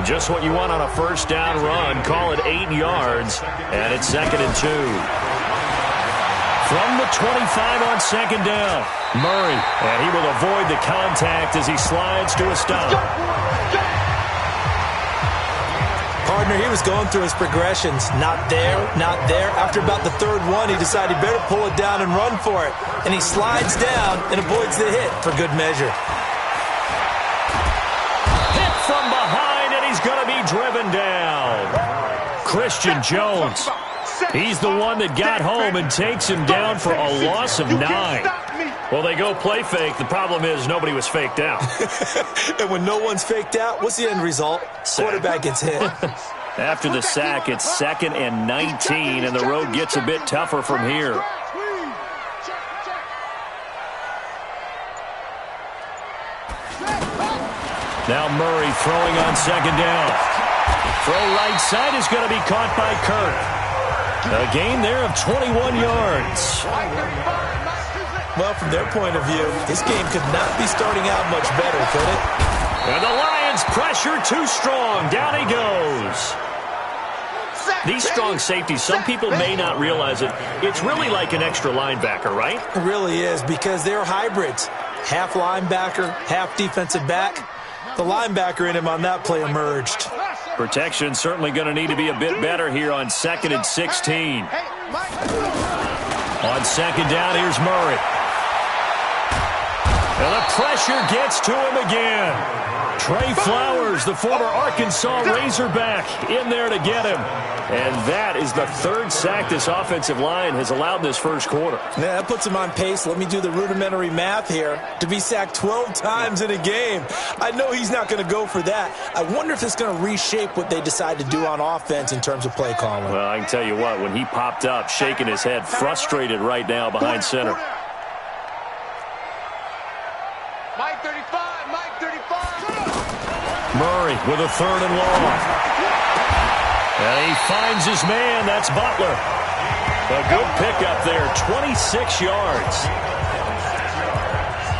Just what you want on a first down run. Call it 8 yards, and it's 2nd and 2. From the 25 on second down, Murray, and he will avoid the contact as he slides to a stop. Partner, he was going through his progressions. Not there, not there. After about the third one, he decided he better pull it down and run for it. And he slides down and avoids the hit for good measure. Hit from behind, and he's going to be driven down. Christian Jones. He's the one that got home and takes him down for a loss of 9. Well, they go play fake. The problem is nobody was faked out. And when no one's faked out, what's the end result? Quarterback gets hit. After the sack, it's 2nd and 19, and the road gets a bit tougher from here. Now Murray throwing on 2nd down. Throw right side is going to be caught by Kirk. A gain there of 21 yards. Well, from their point of view, this game could not be starting out much better, could it? And the Lions pressure too strong. Down he goes. These strong safeties, some people may not realize it. It's really like an extra linebacker, right? It really is, because they're hybrids. Half linebacker, half defensive back. The linebacker in him on that play emerged. Protection certainly going to need to be a bit better here on 2nd and 16. On 2nd down, here's Murray. And the pressure gets to him again. Trey Flowers, the former Arkansas Razorback, in there to get him. And that is the 3rd sack this offensive line has allowed in this first quarter. Yeah, that puts him on pace. Let me do the rudimentary math here. To be sacked 12 times in a game. I know he's not going to go for that. I wonder if it's going to reshape what they decide to do on offense in terms of play calling. Well, I can tell you what, when he popped up, shaking his head, frustrated right now behind center. Mike 35, Mike 35. Murray with a 3rd and long. And he finds his man. That's Butler. A good pickup there, 26 yards.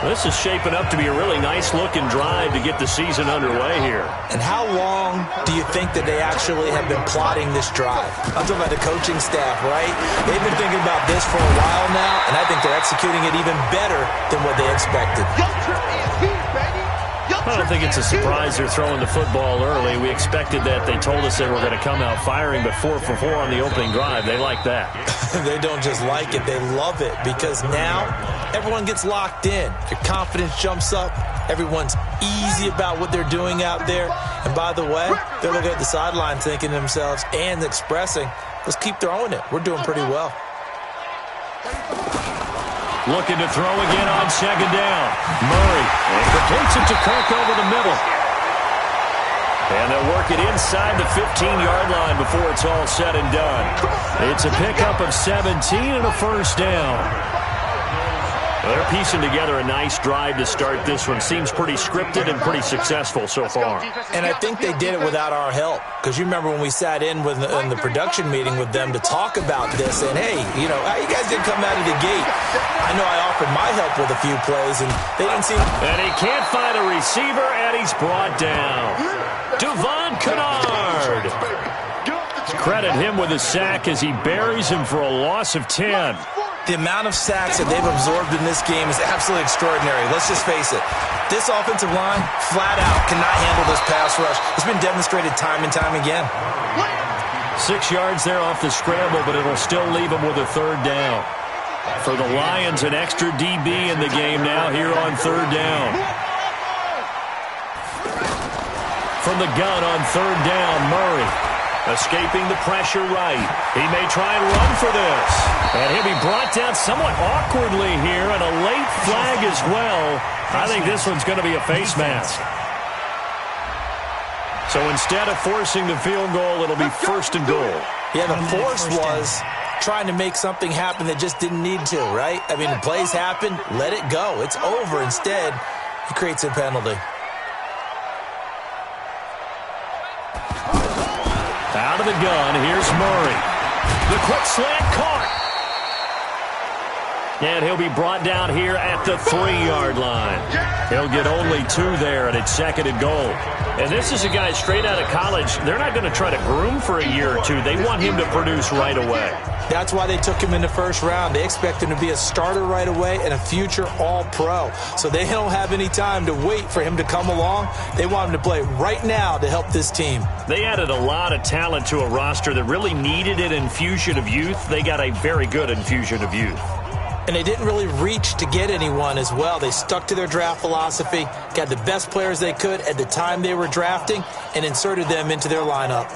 This is shaping up to be a really nice-looking drive to get the season underway here. And how long do you think that they actually have been plotting this drive? I'm talking about the coaching staff, right? They've been thinking about this for a while now, and I think they're executing it even better than what they expected. I don't think it's a surprise they're throwing the football early. We expected that. They told us they were going to come out firing, but 4 for 4 on the opening drive. They like that. They don't just like it. They love it, because now everyone gets locked in. Your confidence jumps up. Everyone's easy about what they're doing out there. And by the way, they're looking at the sideline thinking to themselves and expressing, let's keep throwing it. We're doing pretty well. Looking to throw again on 2nd down. Murray completes it to Kirk over the middle. And they'll work it inside the 15-yard line before it's all said and done. It's a pickup of 17 and a 1st down. They're piecing together a nice drive to start this one. Seems pretty scripted and pretty successful so far. And I think they did it without our help. Because you remember when we sat in the production meeting with them to talk about this, and hey, you know, you guys didn't come out of the gate. I know I offered my help with a few plays, and they didn't seem... And he can't find a receiver, and he's brought down. Devon Kennard. Credit him with a sack as he buries him for a loss of 10. The amount of sacks that they've absorbed in this game is absolutely extraordinary. Let's just face it. This offensive line, flat out, cannot handle this pass rush. It's been demonstrated time and time again. 6 yards there off the scramble, but it'll still leave them with a 3rd down. For the Lions, an extra DB in the game now here on 3rd down. From the gun on 3rd down, Murray. Escaping the pressure right. He may try and run for this. And he'll be brought down somewhat awkwardly here, and a late flag as well. I think this one's going to be a face mask. So instead of forcing the field goal, it'll be 1st and goal. Yeah, the force was trying to make something happen that just didn't need to, right? I mean, the plays happen, let it go. It's over. Instead, he creates a penalty. Out of the gun, here's Murray. The quick slant caught. And he'll be brought down here at the 3-yard line. He'll get only 2 there, and it's 2nd and goal. And this is a guy straight out of college. They're not going to try to groom for a year or two. They want him to produce right away. That's why they took him in the 1st round. They expect him to be a starter right away and a future All-Pro. So they don't have any time to wait for him to come along. They want him to play right now to help this team. They added a lot of talent to a roster that really needed an infusion of youth. They got a very good infusion of youth. And they didn't really reach to get anyone as well. They stuck to their draft philosophy, got the best players they could at the time they were drafting, and inserted them into their lineup.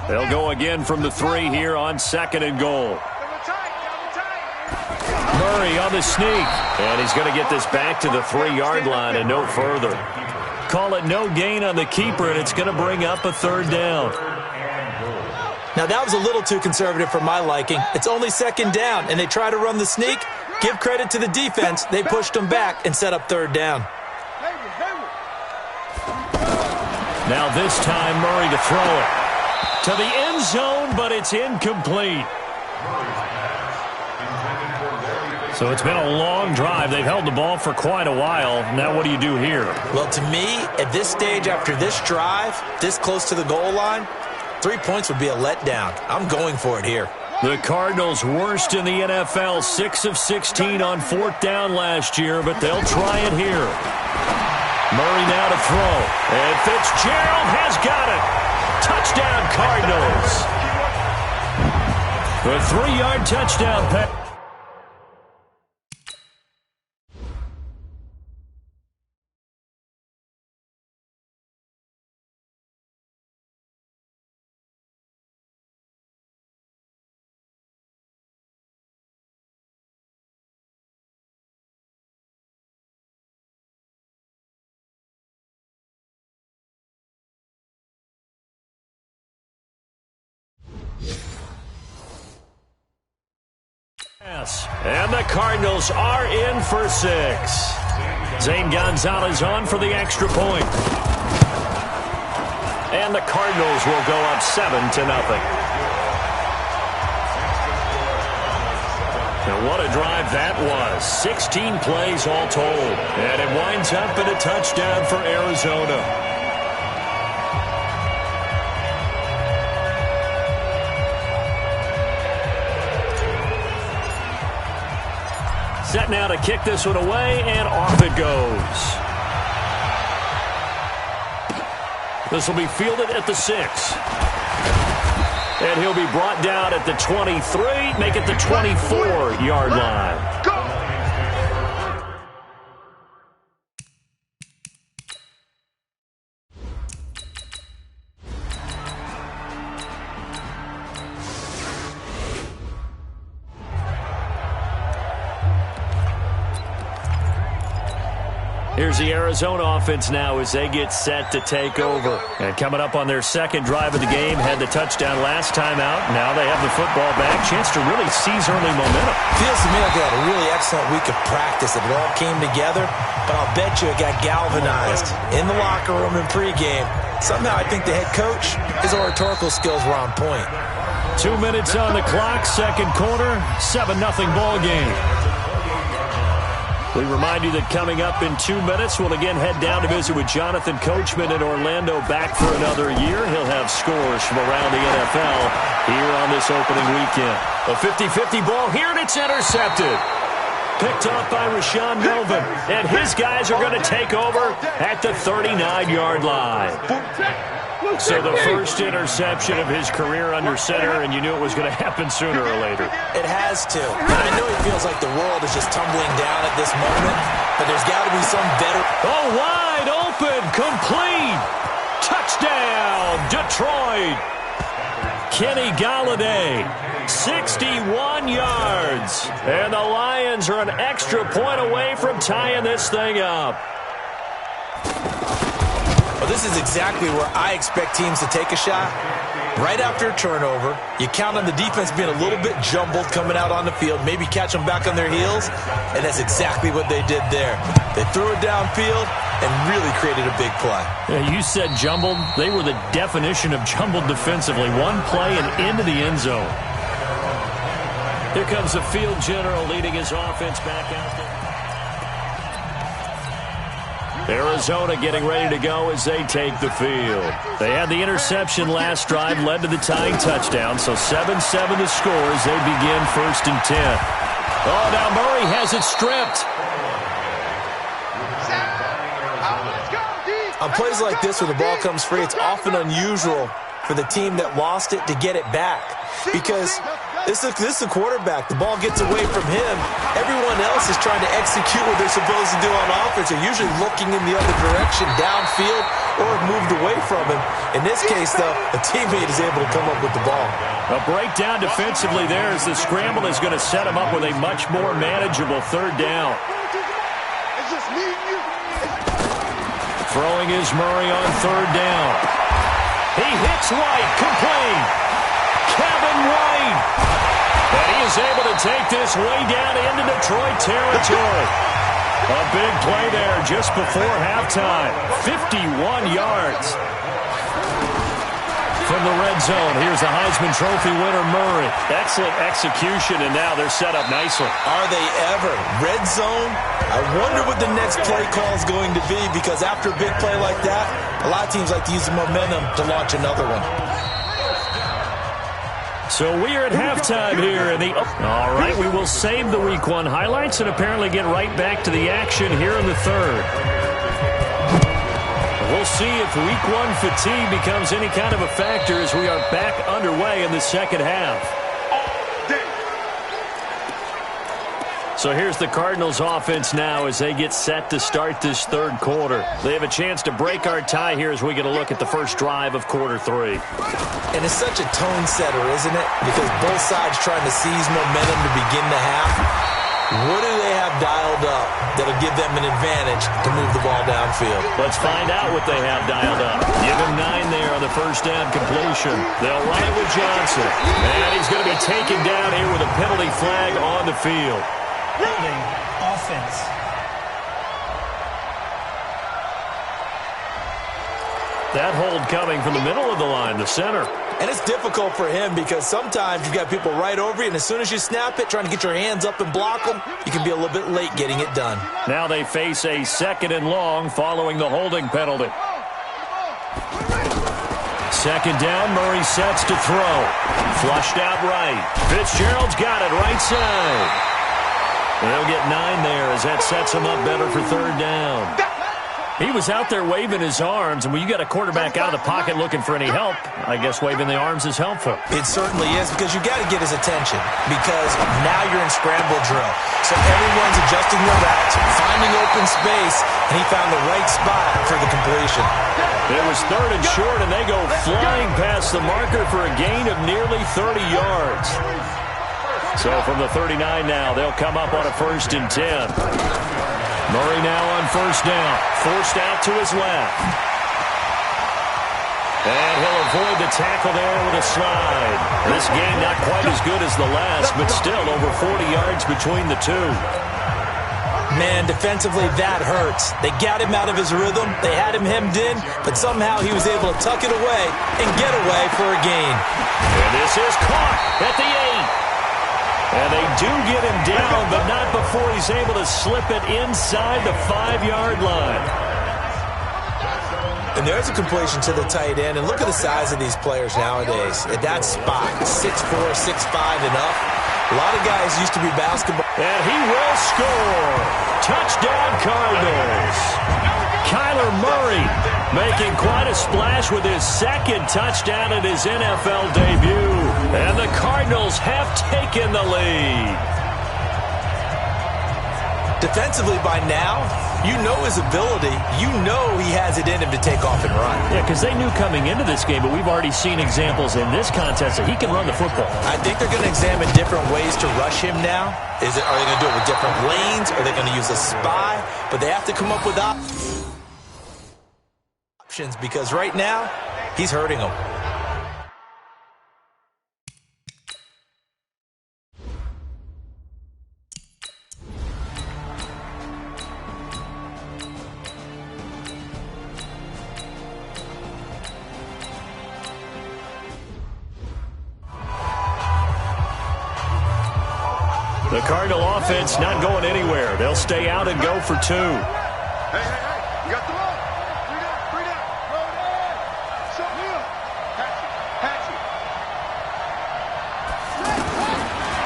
They'll go again from the 3 here on 2nd and goal. Murray on the sneak. And he's going to get this back to the 3-yard line and no further. Call it no gain on the keeper, and it's going to bring up a 3rd down. Now, that was a little too conservative for my liking. It's only 2nd down, and they try to run the sneak. Give credit to the defense. They pushed them back and set up 3rd down. Now this time, Murray to throw it to the end zone, but it's incomplete. So it's been a long drive. They've held the ball for quite a while. Now what do you do here? Well, to me, at this stage after this drive, this close to the goal line, 3 points would be a letdown. I'm going for it here. The Cardinals worst in the NFL, 6 of 16 on 4th down last year, but they'll try it here. Murray now to throw, and Fitzgerald has got it. Touchdown, Cardinals. A 3-yard touchdown pass. And the Cardinals are in for 6. Zane Gonzalez on for the extra point. And the Cardinals will go up 7-0. Now what a drive that was. 16 plays all told. And it winds up in a touchdown for Arizona. Set now to kick this one away, and off it goes. This will be fielded at the 6. And he'll be brought down at the 23, make it the 24-yard line. Here's the Arizona offense now as they get set to take over. And coming up on their 2nd drive of the game, had the touchdown last time out. Now they have the football back. Chance to really seize early momentum. Feels to me like they had a really excellent week of practice. It all came together, but I'll bet you it got galvanized in the locker room in pregame. Somehow I think the head coach, his oratorical skills were on point. 2 minutes on the clock, 2nd quarter, 7-0 ball game. We remind you that coming up in 2 minutes, we'll again head down to visit with Jonathan Coachman in Orlando, back for another year. He'll have scores from around the NFL here on this opening weekend. A 50-50 ball here, and it's intercepted. Picked off by Rashaan Melvin, and his guys are going to take over at the 39-yard line. So the first interception of his career under center, and you knew it was going to happen sooner or later. It has to. And I know he feels like the world is just tumbling down at this moment, but there's got to be some better. Oh, wide open, complete. Touchdown, Detroit. Kenny Golladay, 61 yards. And the Lions are an extra point away from tying this thing up. Well, this is exactly where I expect teams to take a shot. Right after a turnover, you count on the defense being a little bit jumbled coming out on the field, maybe catch them back on their heels, and that's exactly what they did there. They threw it downfield and really created a big play. Yeah, you said jumbled. They were the definition of jumbled defensively. One play and into the end zone. Here comes the field general leading his offense back out there. Arizona getting ready to go as they take the field. They had the interception last drive, led to the tying touchdown, so 7-7 the score as they begin 1st and 10. Oh, now Murray has it stripped. On plays like this where the ball comes free, it's often unusual for the team that lost it to get it back, because This is the quarterback. The ball gets away from him. Everyone else is trying to execute what they're supposed to do on offense. They're usually looking in the other direction, downfield, or moved away from him. In this case, though, a teammate is able to come up with the ball. A breakdown defensively there as the scramble is going to set him up with a much more manageable third down. It's just me and you. Throwing is Murray on third down. He hits White, complete. Kevin White. And he is able to take this way down into Detroit territory. A big play there just before halftime. 51 yards. From the red zone, here's the Heisman Trophy winner, Murray. Excellent execution, and now they're set up nicely. Are they ever? Red zone? I wonder what the next play call is going to be, because after a big play like that, a lot of teams like to use the momentum to launch another one. So we are at halftime here in the... All right, we will save the Week 1 highlights and apparently get right back to the action here in the third. We'll see if Week 1 fatigue becomes any kind of a factor as we are back underway in the second half. So here's the Cardinals offense now as they get set to start this third quarter. They have a chance to break our tie here as we get a look at the first drive of quarter 3. And it's such a tone setter, isn't it? Because both sides trying to seize momentum to begin the half. What do they have dialed up that'll give them an advantage to move the ball downfield? Let's find out what they have dialed up. Give him 9 there on the first down completion. They'll run it with Johnson. And he's going to be taken down here with a penalty flag on the field. Holding offense. That hold coming from the middle of the line, the center. And it's difficult for him because sometimes you've got people right over you, and as soon as you snap it, trying to get your hands up and block them, you can be a little bit late getting it done. Now they face a 2nd and long following the holding penalty. 2nd down, Murray sets to throw. Flushed out right. Fitzgerald's got it right side. They'll get 9 there as that sets him up better for third down. He was out there waving his arms, and when you got a quarterback out of the pocket looking for any help, I guess waving the arms is helpful. It certainly is, because you got to get his attention, because now you're in scramble drill. So everyone's adjusting their routes, finding open space, and he found the right spot for the completion. It was 3rd and short, and they go flying past the marker for a gain of nearly 30 yards. So from the 39 now, they'll come up on a 1st and 10. Murray now on first down. Forced out to his left. And he'll avoid the tackle there with a slide. This game not quite as good as the last, but still over 40 yards between the two. Man, defensively, that hurts. They got him out of his rhythm. They had him hemmed in, but somehow he was able to tuck it away and get away for a gain. And this is caught at the 8. And they do get him down, but not before he's able to slip it inside the 5-yard line. And there's a completion to the tight end. And look at the size of these players nowadays. At that spot, 6'4", 6'5", and up. A lot of guys used to be basketball. And he will score. Touchdown, Cardinals. Kyler Murray making quite a splash with his 2nd touchdown in his NFL debut. And the Cardinals have taken the lead. Defensively by now, you know his ability. You know he has it in him to take off and run. Yeah, because they knew coming into this game, but we've already seen examples in this contest that he can run the football. I think they're going to examine different ways to rush him now. Are they going to do it with different lanes? Are they going to use a spy? But they have to come up with options because right now, he's hurting them. The Cardinal offense not going anywhere. They'll stay out and go for 2. Hey, you got the ball. 3 down. Roll it. Show him. Patch it.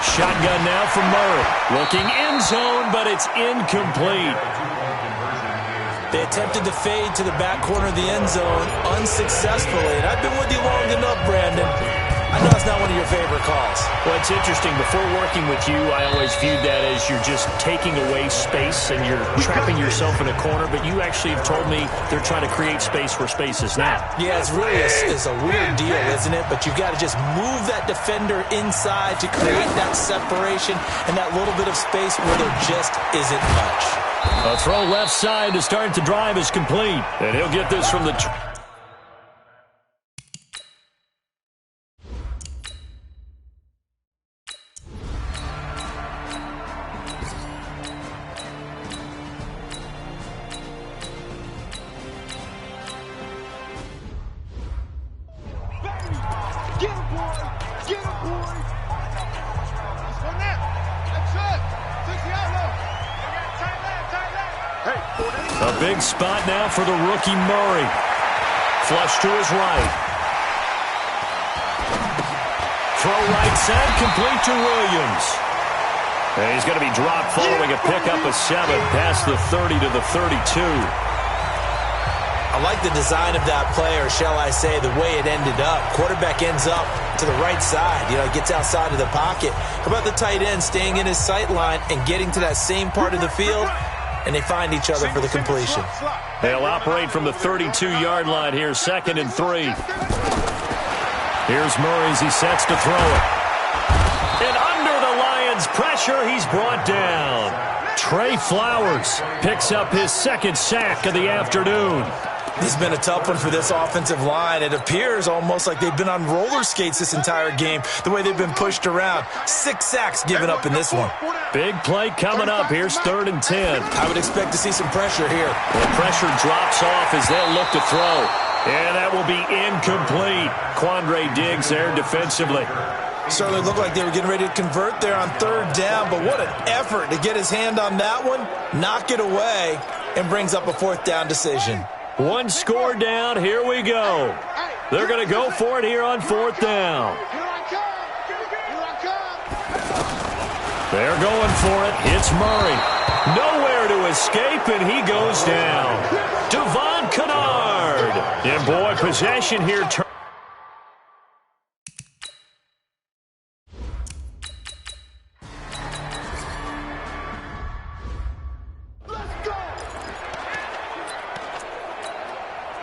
Shotgun now from Murray. Looking end zone, but it's incomplete. They attempted to fade to the back corner of the end zone unsuccessfully. And I've been with you long enough, Brandon. I know it's not one of your favorite calls. Well, it's interesting. Before working with you, I always viewed that as you're just taking away space and you're trapping yourself in a corner, but you actually have told me they're trying to create space where space is now. Yeah, it's really it's a weird deal, isn't it? But you've got to just move that defender inside to create that separation and that little bit of space where there just isn't much. A throw left side to start the drive is complete, and he'll get this from the... A big spot now for the rookie Murray. Flush to his right. Throw right side, complete to Williams. And he's going to be dropped following a pickup of 7 past the 30 to the 32. I like the design of that play, or shall I say the way it ended up. Quarterback ends up to the right side. Gets outside of the pocket. How about the tight end staying in his sight line and getting to that same part of the field? And they find each other for the completion. They'll operate from the 32-yard line here, 2nd and 3. Here's Murray as he sets to throw it. And under the Lions' pressure, he's brought down. Trey Flowers picks up his 2nd sack of the afternoon. This has been a tough one for this offensive line. It appears almost like they've been on roller skates this entire game, the way they've been pushed around. 6 sacks given up in this one. Big play coming up. Here's 3rd and 10. I would expect to see some pressure here. The pressure drops off as they'll look to throw. And that will be incomplete. Quandre Diggs there defensively. Certainly looked like they were getting ready to convert there on 3rd down, but what an effort to get his hand on that one, knock it away, and brings up a 4th down decision. 1 score down. Here we go. They're going to go for it here on 4th down. They're going for it. It's Murray. Nowhere to escape, and he goes down. Devon Kennard. And boy, possession here.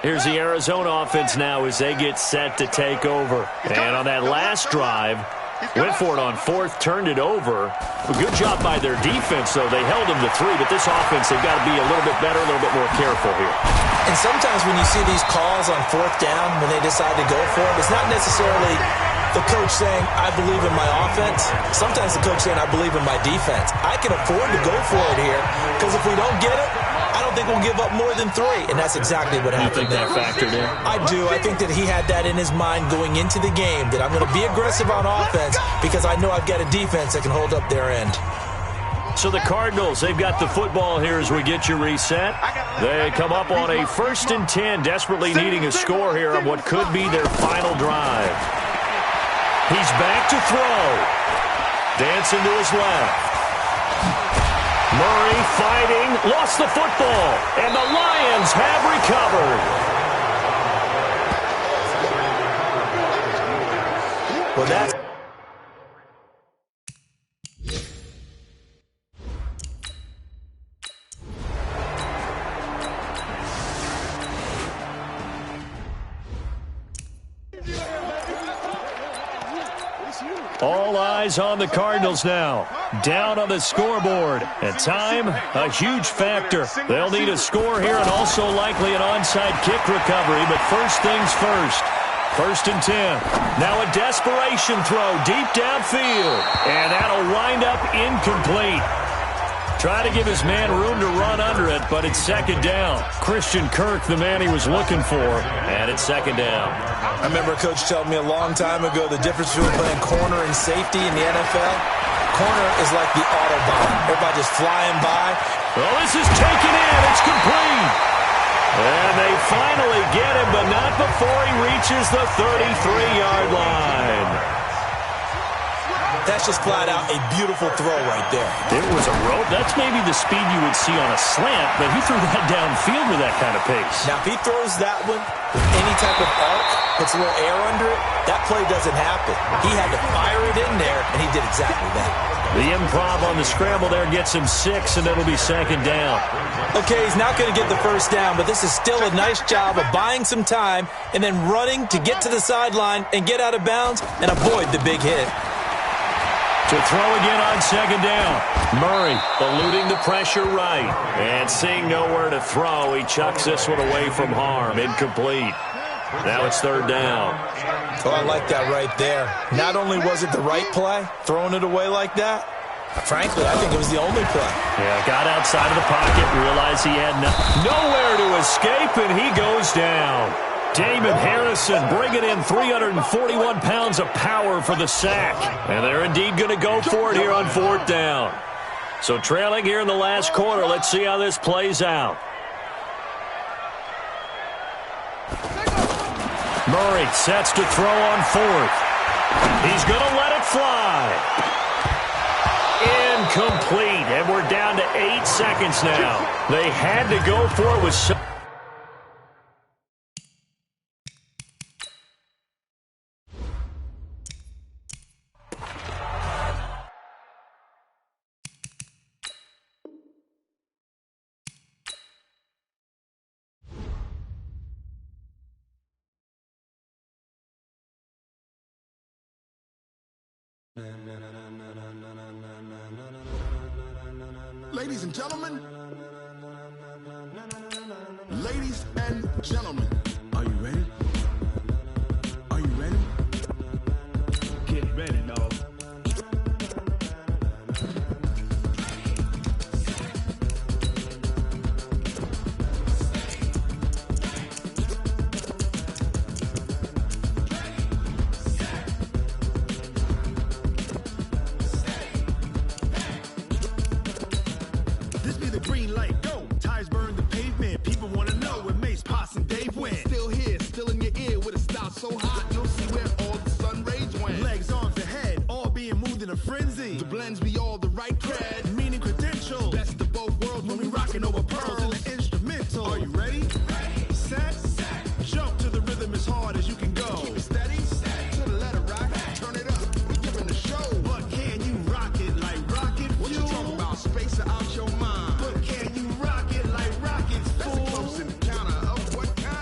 Here's the Arizona offense now as they get set to take over. And on that last drive, went for it on 4th, turned it over. A good job by their defense, though. They held them to 3, but this offense, they've got to be a little bit better, a little bit more careful here. And sometimes when you see these calls on 4th down, when they decide to go for it, it's not necessarily the coach saying, I believe in my offense. Sometimes the coach saying, I believe in my defense. I can afford to go for it here, because if we don't get it, I don't think we'll give up more than 3, and that's exactly what happened. You think that factored in? I do. I think that he had that in his mind going into the game, that I'm going to be aggressive on offense because I know I've got a defense that can hold up their end. So the Cardinals, they've got the football here as we get you reset. They come up on a 1st and 10, desperately needing a score here on what could be their final drive. He's back to throw. Dancing to his left. Murray fighting, lost the football, and the Lions have recovered. Well, that's... All eyes on the Cardinals now. Down on the scoreboard. And time, a huge factor. They'll need a score here and also likely an onside kick recovery. But first things first. 1st and 10. Now a desperation throw deep downfield. And that'll wind up incomplete. Try to give his man room to run under it, but it's 2nd down. Christian Kirk, the man he was looking for, and it's 2nd down. I remember a coach telling me a long time ago the difference between playing corner and safety in the NFL. Corner is like the Autobahn. Everybody just flying by. Well, this is taken in. It's complete. And they finally get him, but not before he reaches the 33-yard line. That's just flat out a beautiful throw right there. It was a rope. That's maybe the speed you would see on a slant, but he threw that downfield with that kind of pace. Now, if he throws that one with any type of arc, puts a little air under it, that play doesn't happen. He had to fire it in there, and he did exactly that. The improv on the scramble there gets him 6, and it'll be 2nd down. Okay, he's not going to get the first down, but this is still a nice job of buying some time and then running to get to the sideline and get out of bounds and avoid the big hit. To throw again on 2nd down. Murray eluding the pressure right. And seeing nowhere to throw, he chucks this one away from harm. Incomplete. Now it's 3rd down. Oh, I like that right there. Not only was it the right play, throwing it away like that, frankly, I think it was the only play. Yeah, got outside of the pocket, realized he had nowhere to escape, and he goes down. Damon Harrison bringing in 341 pounds of power for the sack. And they're indeed going to go for it here on 4th down. So trailing here in the last quarter, let's see how this plays out. Murray sets to throw on 4th. He's going to let it fly. Incomplete. And we're down to 8 seconds now. They had to go for it with some... Ladies and gentlemen, are you ready? Are you ready? Get ready, dog. This be the green light, go. Tires burn the pavement. People want to know where Mace, Potts, and Dave went. Still here, still in your ear with a style so hot, you'll see where all the sun rays went. Legs, arms, and head, all being moved in a frenzy. The blends be all the right cred, meaning credentials. Best of both worlds when we rockin' over pearls in the instrumental. Are you ready? Set, jump to the rhythm as hard as you can go. Keep it steady, to the letter rock, turn it up, we giving the show. But can you rock it like rocket fuel? What you talking about, space or out your mind? But can you rock it like rockets, fool? That's a close encounter of what kind?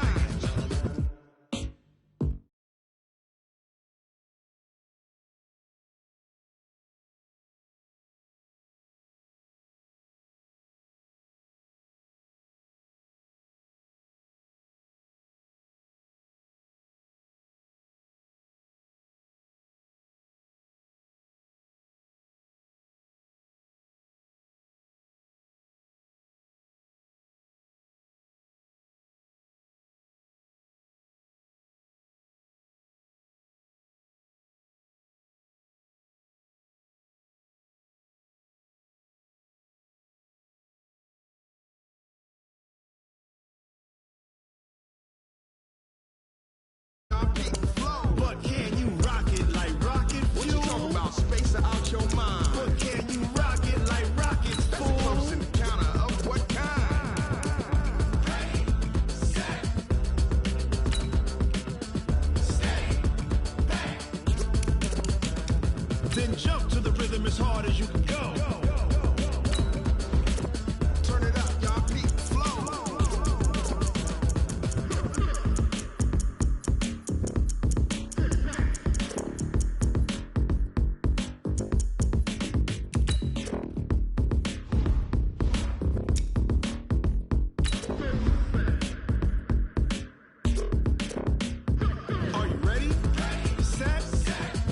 But can you rock it like rocket fuel? What you talking about, space or out your mind? But can you rock it like rockets, fool? That's a close encounter of what kind? Then jump to the rhythm as hard as you can go. Turn it up, y'all, beat flow. Are you ready? Set,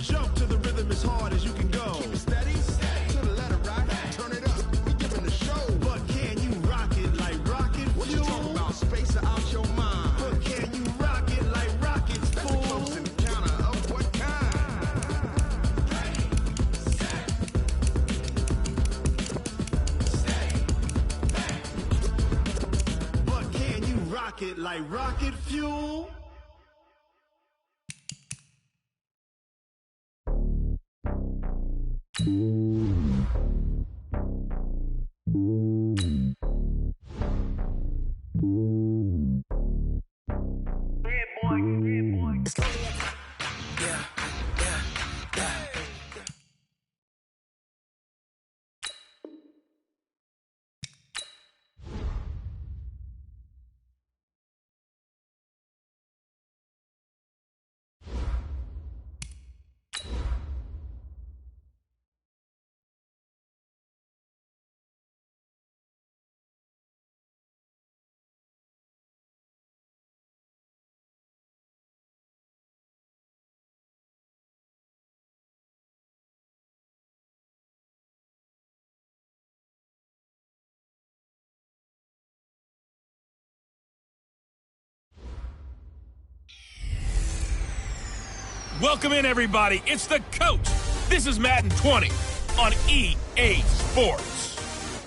jump to the rhythm as hard as you can go. Keep it steady, to the letter rock, turn it up, we giving the show. But can you rock it like rocket fuel? What you talking about, space or out your mind? But can you rock it like rockets, fool? That's a close encounter of what kind? But can you rock it like rocket fuel? Welcome in, everybody. It's the coach. This is Madden 20 on EA Sports.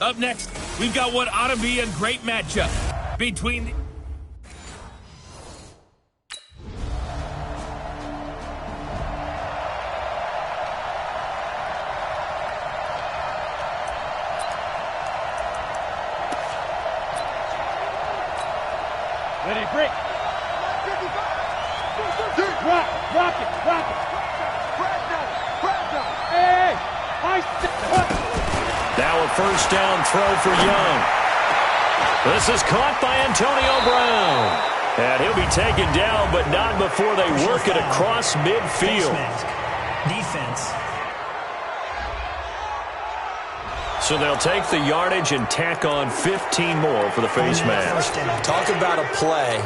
Up next, we've got what ought to be a great matchup between the... Ready, break. Rock it. Hey, Now a first down throw for Young. This is caught by Antonio Brown. And he'll be taken down, but not before they work it across midfield. Defense. So they'll take the yardage and tack on 15 more for the face mask. Talk about a play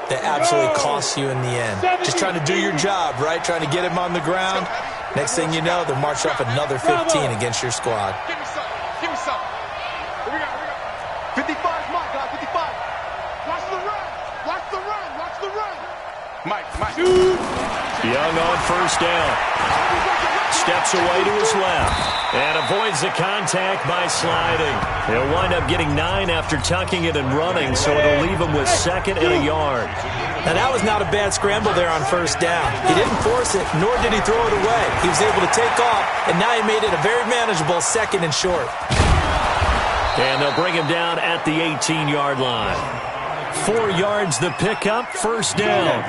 that absolutely costs you in the end. Just trying to do your job, right? Trying to get him on the ground. Next thing you know, they'll march up another 15 against your squad. Give me some. Here we go. 55 is my guy, 55. Watch the run. Mike. Young on first down. Steps away to his left and avoids the contact by sliding. He'll wind up getting 9 after tucking it and running, so it'll leave him with 2nd and a yard. Now, that was not a bad scramble there on first down. He didn't force it, nor did he throw it away. He was able to take off, and now he made it a very manageable 2nd and short. And they'll bring him down at the 18-yard line. 4 yards the pickup, first down.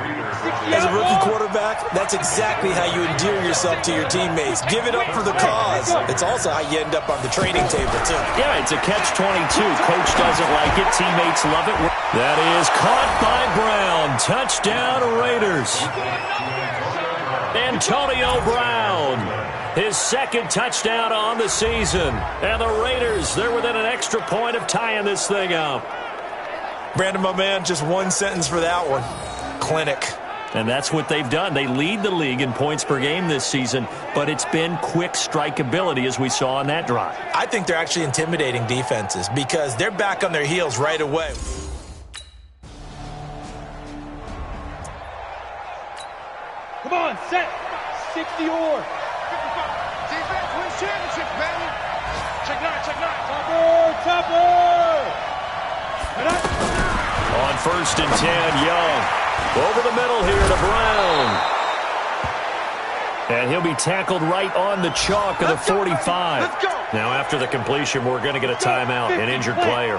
As a rookie quarterback, that's exactly how you endear yourself to your teammates. Give it up for the cause. It's also how you end up on the training table, too. Yeah, it's a catch-22. Coach doesn't like it. Teammates love it. That is caught by Brown. Touchdown, Raiders. Antonio Brown. His 2nd touchdown on the season. And the Raiders, they're within an extra point of tying this thing up. Brandon, my man, just one sentence for that one. Clinic. And that's what they've done. They lead the league in points per game this season, but it's been quick strikeability as we saw on that drive. I think they're actually intimidating defenses because they're back on their heels right away. Come on, set. 60 or. 55. Defense wins championships, baby. Check 9. Topper. On 1st and 10, Young. Over the middle here to Brown. And he'll be tackled right on the chalk of the 45. Now, after the completion, we're going to get a timeout, an injured player.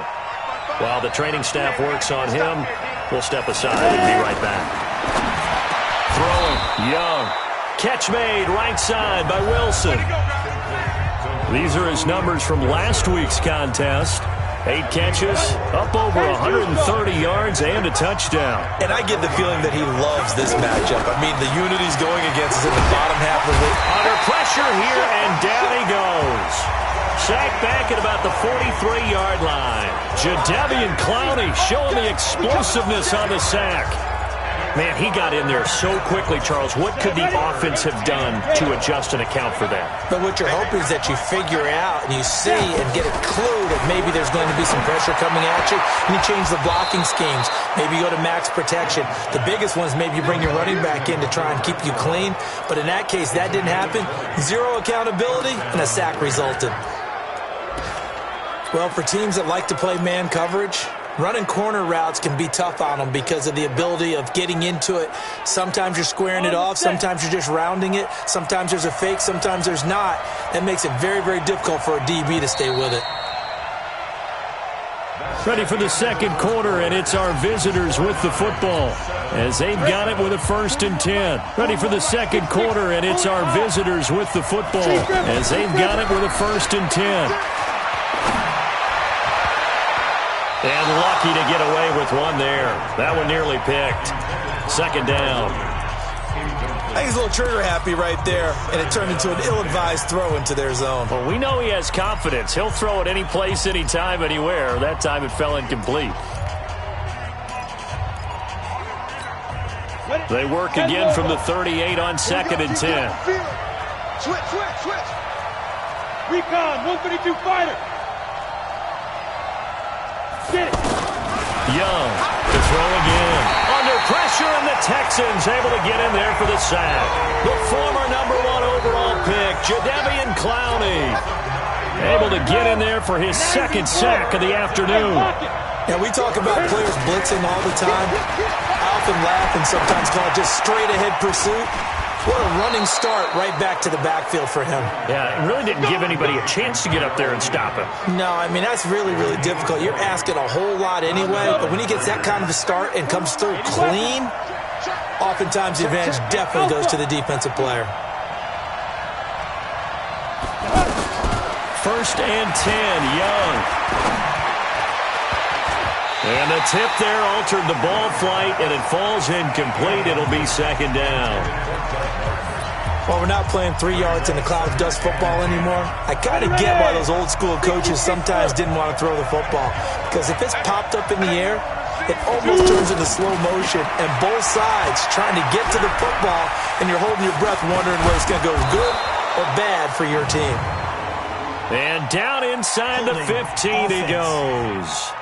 While the training staff works on him, we'll step aside and be right back. Throwing, Young. Catch made, right side by Wilson. These are his numbers from last week's contest. 8 catches, up over 130 yards, and a touchdown. And I get the feeling that he loves this matchup. I mean, the unit he's going against is in the bottom half of it. Under pressure here, and down he goes. Sacked back at about the 43-yard line. Jadeveon Clowney showing the explosiveness on the sack. Man, he got in there so quickly, Charles. What could the offense have done to adjust and account for that? But what you're hoping is that you figure out and you see and get a clue that maybe there's going to be some pressure coming at you, and you change the blocking schemes. Maybe you go to max protection. The biggest one is maybe you bring your running back in to try and keep you clean. But in that case, that didn't happen. 0 accountability, and a sack resulted. Well, for teams that like to play man coverage, Running corner routes can be tough on them because of the ability of getting into it. Sometimes you're squaring it off. Sometimes you're just rounding it. Sometimes there's a fake. Sometimes there's not. That makes it very, very difficult for a DB to stay with it. Ready for the second quarter, and it's our visitors with the football as they've got it with a 1st and 10. Ready for the second quarter, and it's our visitors with the football as they've got it with a 1st and 10. And lucky to get away with one there. That one nearly picked. 2nd down. I think he's a little trigger happy right there, and it turned into an ill-advised throw into their zone. Well, we know he has confidence. He'll throw it any place, anytime, anywhere. That time it fell incomplete. They work again from the 38 on 2nd and 10. Switch. Recon, 132 fighter. Get it. Young to throw again. Under pressure, and the Texans able to get in there for the sack. The former #1 overall pick, Jadeveon Clowney, able to get in there for his 2nd sack of the afternoon. Yeah, we talk about players blitzing all the time. I often laugh and sometimes call it just straight-ahead pursuit. What a running start right back to the backfield for him. Yeah, it really didn't give anybody a chance to get up there and stop him. No, I mean, that's really, really difficult. You're asking a whole lot anyway, but when he gets that kind of a start and comes through clean, oftentimes the advantage definitely goes to the defensive player. 1st and 10, Young. And the tip there altered the ball flight, and it falls incomplete. It'll be 2nd down. Well, we're not playing 3 yards in the cloud of dust football anymore. I kind of get why those old school coaches sometimes didn't want to throw the football. Because if it's popped up in the air, it almost turns into slow motion. And both sides trying to get to the football, and you're holding your breath wondering whether it's going to go good or bad for your team. And down inside the 15 he goes.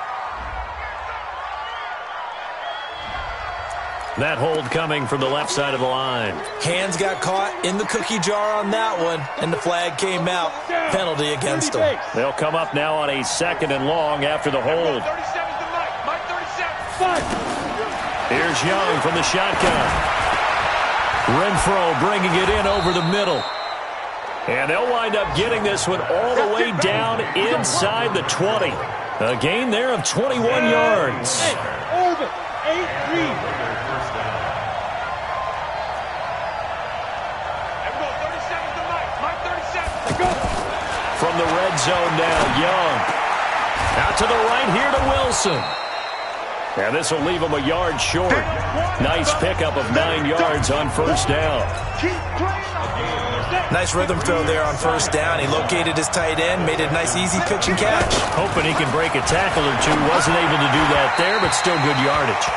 That hold coming from the left side of the line. Hands got caught in the cookie jar on that one, and the flag came out. Penalty against them. They'll come up now on a 2nd and long after the hold. Here's Young from the shotgun. Renfro bringing it in over the middle. And they'll wind up getting this one all the way down inside the 20. A gain there of 21 yards. Over 8-3. From the red zone now, Young. Out to the right here to Wilson. And this will leave him a yard short. Nice pickup of 9 yards on 1st down. Nice rhythm throw there on 1st down. He located his tight end, made a nice easy pitch and catch. Hoping he can break a tackle or two. Wasn't able to do that there, but still good yardage.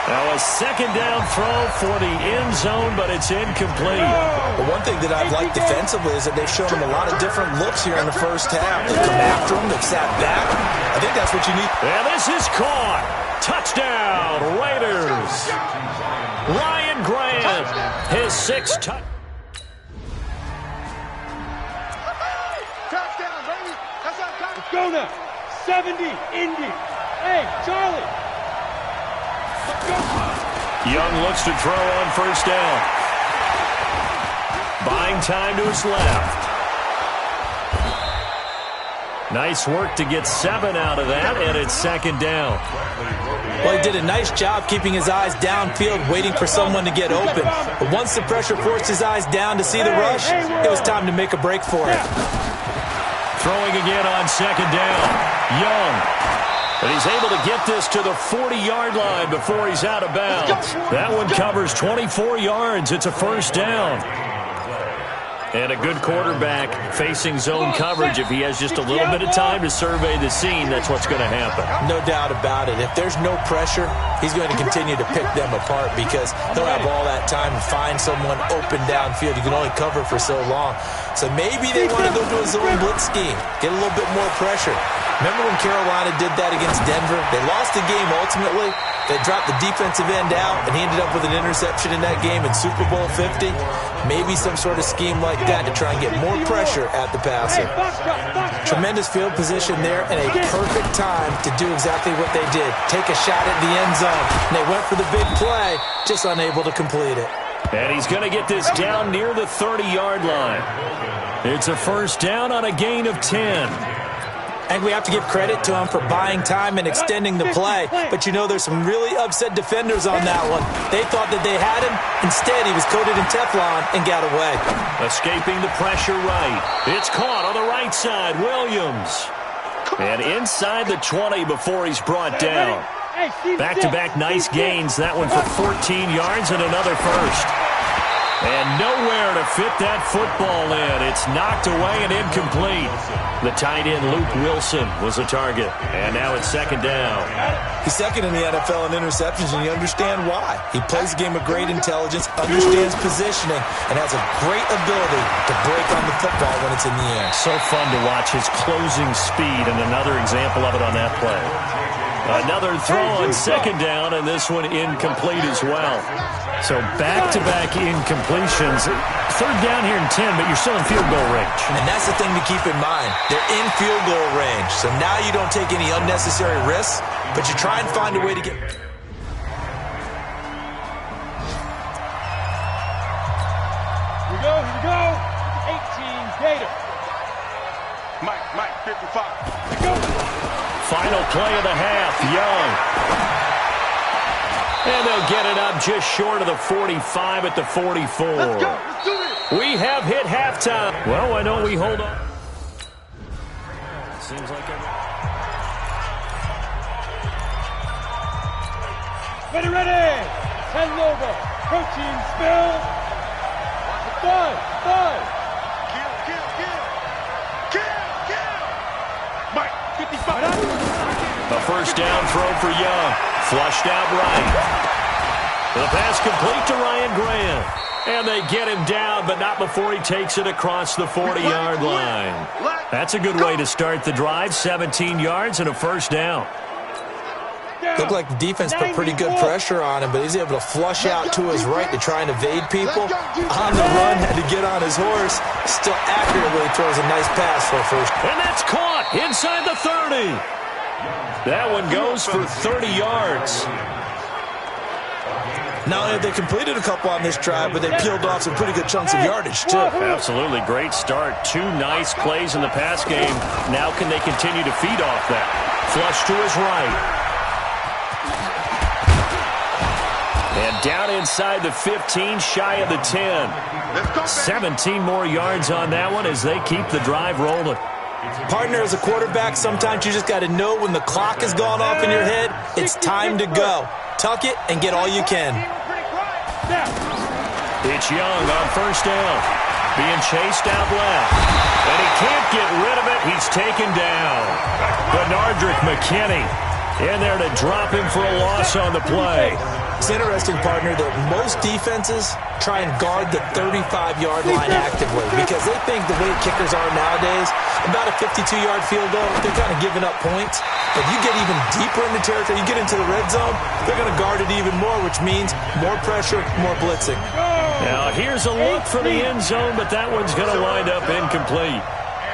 Now a 2nd down throw for the end zone, but it's incomplete. But one thing that I've liked defensively is that they've shown him a lot of different looks here in the 1st half. They've come after him, they've sat back. I think that's what you need. And this is caught. Touchdown, Raiders. Ryan Grant, his 6th touchdown. Touchdown, baby. That's our time. Let's go now. 70, Indy. Hey, Charlie. Young looks to throw on 1st down. Buying time to his left. Nice work to get 7 out of that, and it's 2nd down. Well, he did a nice job keeping his eyes downfield, waiting for someone to get open. But once the pressure forced his eyes down to see the rush, it was time to make a break for it. Throwing again on 2nd down. Young. But he's able to get this to the 40-yard line before he's out of bounds. That one covers 24 yards. It's a 1st down. And a good quarterback facing zone coverage. If he has just a little bit of time to survey the scene, that's what's going to happen. No doubt about it. If there's no pressure, he's going to continue to pick them apart because he'll have all that time to find someone open downfield. You can only cover for so long. So maybe they want to go to a zone blitz scheme, get a little bit more pressure. Remember when Carolina did that against Denver? They lost the game ultimately, They dropped the defensive end out, and he ended up with an interception in that game in Super Bowl 50. Maybe some sort of scheme like that to try and get more pressure at the passer. Tremendous field position there and a perfect time to do exactly what they did. Take a shot at the end zone. And they went for the big play, just unable to complete it. And he's going to get this down near the 30-yard line. It's a first down on a gain of 10. And we have to give credit to him for buying time and extending the play. But you know, there's some really upset defenders on that one. They thought that they had him. Instead, he was coated in Teflon and got away. Escaping the pressure right. It's caught on the right side. Williams. And inside the 20 before he's brought down. Back-to-back nice gains. That one for 14 yards and another first. And nowhere to fit that football in. It's knocked away and incomplete. The tight end, Luke Wilson, was a target. And now it's second down. He's second in the NFL in interceptions, and you understand why. He plays a game of great intelligence, understands positioning, and has a great ability to break on the football when it's in the air. So fun to watch his closing speed, and another example of it on that play. Another throw on second down, and this one incomplete as well. So back-to-back incompletions. Third down here in 10, but you're still in field goal range. And that's the thing to keep in mind. They're in field goal range. So now you don't take any unnecessary risks, but you try and find a way to get... Here we go. 18 Gator. Mike, 55. Let's go. Final play of the half, Young. And they'll get it up just short of the 45 at the 44. Let's go. Let's do this. We have hit halftime. Well, why don't we hold on? Seems like Ready. 10 Nova. Protein spill. 5. Kill. Mike, 55. a first down throw for Young. Flushed out right. The pass complete to Ryan Grant. And they get him down, but not before he takes it across the 40-yard line. That's a good way to start the drive. 17 yards and a first down. Looked like the defense put pretty good pressure on him, but he's able to flush out to his right to try and evade people. On the run, had to get on his horse. Still accurately throws a nice pass for a first. And that's caught inside the 30. That one goes for 30 yards. Not only have they completed a couple on this drive, but they peeled off some pretty good chunks of yardage, too. Absolutely. Great start. 2 nice plays in the pass game. Now can they continue to feed off that? Flush to his right. And down inside the 15, shy of the 10. 17 more yards on that one as they keep the drive rolling. Partner, as a quarterback, sometimes you just got to know when the clock has gone off in your head, it's time to go. Tuck it and get all you can. It's Young on first down. Being chased out left. And he can't get rid of it. He's taken down. Benardrick McKinney in there to drop him for a loss on the play. It's interesting, partner, that most defenses try and guard the 35-yard line actively because they think the way kickers are nowadays, about a 52-yard field goal, they're kind of giving up points. But you get even deeper in the territory, you get into the red zone, they're going to guard it even more, which means more pressure, more blitzing. Now, here's a look for the end zone, but that one's going to wind up incomplete.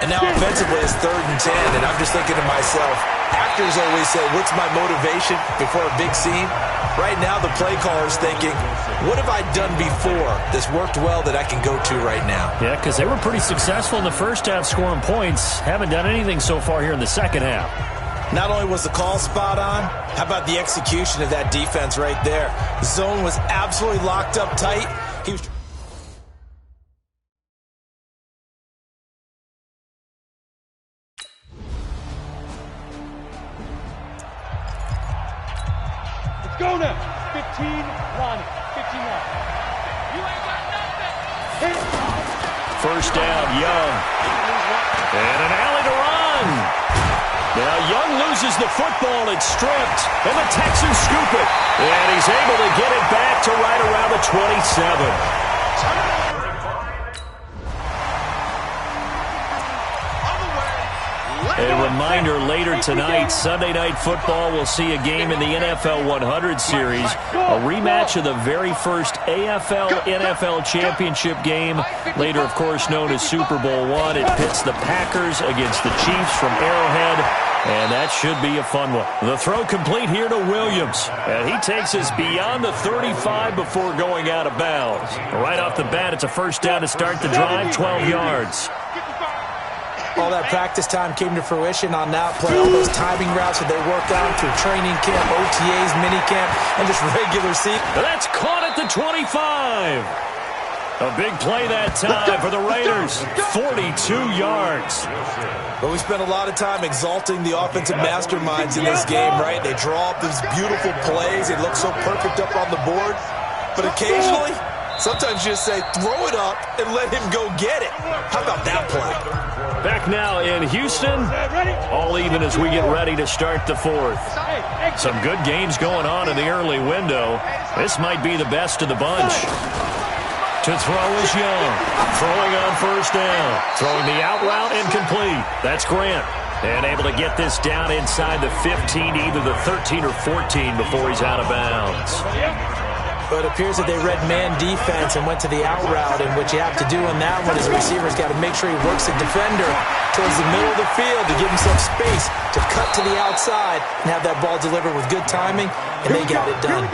And now offensively it's 3rd and 10, and I'm just thinking to myself, actors always say, what's my motivation before a big scene? Right now the play caller's thinking, what have I done before that's worked well that I can go to right now? Yeah, because they were pretty successful in the first half scoring points. Haven't done anything so far here in the second half. Not only was the call spot on, how about the execution of that defense right there? The zone was absolutely locked up tight. He was... Go now. 15, Ronnie. 15 now. You ain't got nothing. First down, Young. And an alley to run. Now Young loses the football. It's stripped. And the Texans scoop it. And he's able to get it back to right around the 27. A reminder, later tonight, Sunday Night Football will see a game in the NFL 100 Series, a rematch of the very first AFL-NFL Championship game, later, of course, known as Super Bowl I. It pits the Packers against the Chiefs from Arrowhead, and that should be a fun one. The throw complete here to Williams, and he takes us beyond the 35 before going out of bounds. Right off the bat, it's a first down to start the drive, 12 yards. All that practice time came to fruition on that play. All those timing routes that they worked on through training camp, OTAs, minicamp, and just regular season. That's caught at the 25. A big play that time for the Raiders. 42 yards. But we spent a lot of time exalting the offensive masterminds in this game, right? They draw up these beautiful plays. They look so perfect up on the board. But occasionally, sometimes you just say, throw it up and let him go get it. How about that play? Back now in Houston, all even as we get ready to start the fourth. Some good games going on in the early window. This might be the best of the bunch. To throw is Young. Throwing on first down. Throwing the out route incomplete. That's Grant. And able to get this down inside the 15, either the 13 or 14 before he's out of bounds. But it appears that they read man defense and went to the out route, and what you have to do on that one is the receiver's got to make sure he works the defender towards the middle of the field to give himself space to cut to the outside and have that ball delivered with good timing, and they got it done.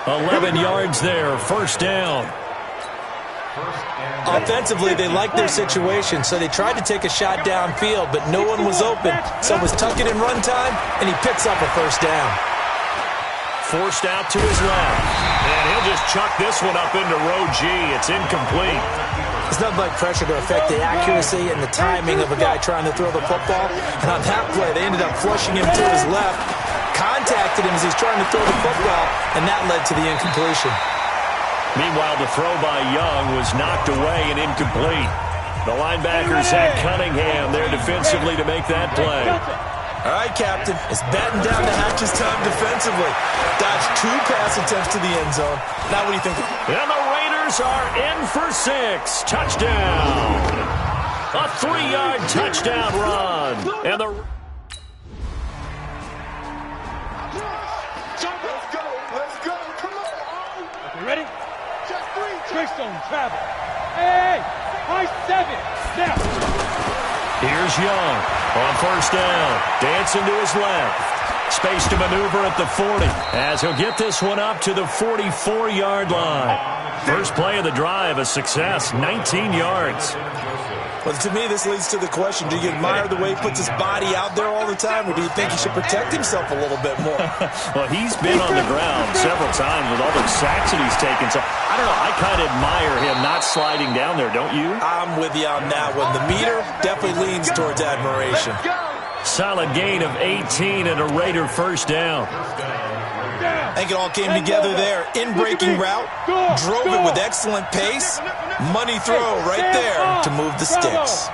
11 yards there, first down. Offensively, they liked their situation, so they tried to take a shot downfield, but no one was open. So it was tuck it in run time, and he picks up a first down. Forced out to his left. And he'll just chuck this one up into row G. It's incomplete. It's nothing like pressure to affect the accuracy and the timing of a guy trying to throw the football. And on that play, they ended up flushing him to his left, contacted him as he's trying to throw the football, and that led to the incompletion. Meanwhile, the throw by Young was knocked away and incomplete. The linebacker, Zach Cunningham, there defensively to make that play. All right, Captain, it's batten down the hatches time defensively. Dodged 2 pass attempts to the end zone. Now what do you think? And the Raiders are in for 6. Touchdown. A 3-yard touchdown run. And the... Let's go. Come on. You ready? Trickstone, travel. Hey, high 7. Now. Here's Young on first down. Dancing to his left. Space to maneuver at the 40 as he'll get this one up to the 44-yard line. First play of the drive, a success, 19 yards. Well, to me, this leads to the question, do you admire the way he puts his body out there all the time, or do you think he should protect himself a little bit more? Well, he's been on the ground several times with all those sacks that he's taken. So, I don't know, I kind of admire him not sliding down there, don't you? I'm with you on that one. The meter definitely leans towards admiration. Solid gain of 18 and a Raider first down. I think it all came together there. In-breaking route, drove it with excellent pace. Money throw right there to move the sticks.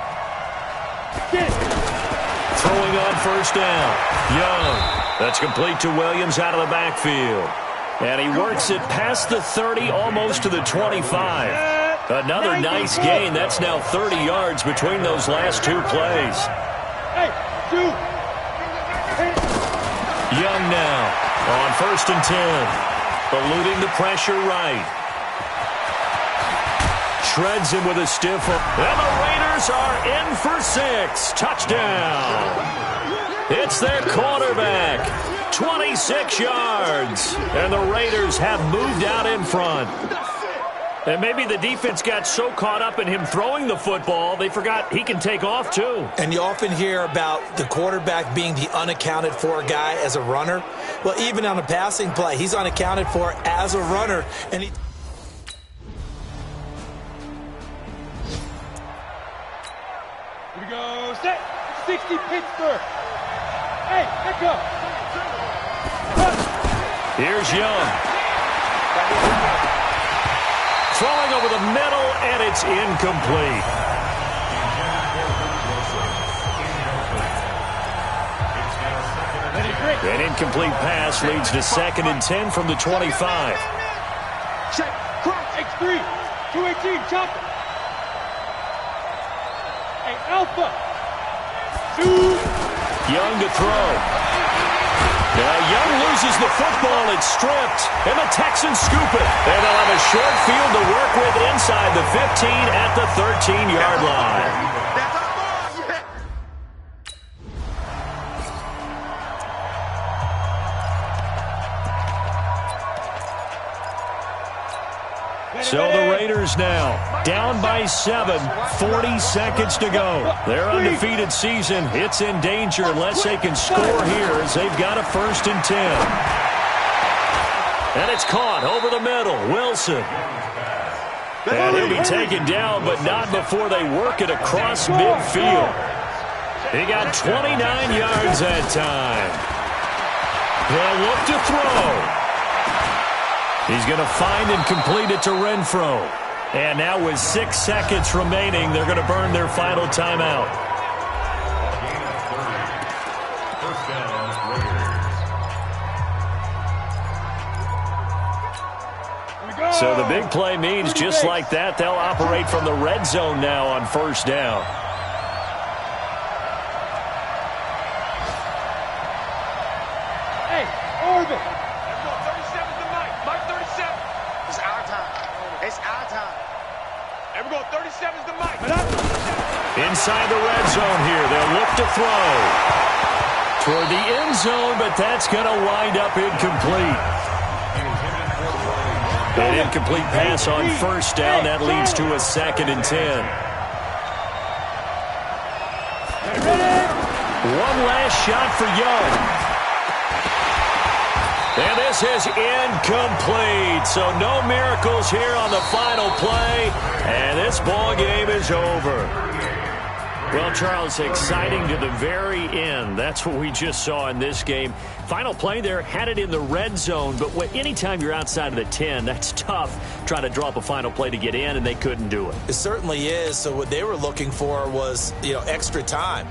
Throwing on first down. Young. That's complete to Williams out of the backfield. And he works it past the 30, almost to the 25. Another nice gain. That's now 30 yards between those last 2 plays. Young now on first and 10. Eluding the pressure right. Shreds him with a stiff one. And the Raiders are in for 6. Touchdown. It's their quarterback. 26 yards. And the Raiders have moved out in front. And maybe the defense got so caught up in him throwing the football, they forgot he can take off too. And you often hear about the quarterback being the unaccounted for guy as a runner. Well, even on a passing play, he's unaccounted for as a runner. And he... Here we go. Set. 60 Pittsburgh. Hey, echo. Here's Young. Throwing over the middle, and it's incomplete. An incomplete pass leads to 2nd and 10 from the 25. Check. Cross. X3. 218. Chopper. Hey, Alpha. 2. Young to throw. Now Young loses the football. It's stripped, and the Texans scoop it. And they'll have a short field to work with inside the 15 at the 13-yard line. So the Raiders now down by 7, 40 seconds to go. Their undefeated season, it's in danger unless they can score here as they've got a 1st and 10. And it's caught over the middle. Wilson. And he'll be taken down, but not before they work it across midfield. He got 29 yards that time. They'll look to throw. He's going to find and complete it to Renfro. And now with 6 seconds remaining, they're going to burn their final timeout. So the big play means just like that, they'll operate from the red zone now on 1st down. Hey, Orbit. Inside the red zone here, they'll look to throw. Toward the end zone, but that's going to wind up incomplete. An incomplete pass on 1st down, that leads to a 2nd and 10. One last shot for Young. And this is incomplete. So no miracles here on the final play. And this ball game is over. Well, Charles, exciting to the very end. That's what we just saw in this game. Final play there, had it in the red zone. But anytime you're outside of the 10, that's tough trying to draw up a final play to get in, and they couldn't do it. It certainly is. So what they were looking for was, extra time.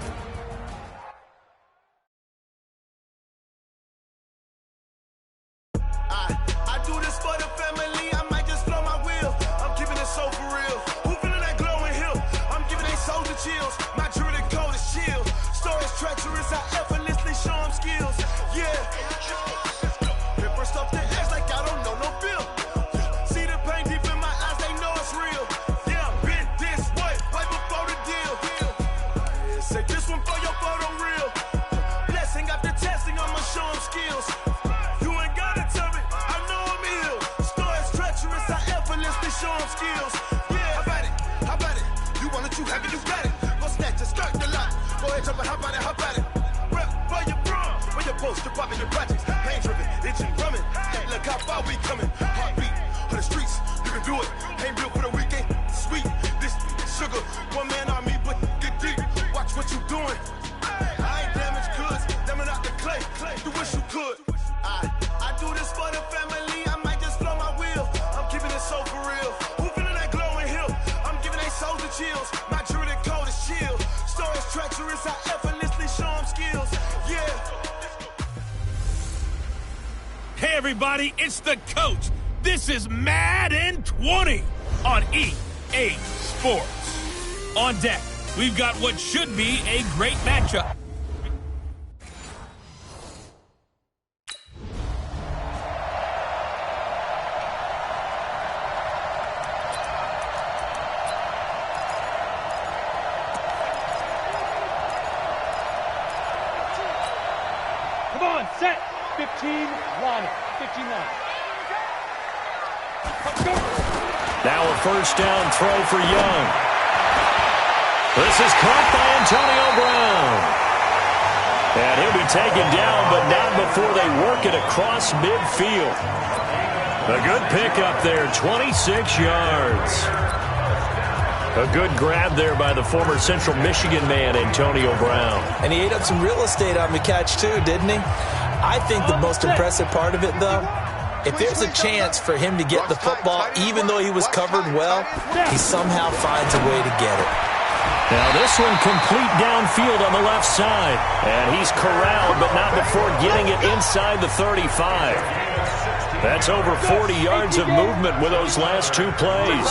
Hey, everybody, it's the coach. This is Madden 20 on EA Sports. On deck, we've got what should be a great matchup. Come on, set. 15, line. 15 line. Now a 1st down throw for Young. This is caught by Antonio Brown. And he'll be taken down, but not before they work it across midfield. A good pickup there, 26 yards. A good grab there by the former Central Michigan man, Antonio Brown. And he ate up some real estate on the catch, too, didn't he? I think the most impressive part of it, though, if there's a chance for him to get the football, even though he was covered well, he somehow finds a way to get it. Now this one complete downfield on the left side. And he's corralled, but not before getting it inside the 35. That's over 40 yards of movement with those last 2 plays.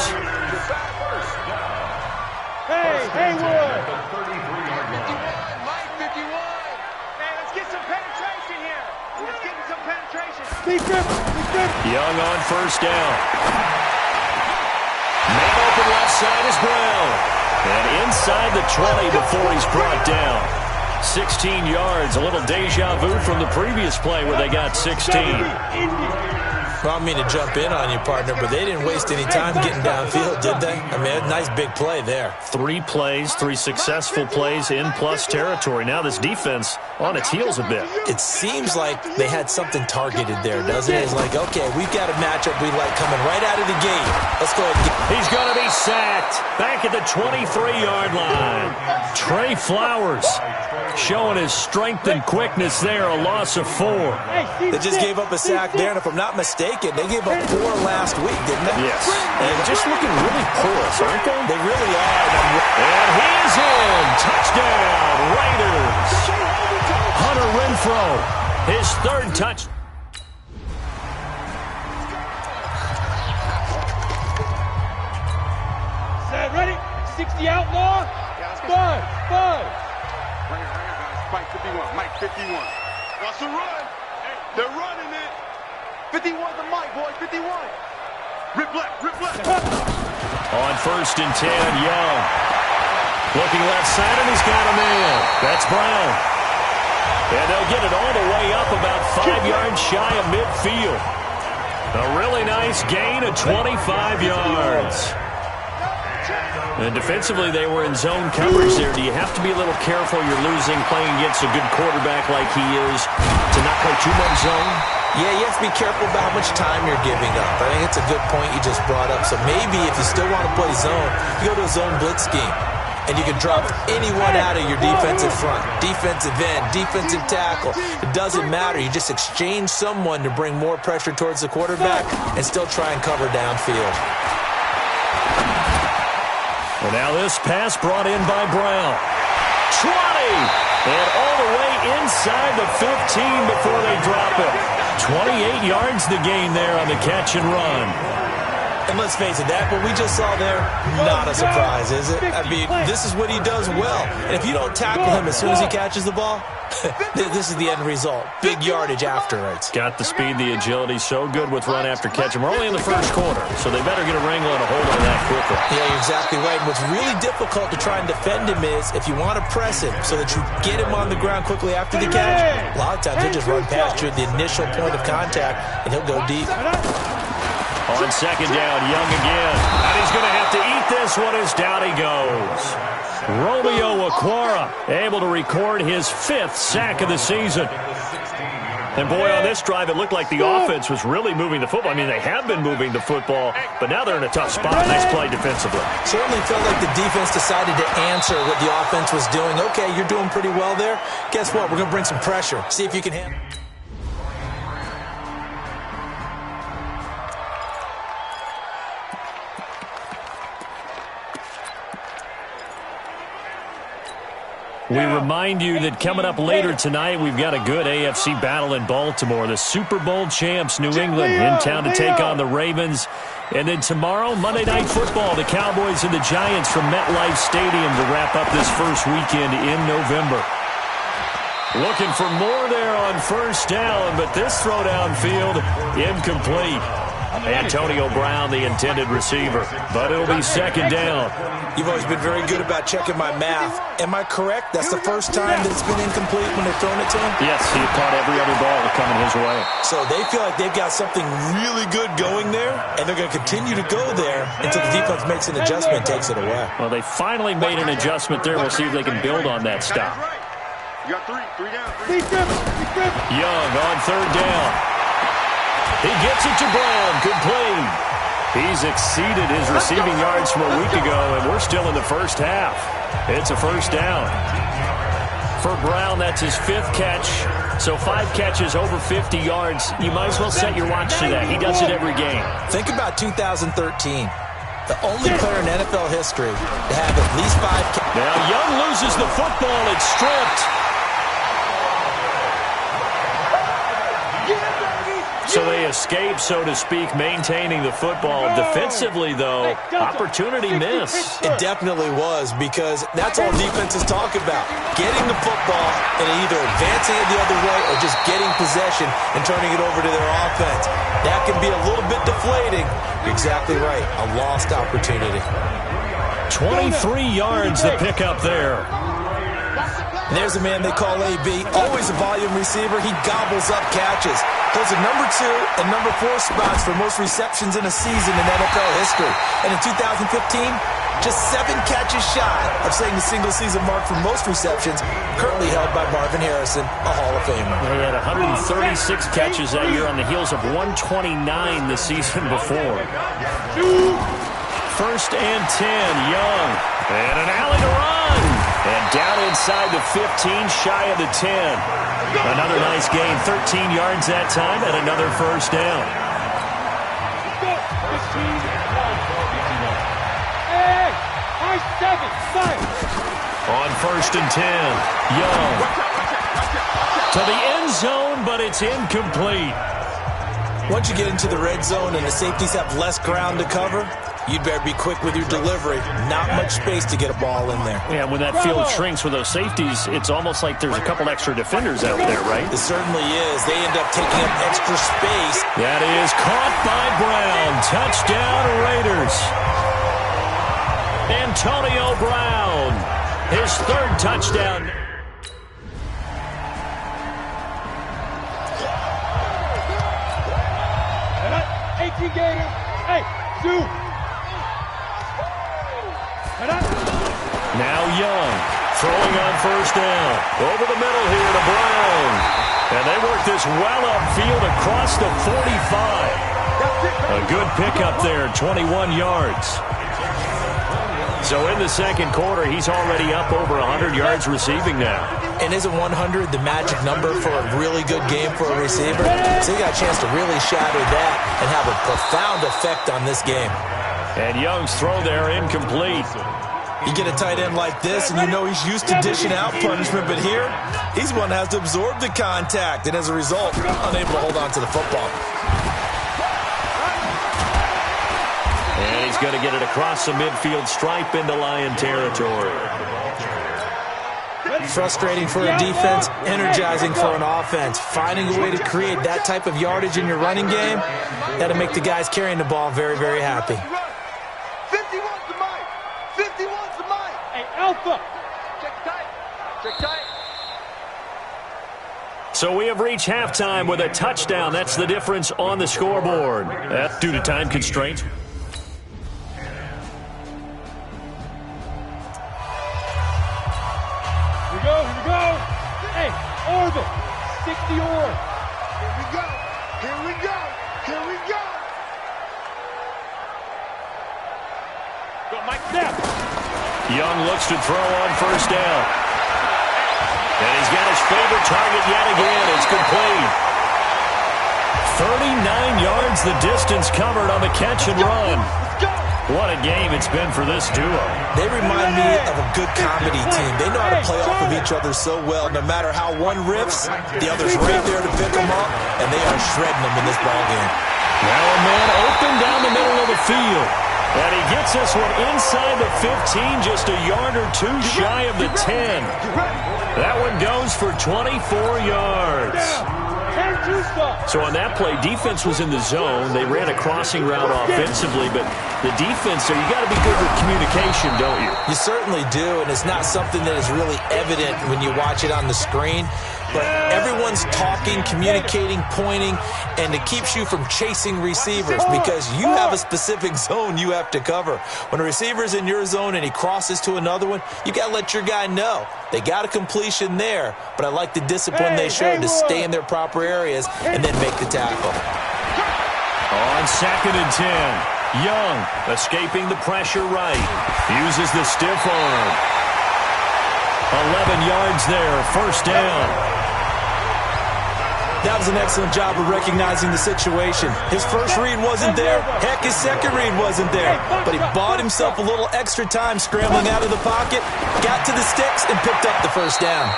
Hey, Haywood! Young on first down. Man open left side is Brown. And inside the 20 before he's brought down. 16 yards, a little deja vu from the previous play where they got 16. Well, I don't mean to jump in on you, partner, but they didn't waste any time getting downfield, did they? I mean, a nice big play there. 3 plays, 3 successful plays in plus territory. Now this defense on its heels a bit. It seems like they had something targeted there, doesn't it? It's like, okay, we've got a matchup we like coming right out of the gate. Let's go ahead and get... He's going to be sacked back at the 23-yard line. Trey Flowers showing his strength and quickness there, a loss of 4. They just gave up a sack there, and if I'm not mistaken, they gave up 4 last week, didn't they? Yes. And just looking really porous, aren't they? They really are. And he's in. Touchdown, Raiders. Hunter Renfrow, his 3rd touch. Set, ready? 60 outlaw. 5. Bring it, guys. Mike 51. Mike 51. Watch the run. They're running it. 51 to Mike, boy. 51. Rip left. On first and 10, Young. Looking left side, and he's got a man. That's Brown. And they'll get it all the way up about 5 yards shy of midfield. A really nice gain of 25 yards. And defensively, they were in zone coverage there. Do you have to be a little careful? You're losing playing against a good quarterback like he is to not play too much zone? Yeah, you have to be careful about how much time you're giving up. I think it's a good point you just brought up. So maybe if you still want to play zone, you go to a zone blitz scheme. And you can drop anyone out of your defensive front. Defensive end, defensive tackle. It doesn't matter. You just exchange someone to bring more pressure towards the quarterback and still try and cover downfield. And now this pass brought in by Brown. 20! And all the way inside the 15 before they drop it. 28 yards the gain there on the catch and run. And let's face it, that what we just saw there, not a surprise, is it? I mean, this is what he does well. And if you don't tackle him as soon as he catches the ball, this is the end result. Big yardage after it. Got the speed, the agility, so good with run after catch. And we're only in the first quarter, so they better get a wrangle and a hold on that quickly. Yeah, you're exactly right. And what's really difficult to try and defend him is if you want to press him so that you get him on the ground quickly after the catch, a lot of times he'll just run past you at the initial point of contact, and he'll go deep. On second down, Young again. And he's going to have to eat this one as down he goes. Romeo Okwara able to record his 5th sack of the season. And boy, on this drive, it looked like the offense was really moving the football. I mean, they have been moving the football, but now they're in a tough spot. Nice play defensively. Certainly felt like the defense decided to answer what the offense was doing. Okay, you're doing pretty well there. Guess what? We're going to bring some pressure. See if you can handle it. We remind you that coming up later tonight, we've got a good AFC battle in Baltimore. The Super Bowl champs, New England, in town to take on the Ravens. And then tomorrow, Monday Night Football, the Cowboys and the Giants from MetLife Stadium to wrap up this first weekend in November. Looking for more there on first down, but this throw downfield, incomplete. Antonio Brown, the intended receiver, but it'll be second down. You've always been very good about checking my math. Am I correct? That's the first time that it's been incomplete when they've thrown it to him? Yes, he caught every other ball coming his way. So they feel like they've got something really good going there, and they're going to continue to go there until the defense makes an adjustment and takes it away. Well, they finally made an adjustment there. We'll see if they can build on that stop. You got three down. Young on third down. He gets it to Brown. Good play. He's exceeded his receiving yards from a week ago, and we're still in the first half. It's a first down. For Brown, that's his 5th catch. So 5 catches over 50 yards. You might as well set your watch to that. He does it every game. Think about 2013. The only player in NFL history to have at least 5 catches. Now Young loses the football. It's stripped. So So they escape, so to speak, maintaining the football. Defensively, though, opportunity miss. It definitely was, because that's all defenses talk about. Getting the football and either advancing it the other way or just getting possession and turning it over to their offense. That can be a little bit deflating. You're exactly right. A lost opportunity. 23 yards to pick up there. And there's a man they call AB, always a volume receiver. He gobbles up catches. Holds the number 2 and number 4 spots for most receptions in a season in NFL history. And in 2015, just 7 catches shy of setting the single-season mark for most receptions, currently held by Marvin Harrison, a Hall of Famer. He had 136 catches that year on the heels of 129 the season before. First and 10, Young. And an alley to run. And down inside the 15, shy of the 10. Another nice gain, 13 yards that time, and another first down. On first and 10, Young. To the end zone, but it's incomplete. Once you get into the red zone and the safeties have less ground to cover, you'd better be quick with your delivery. Not much space to get a ball in there. Yeah, when that field shrinks with those safeties, it's almost like there's a couple extra defenders out there, right? It certainly is. They end up taking up extra space. That is caught by Brown. Touchdown, Raiders. Antonio Brown, his 3rd touchdown. Gator. Hey, shoot. Now Young, throwing on first down. Over the middle here to Brown. And they work this well upfield across the 45. A good pickup there, 21 yards. So in the second quarter, he's already up over 100 yards receiving now. And isn't 100 the magic number for a really good game for a receiver? So he got a chance to really shatter that and have a profound effect on this game. And Young's throw there incomplete. You get a tight end like this, and you know he's used to dishing out punishment, but here, he's one that has to absorb the contact, and as a result, unable to hold on to the football. And he's going to get it across the midfield stripe into Lion territory. Frustrating for a defense, energizing for an offense. Finding a way to create that type of yardage in your running game, that'll make the guys carrying the ball very, very happy. 51's the mic. 51's the mic. Hey, Alpha. Check tight. Check tight. So we have reached halftime with a touchdown. That's the difference on the scoreboard. That's due to time constraints. Here we go. Hey, Orville, 60 Orv. Here we go. Here we go. Here we go. Go, Mike, snap. Young looks to throw on first down. And he's got his favorite target yet again. It's complete. 39 yards the distance covered on the catch and run. What a game it's been for this duo. They remind me of a good comedy team. They know how to play off of each other so well. No matter how one riffs, the other's right there to pick them up, and they are shredding them in this ballgame. Now a man open down the middle of the field. And he gets this one inside the 15, just a yard or two shy of the 10. That one goes for 24 yards. So on that play, defense was in the zone. They ran a crossing route offensively, but the defense, so you got to be good with communication, don't you? You certainly do, and it's not something that is really evident when you watch it on the screen. But everyone's talking, communicating, pointing, and it keeps you from chasing receivers because you have a specific zone you have to cover. When a receiver's in your zone and he crosses to another one, you got to let your guy know. They got a completion there, but I like the discipline they showed to stay in their proper areas and then make the tackle. On second and 10, Young escaping the pressure right. Uses the stiff arm. 11 yards there, first down. That was an excellent job of recognizing the situation. His first read wasn't there. Heck, his second read wasn't there. But he bought himself a little extra time scrambling out of the pocket, got to the sticks, and picked up the first down.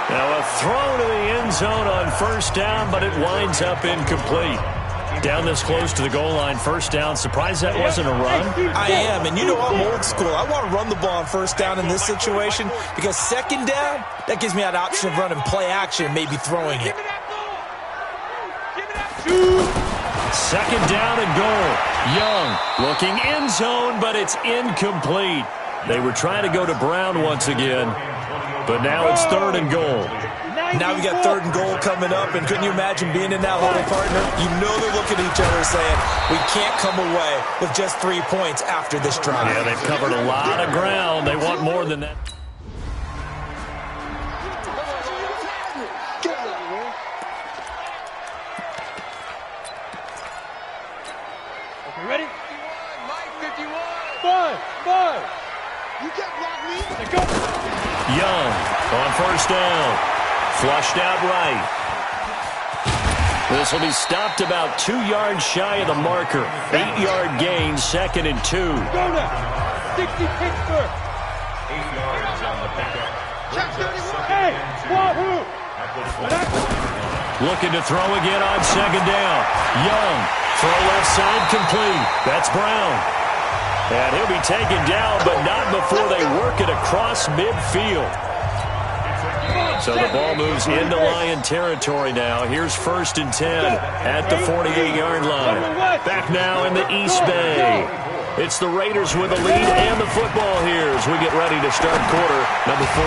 Now a throw to the end zone on first down, but it winds up incomplete. Down this close to the goal line, first down. Surprised that wasn't a run? I am, and you know I'm old school. I want to run the ball on first down in this situation because second down, that gives me that option of running play action and maybe throwing it. Second down and goal. Young looking end zone, but it's incomplete. They were trying to go to Brown once again, but now it's third and goal. Now we got third and goal coming up, and couldn't you imagine being in that hole, partner? You know they're looking at each other saying, we can't come away with just 3 points after this drive. Yeah, they've covered a lot of ground. They want more than that. Okay, ready? 51, Mike, 51. 5. You can't block me. Let's go. Young on first down. Flushed out right. This will be stopped about 2 yards shy of the marker. 8-yard gain, second and 2. Go now. 60 Pittsburgh. 8 yards on the pickup. Check 31. Hey, Wahoo. Looking to throw again on second down. Young, throw left side complete. That's Brown. And he'll be taken down, but not before they work it across midfield. So the ball moves into Lion territory now. Here's first and 10 at the 48-yard line. Back now in the East Bay. It's the Raiders with the lead and the football here as we get ready to start quarter number 4.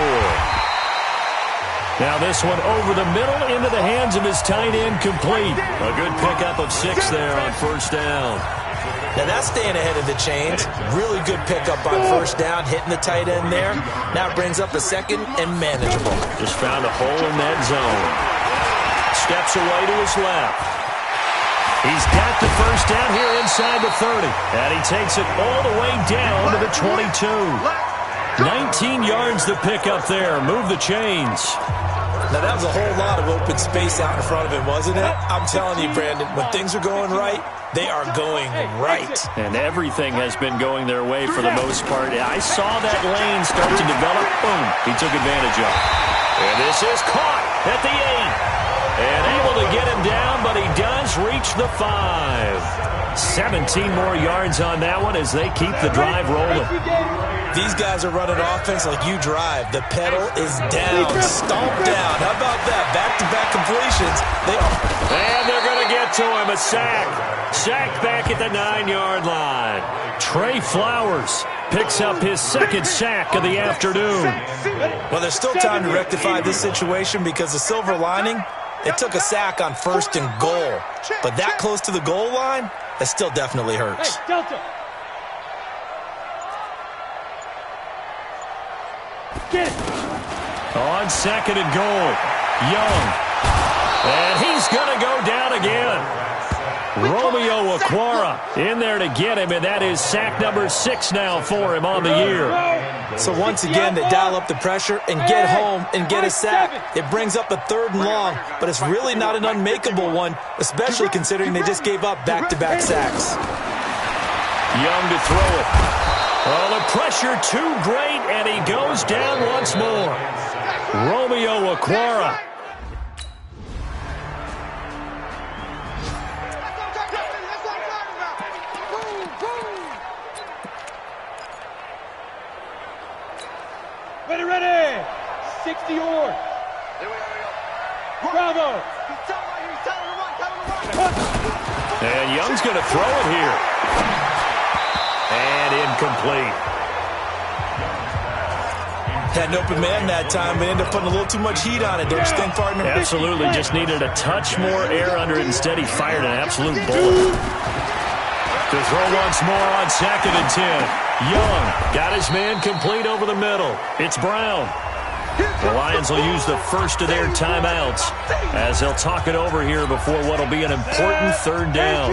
Now this one over the middle into the hands of his tight end complete. A good pickup of 6 there on first down. Now that's staying ahead of the chains. Really good pickup on first down, hitting the tight end there. Now it brings up a second and manageable. Just found a hole in that zone. Steps away to his left. He's got the first down here inside the 30. And he takes it all the way down to the 22. 19 yards to pick up there. Move the chains. Now, that was a whole lot of open space out in front of him, wasn't it? I'm telling you, Brandon, when things are going right, they are going right. And everything has been going their way for the most part. I saw that lane start to develop. Boom. He took advantage of it. And this is caught at the 8. And able to get him down, but he does reach the 5. 17 more yards on that one as they keep the drive rolling. These guys are running offense like you drive. The pedal is down, stomp down. How about that? Back-to-back completions. And they're going to get to him. A sack. Sacked back at the 9-yard line. Trey Flowers picks up his second sack of the afternoon. Well, there's still time to rectify this situation because the silver lining, it took a sack on first and goal. But that close to the goal line, that still definitely hurts. Hey, Delta. Get it. On second and goal, Young. And he's going to go down again. Romeo Okwara in there to get him, and that is sack number 6 now for him on the year. So once again, they dial up the pressure and get home and get a sack. It brings up a 3rd and long, but it's really not an unmakeable one, especially considering they just gave up back-to-back sacks. Young to throw it. Oh, the pressure too great, and he goes down once more. Romeo Okwara. Ready. 60 yards. Bravo. And Young's going to throw it here. And incomplete. Had an open man that time, but ended up putting a little too much heat on it, don't you think, partner? Absolutely. Just needed a touch more air under it. Instead, he fired an absolute bullet. To throw once more on second and 10. Young got his man complete over the middle. It's Brown. The Lions will use the first of their timeouts as they'll talk it over here before what will be an important 3rd down.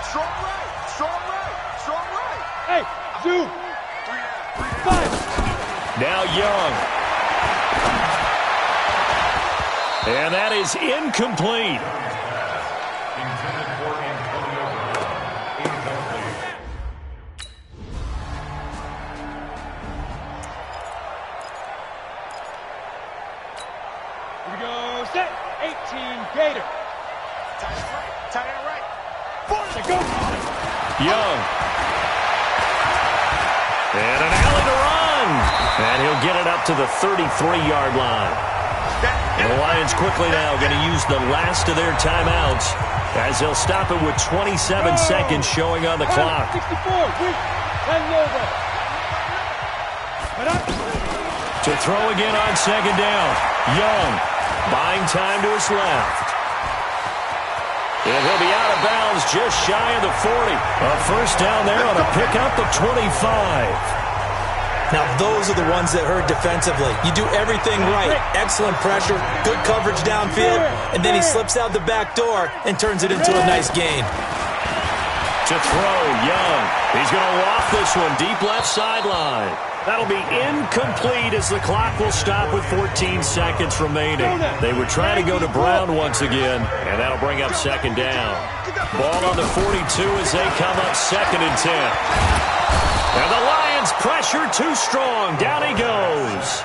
Strong right, strong right, strong right. Hey, Zoo. 5. Now Young. And that is incomplete. Young. And an alley to run. And he'll get it up to the 33-yard line. The Lions quickly now going to use the last of their timeouts as they'll stop it with 27 seconds showing on the clock. 64, To throw again on second down. Young buying time to his left. And he'll be out of bounds just shy of the 40. A first down there on a pickup of 25. Now, those are the ones that hurt defensively. You do everything right. Excellent pressure, good coverage downfield, and then he slips out the back door and turns it into a nice gain. To throw, Young. He's going to walk this one deep left sideline. That'll be incomplete as the clock will stop with 14 seconds remaining. They would try to go to Brown once again, and that'll bring up second down. Ball on the 42 as they come up 2nd and 10. And the Lions pressure too strong. Down he goes.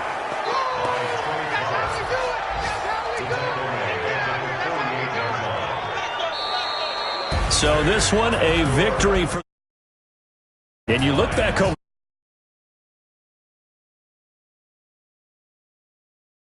So this one a victory for. And you look back over.